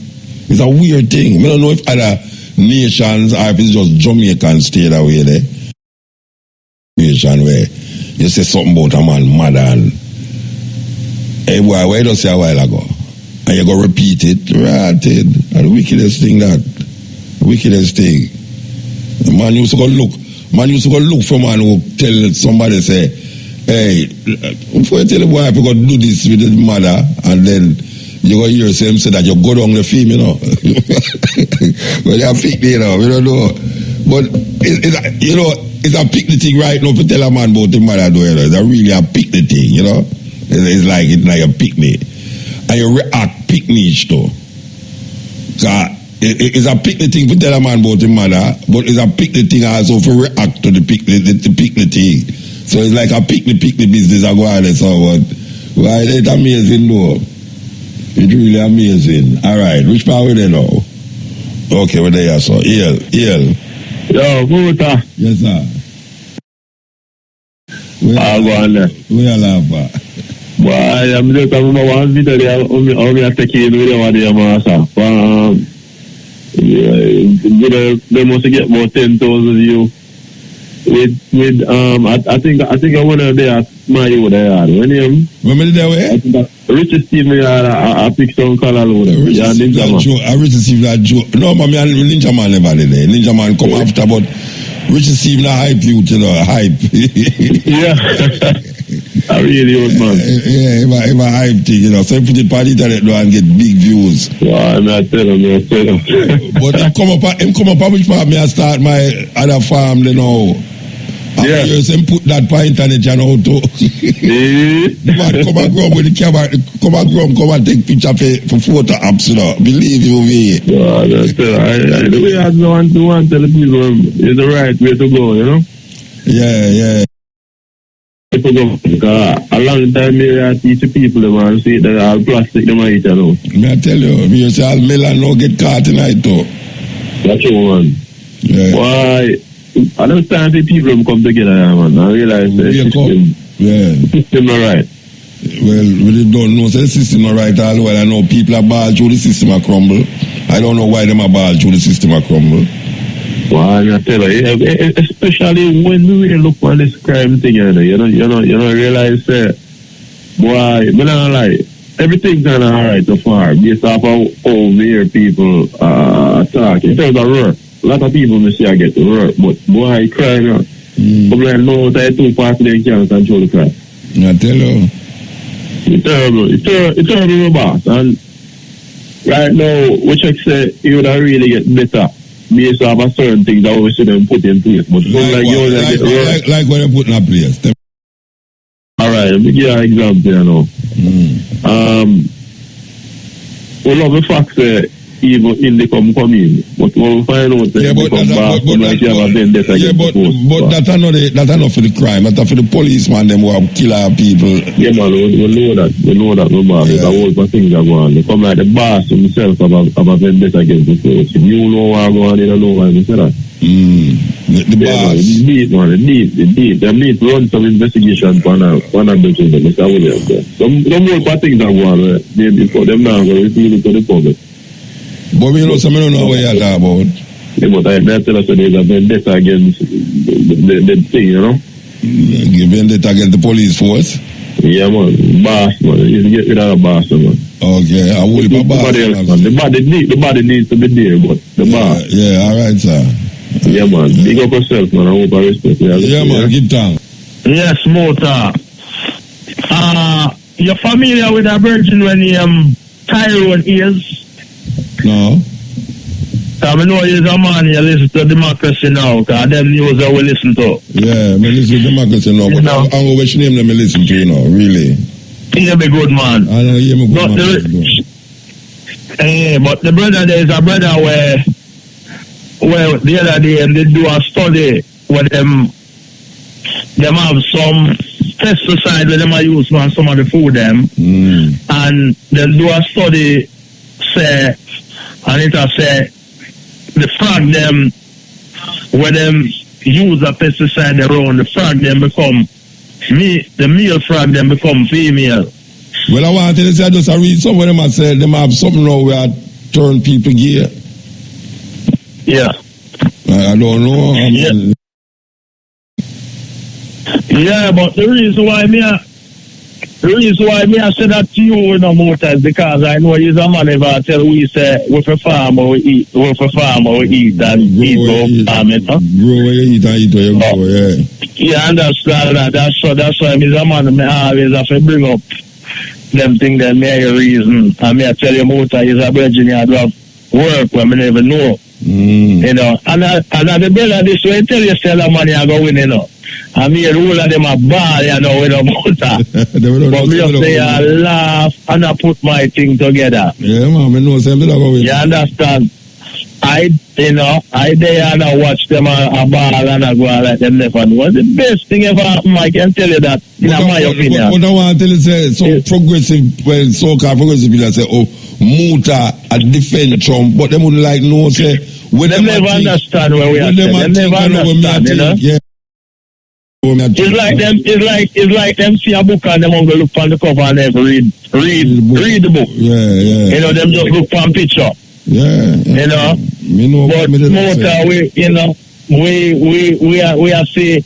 It's a weird thing. I don't know if other nations or if it's just Jamaicans stay that way there. Nation where you say something about a man, mother, and hey boy, why you say a while ago? And you go repeat it, rotted. And the wickedest thing that. Wickedest thing. The man used to go look for man who tell somebody, say, hey, before you tell the boy, you go do this with his mother, and then you go hear him say that you go down the film, you know. Well, you're picking, you know, we don't know. But, it's a pick the thing right now to tell a man about the mother, you know. It's a really a pick the thing, you know. It's like a pick me. And you react pick niche too. It's a pick the thing to tell a man about the mother, but it's a pick the thing also for react to the pick the thing. So it's like a pick the business I go on and so on. Well, it's amazing though. It's really amazing. Alright, which part we there now? Okay, we're there, so Errol. Yo, Muta. Yes, sir. I'll go on there. We are laughing. Well, I'm just talking about one video there. I'm taking video of the master. They must get about 10,000 views. I think I went there at my youth there. When you there way? Richard Steve I picked some color load. Yeah, Ninja Man. Richard Steve that joke. No, man, Ninja Man never did there. Ninja Man come after, but Richard Steve na hype you know, hype. Yeah. I really old man. Yeah, it's a hype thing, you know. So put it on the internet now and get big views. Wow, I tell him. But him come up which part me I start my other farm, you know. Yeah. Him put that on internet, you know, too. Man, come and grow with the camera, come and take picture for photo apps, you know. Believe you me. Wow, I the way I want to tell the people is the right way to go, you know? Yeah. Because a long time I teach people them and see that all plastic them eat, you know. I tell you, me say all melon no get caught tonight too. That's true, man. Yeah. Why? I don't stand see people come together, man. I realize the system not right. Well, we don't know so the system not right all well. I know people are ball through the system are crumble. I don't know why them are ball through the system are crumble. Well, I tell you, especially when we look on this crime thing, you know, realize boy, but not lie, everything's kind of alright so far, based off of how we hear people talk. In terms of work, a lot of people may say I get to work, but boy, crime, I'm like, no, that 2 parts they can't control the crime. I tell you. It's terrible, boss. And right now, we check say it would really get better. Based on a certain things that we see them put in place. But like what they put in place. Alright, let me give you an example, you know. We love the fact that even in the come in, but when we find out that they come back, like you have a vendetta against the post. But that's not for the crime, that's for the policeman, them who have killer people. Yeah, man, we know that, no matter. There's a whole lot of things that go on. They come like the boss himself have a vendetta against the post. If you know what go on, they don't know why they say that. The boss. It's deep. They need to run some investigation on a business. That's how we have there. Some more bad things that go on, before them now go reveal it to the public. But we know some don't know what you're talking about. Yeah, but I tell us that there's a vendetta against the thing, you know? Vendetta against the police force? Yeah, man. Boss, man. You get rid of the boss, man. Okay, I will be back. The body needs to be there, but the bar. Yeah, all right, sir. Yeah, man. Big up yourself, man. I hope I respect you. Yeah, man. Give thanks. Yes, Mota. You're familiar with a virgin when Tyrone is? No. I know he's a man, you listen to Democracy Now, because them news I will listen to. Yeah, I listen to Democracy Now, but I don't know which name them I listen to, really. He's a good man. I know, he's a good man. But the brother, there is a brother where the other day they do a study where them have some pesticides that them are used on some of the food them, and they do a study say, and it has say the frog them where them use a pesticide around the frog them become the male frog them become female. Well, I want to say I just read some of them and say them have something now where turn people gay. Yeah. I don't know. Yeah, but the reason why I said that to you in a motor is because I know he's a man ever tell we say with a farmer we eat and eat go farm it. Grow where you eat and eat where you go, yeah. Yeah, understand that. That's why he's a man me always have to bring up them things that may have a reason. And me I tell you motor is a virgin, you have work where me never know. You know, and the brother this way tell you sell the money I go win, you know. I mean, all of them are bad, you know, with a motor. But me just say I laugh and I put my thing together. Yeah, man, I know something about it. You understand? I there and I watch them a ball and I go like them never know. The best thing ever happened, I can tell you that, in my opinion. What I want to tell you is, so progressive, well, so-called progressive people say, oh, Muta, I defend Trump, but they wouldn't like no, say, they never understand where we are. They never understand, you know? Yeah. It's like them see a book and them want to look on the cover and never read the book. Yeah. You know, them just look on picture. Yeah. You know. But Motor, we are say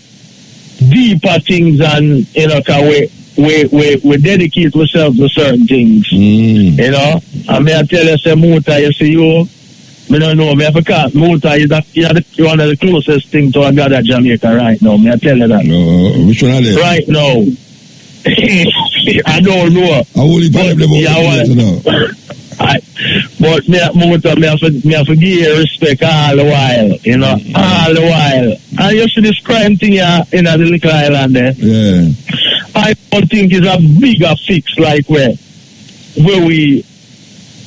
deeper things, and you know, cause we dedicate ourselves to certain things. You know. And may I tell you, say Motor, you see you. I don't know, me because Muta is one of the closest things to a God at Jamaica right now. May I tell you that? No, which one are they? Right now. I don't know. I will leave them but me have to give you respect all the while, you know, all the while. And you see this crime thing here in the little island there. Yeah. I don't think it's a bigger fix like where we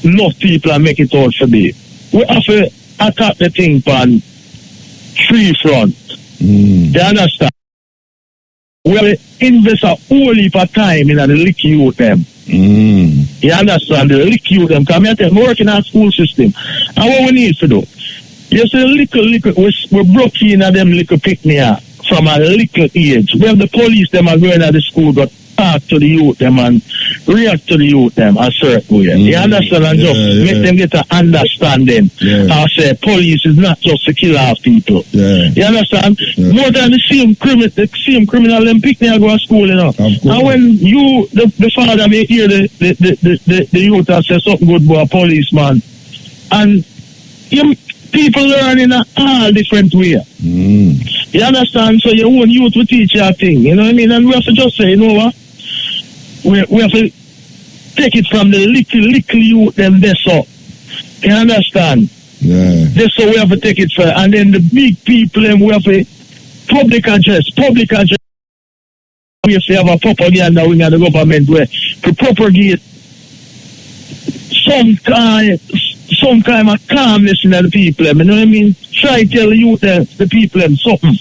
enough people are make it out for be. We have to attack the thing on three front. You understand? We have to invest a whole heap of time in the lick youth them. You understand? The lick youth them. Because we work in our school system. And what we need to do? You see, we're broke in at them little picnic from a little age. We have the police them are going to the school, but talk to the youth them and react to the youth them a certain way. You understand? And just make them get an understanding. I say police is not just to kill off people. You understand? More than the same criminal them pick me and go to school, you know. And when you the father may hear the youth and say something good about a policeman, and people learn in a all different way. You understand? So your own youth will teach you a thing. You know what I mean? And we have to just say, you know what? We have to take it from the little youth them this up. You understand? Yeah. This so we have to take it for, and then the big people them we have to public address. We have a propaganda wing of the government where to propagate some kind of calmness in the people. You know what I mean? Try to tell the youth the people them something.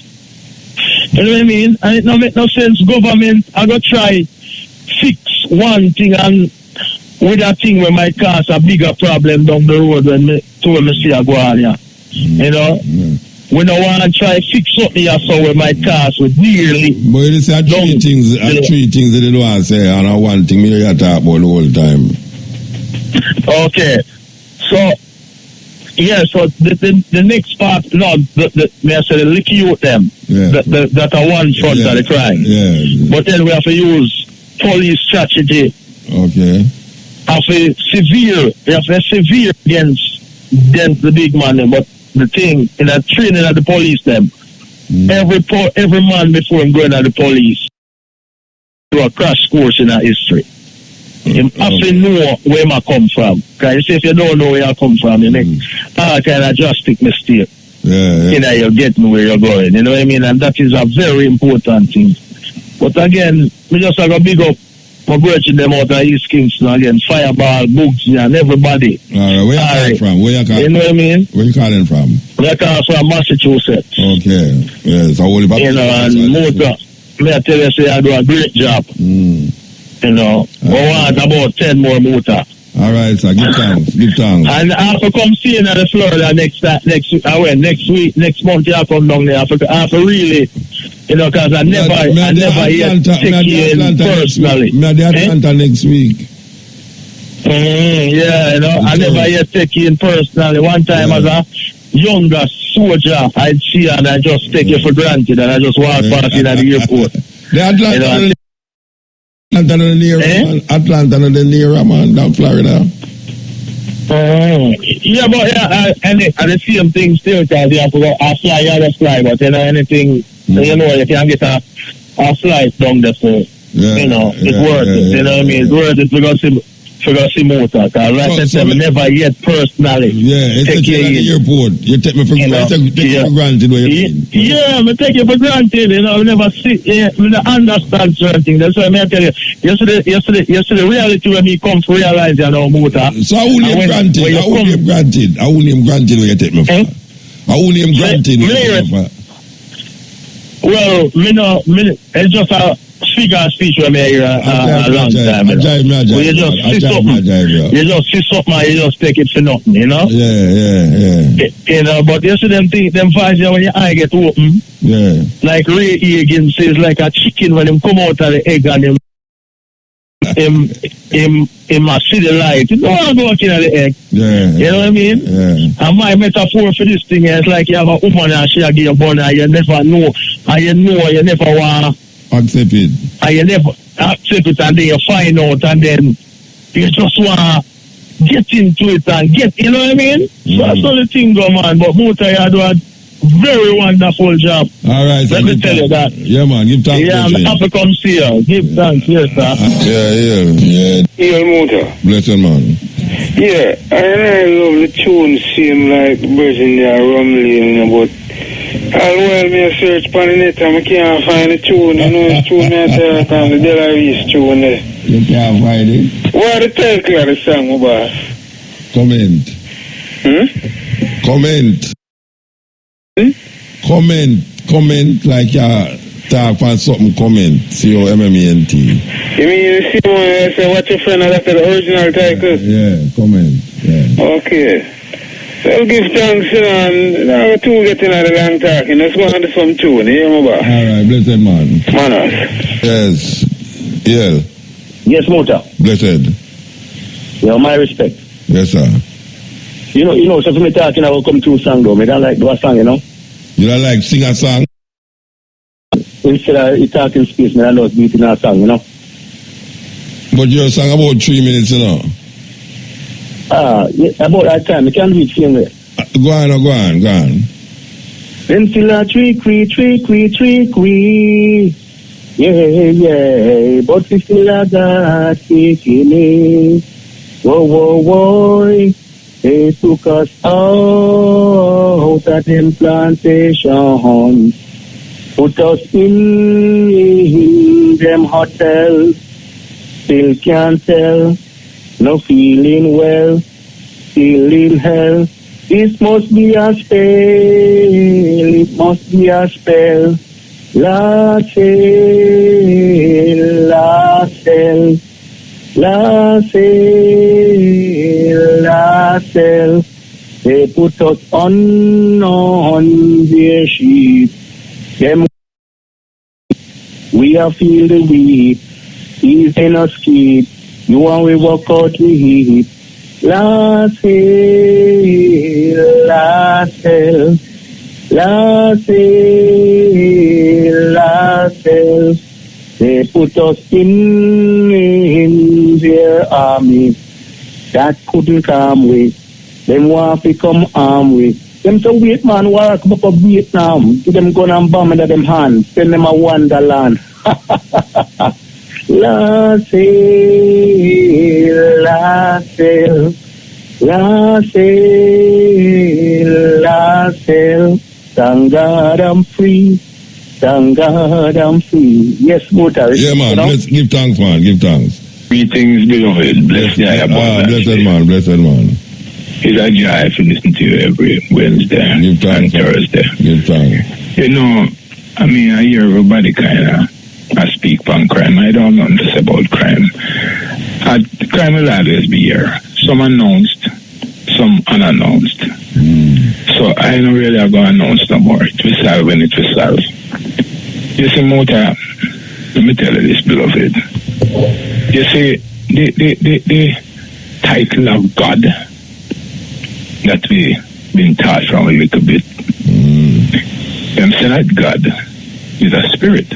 You know what I mean? And it don't make no sense. Government I go try fix one thing and with that thing where might cause a bigger problem down the road when me see a go on here. You know? We don't want to try fix something here so we might cause with nearly. But it's three things that they don't want to say, and one thing me talk about the whole time. Okay. So so the next part, may I say the lick youth them that are one front of the crime. But then we have to use police strategy. Okay. severe against the big man, but the thing in that training of the police them, every man before him going at the police do a crash course in our history. You have to know where I come from. Because if you don't know where I come from, you make all kind of drastic mistake. You know, you're getting where you're going. You know what I mean? And that is a very important thing. But again, we just have a big up for bridging them out of East Kingston again, Fireball, Boogsy, and everybody. All right, where you calling from? Where you calling? You know what I mean? Where you calling from? We're calling from Massachusetts. Okay. Yes, I will be back. You know, and Motor, may I tell you, say I do a great job. You know, we want about 10 more Motor. All right, sir. Give thanks. Give thanks. And I have to come see you in the Florida next week, next month. I come down there. I have to really, you know, because I never yet take you in personally. Me at the Atlanta next week. Yeah, you know, I never yet take you in personally. One time as a younger soldier, I'd see you and I just take you for granted and I just walk past you at the airport. The Atlanta. Atlanta the near man, down Florida. Yeah, but and the same thing still, because you have to go a fly, you just fly, but you know, anything, you know, you can get a flight down there, so, you know, it's worth it, you know what I mean? It's worth it because see Motor, because like I said, never yet personally take you in. The airport, you take me for granted. Yeah, I take you for granted, you know, I never see, we don't understand certain things. That's why I tell you, yesterday reality when me come to realize, you know, Motor. So I wouldn't name granted. I wouldn't name granted when you take me for. I wouldn't name granted when you take me for. Well, it's just a figure speech when I hear a long time. You just see something and you just take it for nothing, you know? Yeah. You know, but you see them fights when your eye get open. Yeah. Like Ray Higgins says, like a chicken when him come out of the egg and him a see the light. You don't want to go out in the egg. Yeah. You know what I mean? Yeah. And my metaphor for this thing is like you have a woman and she give you bun and you never know. And you never want accept it. And you never accept it and then you find out and then you just want to get into it and you know what I mean? So that's how the thing go, man. But Motor, you do a very wonderful job. All right. Let me tell you that. Yeah, man. Give thanks. Yeah, I'm happy to come see you. Give thanks, yes, sir. Yeah. Yeah, Motor. Blessed, man. Yeah, I love the tune, seem like Virginia rumbling, but while me search on the net and I can't find the tune, you know, the tune me attack on the Delaware tune there. You can't find it? What the title of the song, my boss? Comment. Comment like you talk on something, comment. C-O-M-M-E-N-T. You mean you see one say what your friend that's the original title? Yeah, comment. Yeah. Okay. So I'll give thanks, you know, and now two getting out of the long talking. Let's go on to some tune, you know, boss? All right, blessed man. Manas. Yes. Yeah. Yes, Motor. Blessed. Yeah, my respect. Yes, sir. You know, so for me talking about come to a song though, I don't like do a song, you know? You don't like sing a song? Instead of it talking space, I love beating a song, you know? But you're song about 3 minutes, you know? Yeah, about that time, I can't do it same way. Go on. Then still a trick, yeah, but we still a got kicking it. Whoa, they took us out of them plantations, put us in them hotels, still can't tell, no feeling well, still in hell. This must be a spell, Last cell, they put us on their sheet. Them we are feel the weed, he's in a skid. You want we walk out we heat. Last cell, they put us in their army. That couldn't come with. Them want to come armed with. Them to wait, man, walk up of Vietnam. Give them gun and bomb into them hands. Send them a wonderland. La sail, la sail. La sail, la sail. Thank God I'm free. Thank God I'm free. Yes, Muta. Yeah, man. Let's give thanks, man. Give thanks. Greetings, beloved. Blessed blessed man. It's a joy to listen to you every Wednesday and Thursday. Give thanks. You know, I mean, I hear everybody kind of speak on crime. I don't know nothing about crime. Crime will always be here. Some announced, some unannounced. So I don't really going to announce no more. It will solve when it will solve. You see, Mota, let me tell you this, beloved. You see, the title of God that we been taught from a little bit. Them say that God is a spirit.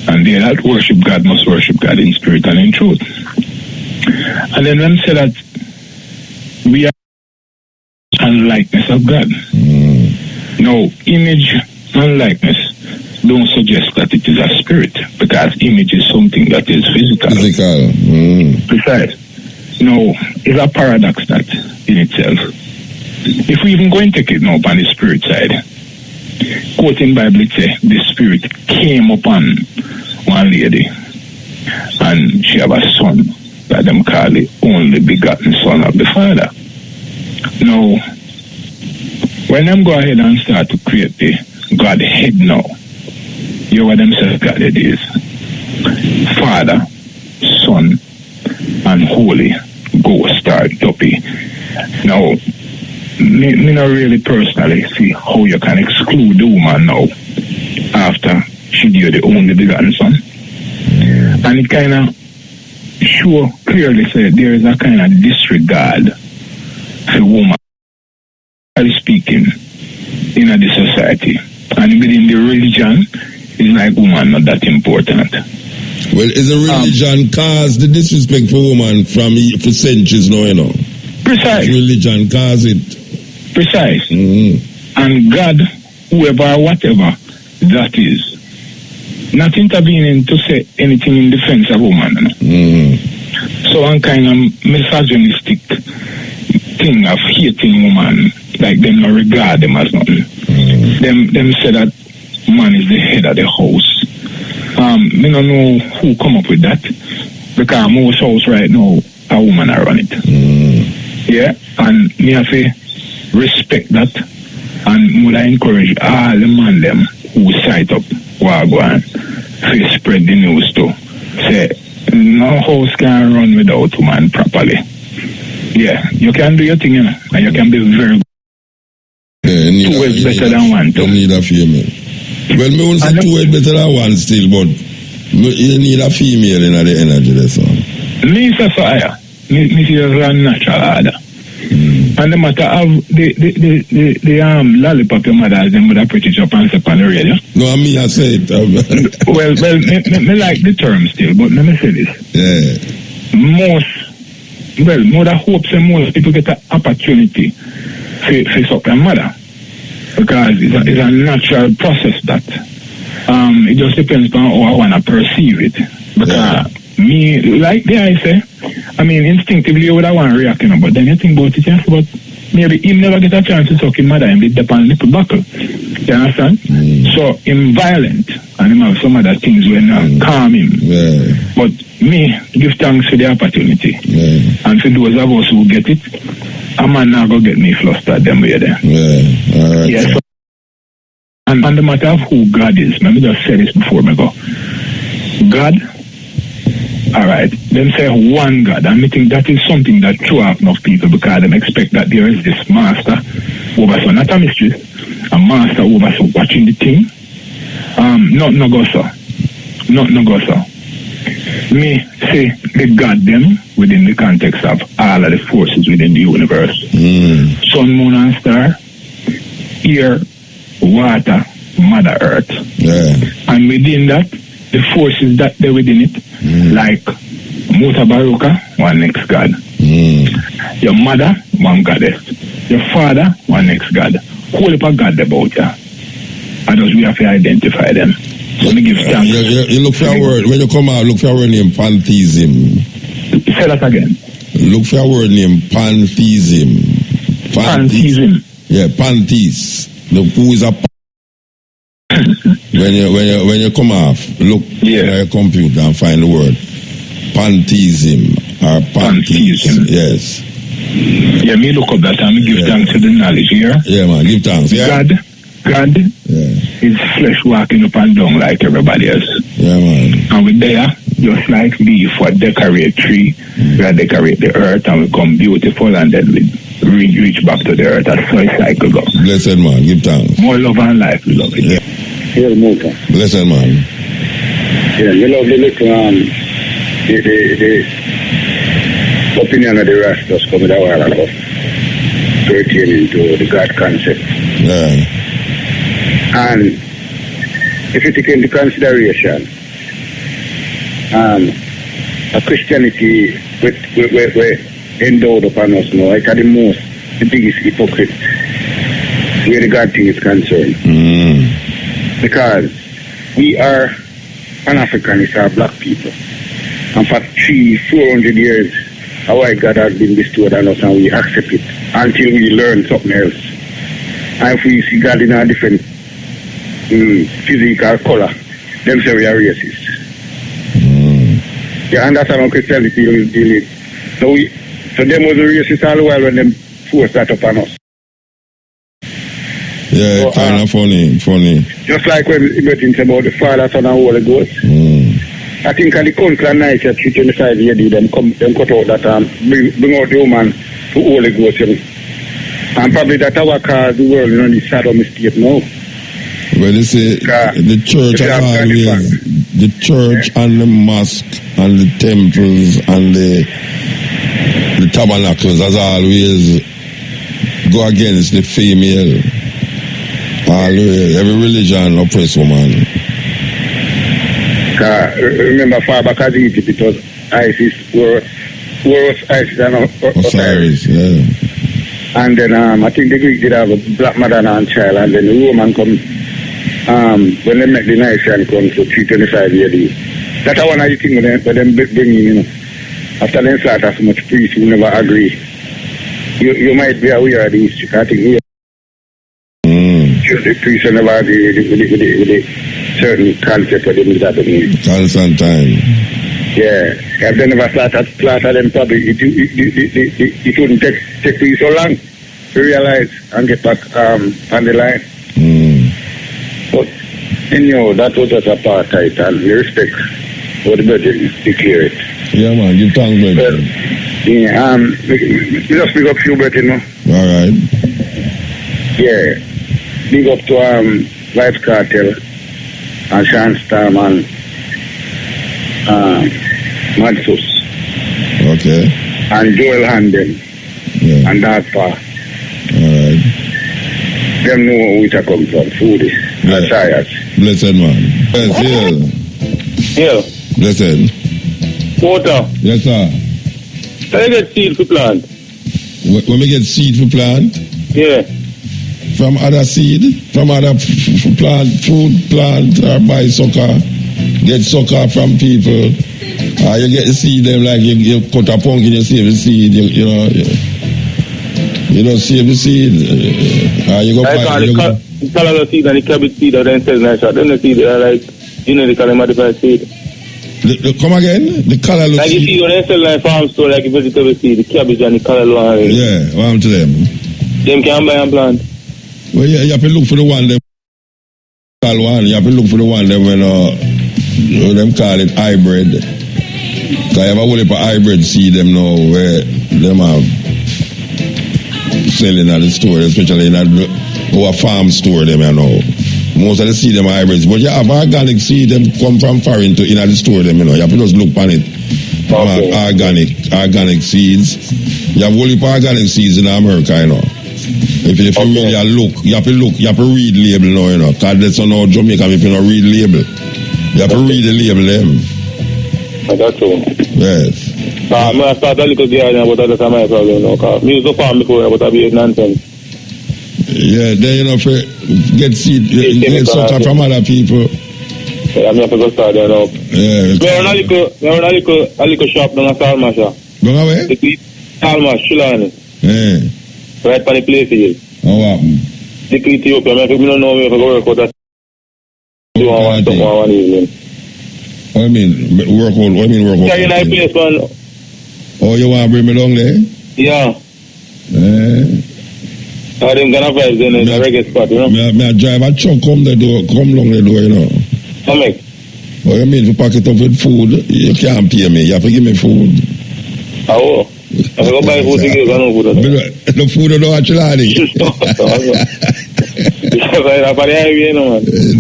And they that worship God must worship God in spirit and in truth. And then them say that we are and likeness of God. No, image and likeness don't suggest that it is a spirit, because image is something that is physical. Precise. No, it's a paradox that in itself. If we even go and take it now on the spirit side, quoting Bible, it says the spirit came upon one lady and she have a son that them call the only begotten son of the Father. Now, when them go ahead and start to create the Godhead now, you know what them say Godhead is? Father, Son, and Holy Ghost start dopey. Now, me not really personally see how you can exclude the woman now after she gave the only begotten son. And it kind of sure clearly say there is a kind of disregard for woman, speaking, in the society. And within the religion, it's like woman not that important. Well, is a religion cause the disrespect for woman for centuries now, you know? Precise. Religion cause it. Precise. And God, whoever, whatever that is, not intervening to say anything in defense of woman. So one kind of misogynistic thing of hating woman, like them not regard them as nothing. Them say that man is the head of the house. Me don't know who come up with that, because most house right now a woman are run it. Yeah, and me have to respect that, and would I encourage all the man them who sight up Wagwan to spread the news to say no house can run without woman properly. Yeah, you can do your thing, you know, and you can be very good. Two is better than one. You need a female. Well, me won't say two is better than one still, but you need a female in the energy there, so. Me say so, yeah. Me see as a natural order. And the matter of the lollipop your mother, them with a pretty job and step on the radio. No, I mean I say it. well, me like the term still, but let me say this. Yeah. Mother hopes and most people get an opportunity to suck their mother, because it's a natural process that it just depends on how I want to perceive it. Because me, like I say, I mean, instinctively you would have want to react, you know, but then you think about it, but maybe he never get a chance to suck his mother and be the pan nipple buckle. You understand? So him violent, and him have some other things when calm him. But me give thanks for the opportunity. And for those of us who get it, a man now go get me flustered them way there. So, and the matter of who God is, let me just say this before me go. God, alright, them say one God, and I think that is something that throw up enough people, because they expect that there is this master over so, not a mistress, a master over so watching the thing. No go so. Me say the God them within the context of all of the forces within the universe. Sun, moon and star, air, water, Mother Earth. And within that, the forces that they're within it, like MUTABARUKA, one next God. Your mother, one goddess. Your father, one next god. Whole heap of God about you. And thus we have to identify them. So me give thanks. You look for a word, when you come out, look for a word named Pantheism. Say that again. Look for a word named Pantheism. Pantheism. Yeah, Pantheist. Who is a when you come off, look at your computer and find the word Pantheism or Pantheism. Yes. Yeah, me look up that and me give thanks to the knowledge here. Yeah, man, give thanks. Yeah. God is flesh walking up and down like everybody else. Yeah, man. And we there, just like leaf, we decorate tree, we decorate the earth, and we come beautiful, and then we reach back to the earth. That's how it cycle goes. Blessed man, give thanks. More love and life, we love it. Yeah. Blessed man. Yeah, we love the little the opinion of the Rastas coming a while ago, pertaining to the God concept. Yeah. And if you take into consideration a Christianity we're endowed upon us now, it's the biggest hypocrite where the God thing is concerned. Because we are Pan-Africanists, are black people. And for 300-400 years, our white God has been bestowed on us and we accept it until we learn something else. And if we see God in a different physical color, them say we are racist. Yeah, and that's how Christianity deal it. So them was a racist all the while when them forced that upon us. Yeah, so, kind of funny. Just like when we think about the Father, Son, and Holy Ghost. I think at the council and night at 325 AD, them cut out that bring out the woman to Holy Ghost. And probably that our cause the world in the Sodom state now. Well, they say the church has always, the church and the mosque and the temples and the tabernacles has always go against the female. Always, every religion oppress woman. Remember far back as Egypt, it was Isis, were Isis and Osiris. Yeah. And then I think the Greek did have a black mother and child, and then the Roman come when they met the nation come to 325 AD. That's one of the things when them bring in, after they slaughter so much priests who never agree. You might be aware of the history. I think the priests never agree with the certain concept of the mean. Constantine. Yeah. If they never slaughter them, probably it wouldn't take you so long to realize and get back on the line. But anyhow, that was just apartheid, and we respect what the budget declare it. Yeah, man, give thanks, brother. Yeah, we just pick up few better, you know. All right. Yeah. Big up to Vibes Cartel and Sean Storm and Madsus. Okay. And Joel Handen. Yeah. And Dagpa. Alright. Them know where we come from. Foodies. Yeah. And Science. Blessed man. Yeah. Blessed. Water. Yes, sir. Can I get seed for plant? When we get seed for plant? Yeah. From other seed? From other plant, food plant, or buy sucker? Get sucker from people? You get the seed them like you cut a pumpkin, you save the seed, you know. You don't save the seed. You go buy the color seed and the cabbage seed are then selling nice. Then the seed are like, you know, the color modified seed. Come again? The color like you see when they sell like farm store, like a vegetable seed, the cabbage and the color one. Yeah, what happened to them? Them can buy and plant. Well, yeah, you have to look for the one them call one. You have to look for the one them when them call it hybrid. Because you have a whole heap of hybrid seed them now where them are selling at the store, especially in our farm store them, you know. Most of the seed them are hybrids. But you have organic seed them come from foreign to in at the store them, you know. You have to just look on it. Okay. Organic seeds. You have a whole heap of organic seeds in America, you know. If you really look, you have to read label now, you know. Because that's not Jamaica if you don't read label. You have to read the label them. I got to. Yes. I start a little garden, but that's my problem now. Because I used to farm before, but I be nonsense. Yeah, then you know, for get seed, get sucker from other people. Yeah, I'm going to go start there now. Yeah. We run a little shop down at Salmash. Going away? Salmash, Shilani. Yeah. Right by the playfield. How happened? The Ethiopia, I don't know if I go work out that. Do one evening. What do you mean? Work out? What do you mean work out? Yeah, you like place, man. Oh, you want to bring me down there? Yeah. Yeah. I didn't gonna vibes in the reggae spot, you know? Me drive a truck come along the door, you know. Come here. What you mean, if you pack it up with food, you can't pay me. You have to give me food. Oh, I go buy food to give, I don't food. The food don't actually.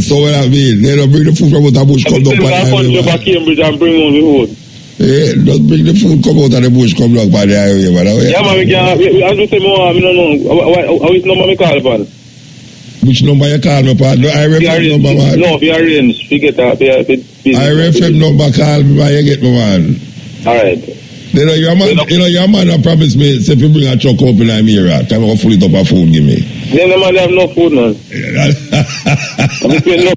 So what I mean, they don't bring the food from out the bush, come down by the highway. Back Cambridge and bring on the food. Yeah, just bring the food, come out of the bush, come down by the highway. Yeah, man, as you say, I don't know. Which number me call upon? Which number you call me upon? The IRFM number, man. No, if you arrange, you get that. IRFM number, call me, man, you get me, man. Alright. You know, your man promised me, say if you bring a truck up in America, time I go full it up of food, give me. Then the man have no food, man. I'm just saying, no.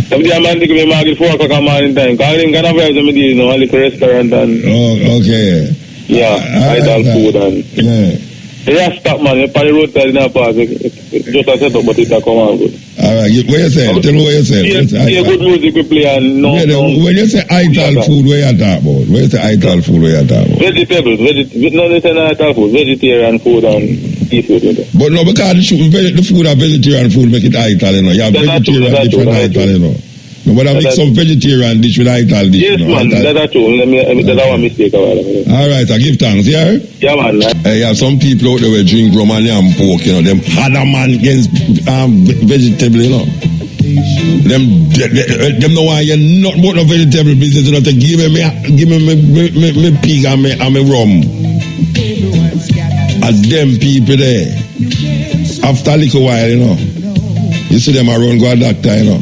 Somebody man give me market 4 o'clock a morning time. Because I didn't have vibes in the no, only for restaurant and... Oh, okay. Yeah, idle food and... Yeah. Yeah, stop, man. You're on the roadside in that part. It's just a setup, but it's a come on good. Alright, what you say? Tell me what you say. Yeah, good music we play and no... When you say idle food, what you talk about? When you say idle food, what you talk about? Vegetables. No, they say idle food. Vegetarian food and seafood. But no, because the food are vegetarian food make it idle, you know. You have vegetarian dish with idle, you know. No, but I mix some vegetarian dish with idle dish. Yes, man, that's true. That's one mistake about it. Alright, I give thanks, yeah? Yeah, man. You have some people out there who drink rum and yam pork, you know. Them harder man against vegetable, you know. Them no want you not about no vegetable business, you know, to give me pig and me rum. And them people there, after a little while, you know, you see them around go a doctor, you know.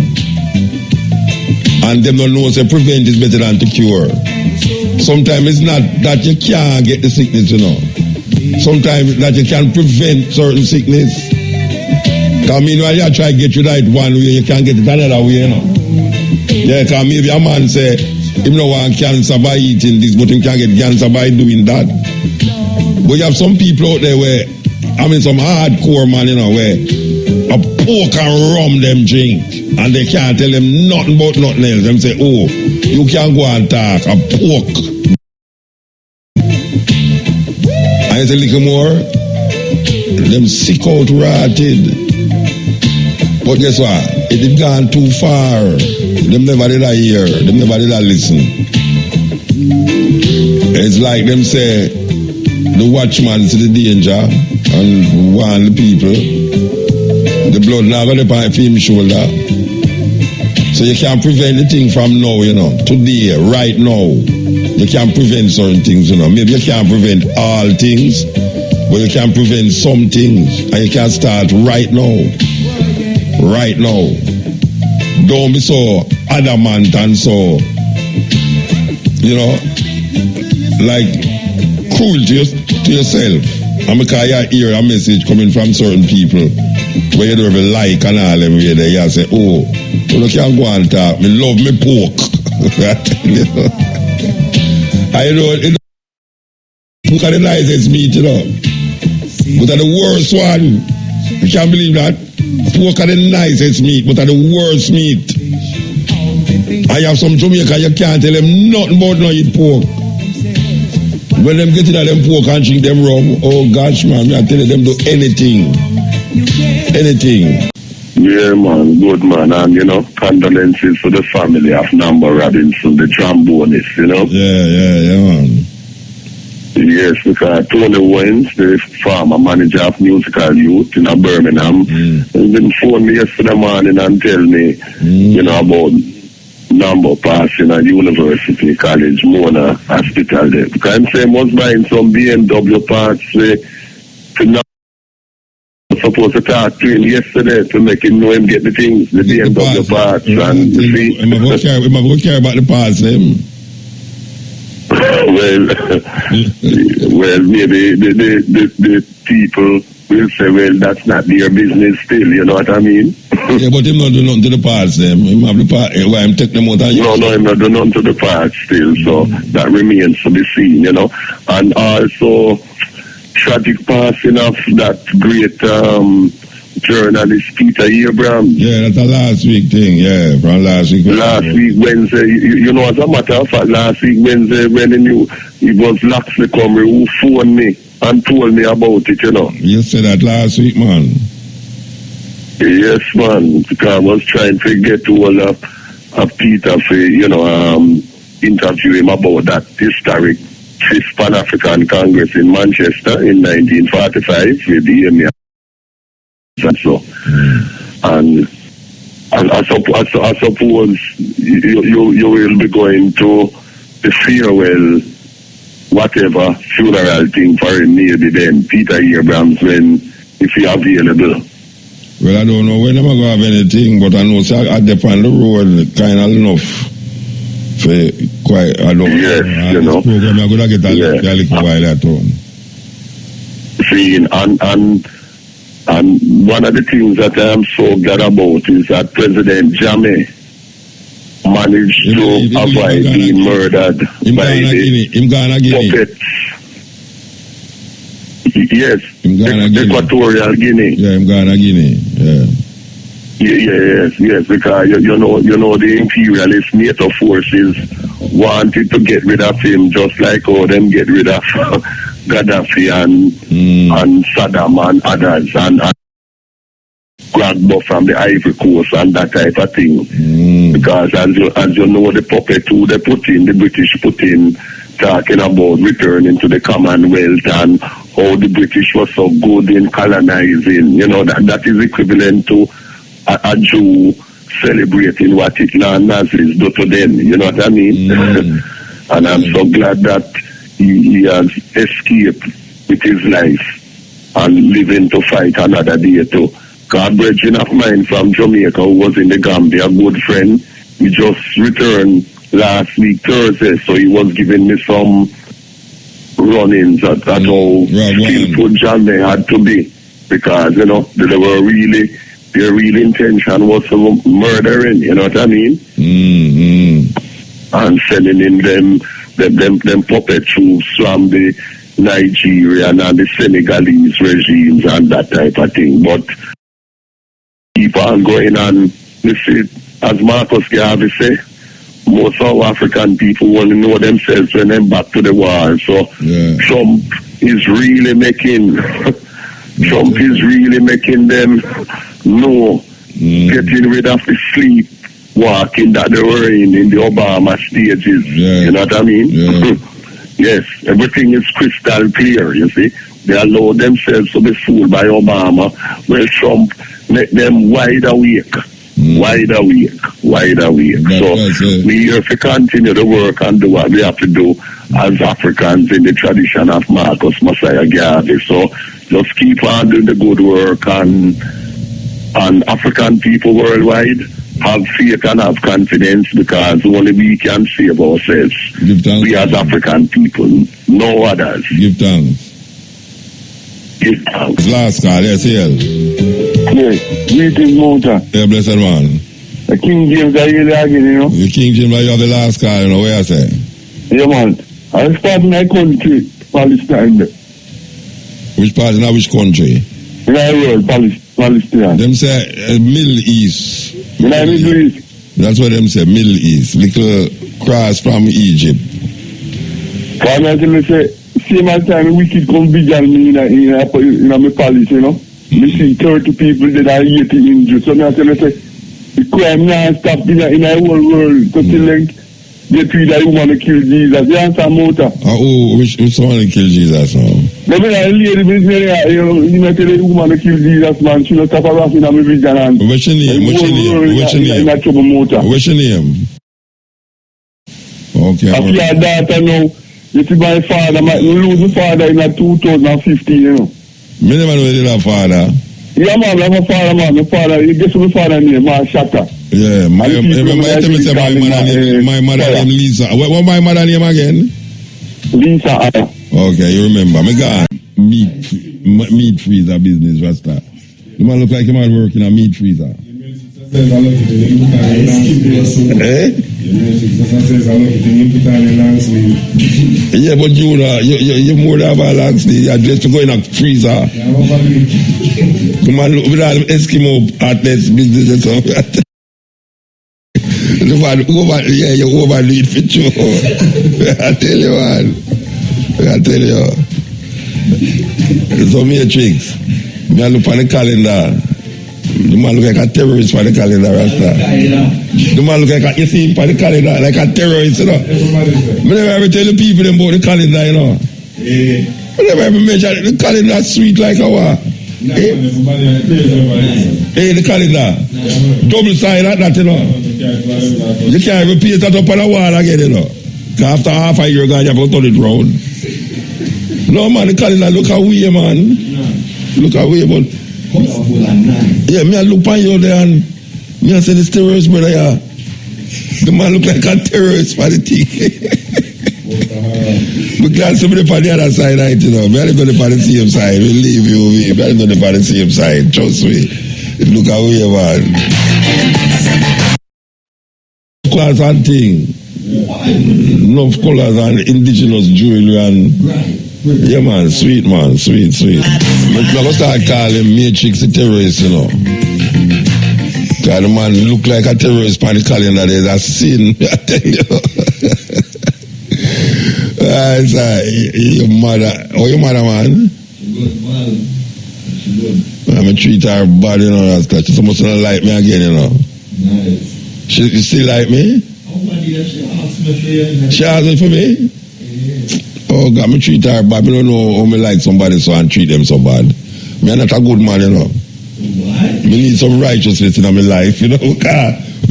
And them don't know say prevent is better than to cure. Sometimes it's not that you can't get the sickness, you know. Sometimes that you can prevent certain sickness. Because meanwhile you try to get you right one way, you can't get it another way, you know. Yeah, because maybe a man say, him no want cancer by eating this, but him can't get cancer by doing that. But you have some people out there where, some hardcore man, you know, where a pork and rum them drink. And they can't tell them nothing about nothing else. Them say, oh, you can't go and talk a pork. And it's a little more, them sick out rotted. But guess what? It had gone too far. Them never did I hear. Them never did I listen. It's like them say, the watchman see the danger and warn the people. The blood now going to put him shoulder. So you can't prevent the thing from now, you know. Today, right now. You can't prevent certain things, you know. Maybe you can't prevent all things, but you can prevent some things. And you can start right now. Right now. Don't be so adamant and so, you know, like cruel to yourself. And because you hear a message coming from certain people where you don't even like and all them way there, you say, oh, you can't go and talk. Me love me pork. You know? I know, look at the nicest meat, you know. But at the worst one, you can't believe that. Pork are the nicest meat, but are the worst meat. I have some Jamaica, you can't tell them nothing about no eat pork. When them get in at them pork and drink them rum, oh gosh, man, I tell them do anything. Anything. Yeah, man, good man. And, you know, condolences to the family of Nambo Robinson, the Trombonist, you know? Yeah, man. Yes, because Tony Waynes, the former manager of musical youth in Birmingham, he phoned me yesterday morning and tell me, you know, about Nambo passing at University College, Mona Hospital there. Because I'm saying was buying some BMW parts to now supposed to talk to him yesterday to make him know him get the things, the BMW parts and the feet. I'm going to care about the parts, them. well, maybe the people will say, well, that's not their business still, you know what I mean? Yeah, but him not do nothing to the parts, them. Him have the part, why him take them out and No, him not do nothing to the parts still, so that remains to be seen, you know. And also, tragic passing of that great journalist Peter Abraham. Yeah, that's a last week thing, yeah, from last week. Last week Wednesday, you know, as a matter of fact, last week Wednesday when he knew it was Laxley Comrie who phoned me and told me about it, you know. You said that last week, man. Yes, man, because I was trying to get hold of Peter for, you know, interview him about that historic 5th Pan-African Congress in Manchester in 1945 with the EMEA. And so, and I suppose you will be going to the farewell, whatever funeral thing for him maybe then, Peter Abrams, when if he available. Well, I don't know when I'm going to have anything, but I know I depend on the road kind of enough for quite, I don't know. Yes, you know. Program, I'm going to get a little while at home. See, and one of the things that I am so glad about is that President Jammeh managed to avoid being murdered by the puppets. Yes, Equatorial Guinea. Yeah, in Ghana, Guinea. Yeah. Yes, because you know the imperialist NATO forces wanted to get rid of him just like how them get rid of Gaddafi and Saddam and others and Gbagbo from the Ivory Coast and that type of thing. Because as you know, the puppet who they put in, the British put in, talking about returning to the Commonwealth and how the British was so good in colonizing. You know, that is equivalent to a Jew celebrating what Hitler and Nazis do to them. You know what I mean? And I'm so glad that he has escaped with his life and living to fight another day too. God, brethren of mine from Jamaica who was in the Gambia, a good friend, he just returned last week Thursday, so he was giving me some run-ins at how skillful Jammeh had to be, because you know they were really, their real intention was to murdering, you know what I mean? And sending in them puppet troops from the Nigerian and the Senegalese regimes and that type of thing. But keep on going on. You see, as Marcus Garvey say, most of African people want to know themselves when they're back to the war. So Trump is really making them know, getting rid of the sleepwalking that they were in the Obama stages. You know what I mean? Yes, everything is crystal clear, you see. They allow themselves to be fooled by Obama. Well, Trump make them wide awake. Wide awake. So we have to continue to work and do what we have to do as Africans in the tradition of Marcus Messiah Garvey. So just keep on doing the good work, and African people worldwide have faith and have confidence, because only we can save ourselves. We as African people, no others. Give thanks. Last call, yes, Yes, greetings, Mota. Yeah, blessed man. The King James are really again, you know. The King James, you have the last call, you know, where I say? Yeah, man. I start in my country, Palestine. Which part, in which country? In our world, Palestine. Them say Middle East. In our Middle East. That's what them say, Middle East. Little cross from Egypt. Because I say, same as time wicked come vision me in my palace, you know. Me see 30 people that are 80 injured. So I say, the crime now stop in the whole world. So till like, get rid of woman to kill Jesus. You answer Mota. Which one to kill Jesus now? I mean, a lady, you know, tell the woman to kill Jesus, man. She not stop harassing my vision. And what's your name? What's your name? Okay. I see a daughter now. You see my father, I lose my father in 2015, you know. Me never know your father. Yeah, man, I'm a father, man. My father, you guess my father name, man, Shatta. Yeah, my mother name Lisa. What my mother name again? Lisa. Okay, you remember. Me got meat freezer business, Rasta. The man look like a man working a meat freezer. Eh? Yeah, but you more than have a long sleeve. You're dressed to go in a freezer. Come on, look with all the Eskimo artists business and stuff. You overdo it for sure. I tell you, man. I tell you. So matrix. Me look on the calendar. The man look like a terrorist for the calendar, Rasta. The man look like you see him for the calendar like a terrorist, you know. I never ever tell the people about the calendar, you know. I never ever mention the calendar sweet like a what? Hey, the calendar. Double side like that, you know. You can't even paste that up on the wall again, you know. Because after half a year, you have to turn it round. No, man, the calendar look away, man. Look away, but... Yeah, me I look on you there and me I say this terrorist brother, yeah. The man look like a terrorist for the thing. But glad somebody on the other side, right, you know. Me I live on the same side. We leave you, me I live on the same side. Trust me. Look away, man. Colors and thing. Enough colors and indigenous jewelry and... Yeah, man, sweet, man, sweet. I'm going to start calling Matrix a terrorist, you know. Because the man look like a terrorist on the calendar. There's a sin, I tell you. Your mother, your mother, man? Good, man. I'm going to treat her bad, you know, because she's supposed to not like me again, you know. Nice. She still like me? Oh, my dear, she asked me for you. She asked me for me? Oh God, me treat her bad. I don't know how me like somebody so and treat them so bad. Me are not a good man, you know. What? Me need some righteousness in my life, you know. We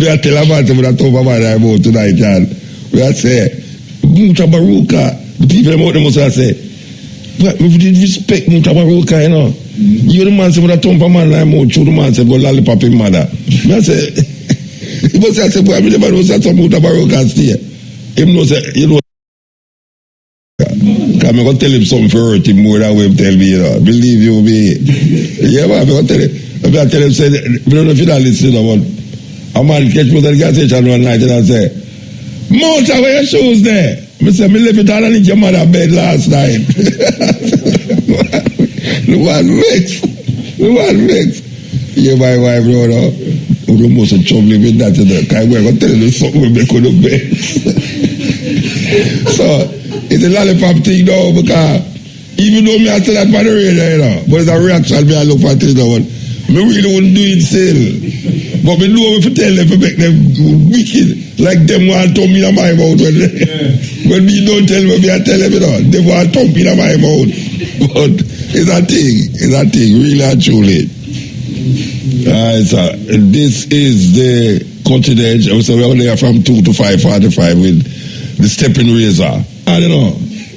are tell about them that talk about tonight, and we are say, MUTABARUKA. The people about them must say, but we did respect MUTABARUKA, you know. You the man say, but I talk about man like more. The man say, go lollipop him mother. Me I say, he must say, boy, I never know that some MUTABARUKA stay. Him know say, you know. I'm going to tell him something for hurt him more than what him tell me, you know. Believe you me. Yeah, man, I'm going to tell him, say, I don't know if you're not listening, but a man catch me at the gas station one night and I say, Mouta, where your shoes there? I say, I left it all in your mother's bed last night. The one mix. Yeah, my wife, brother. We must have trouble with that, you know. Because I'm going to tell you something we make on the bed. So, it's a lollipop thing now because even though me I say that for the radio, you know, but it's a reaction me I look for things now. Me really wouldn't do it still. But me know if I tell them to make them wicked, like them want to thump in my mouth when me don't tell me I tell them, you know, they want to thump in my mouth. But it's a thing, really and truly. So this is the cutting edge. So we're there from 2 to 5:45 with the stepping razor. I don't know.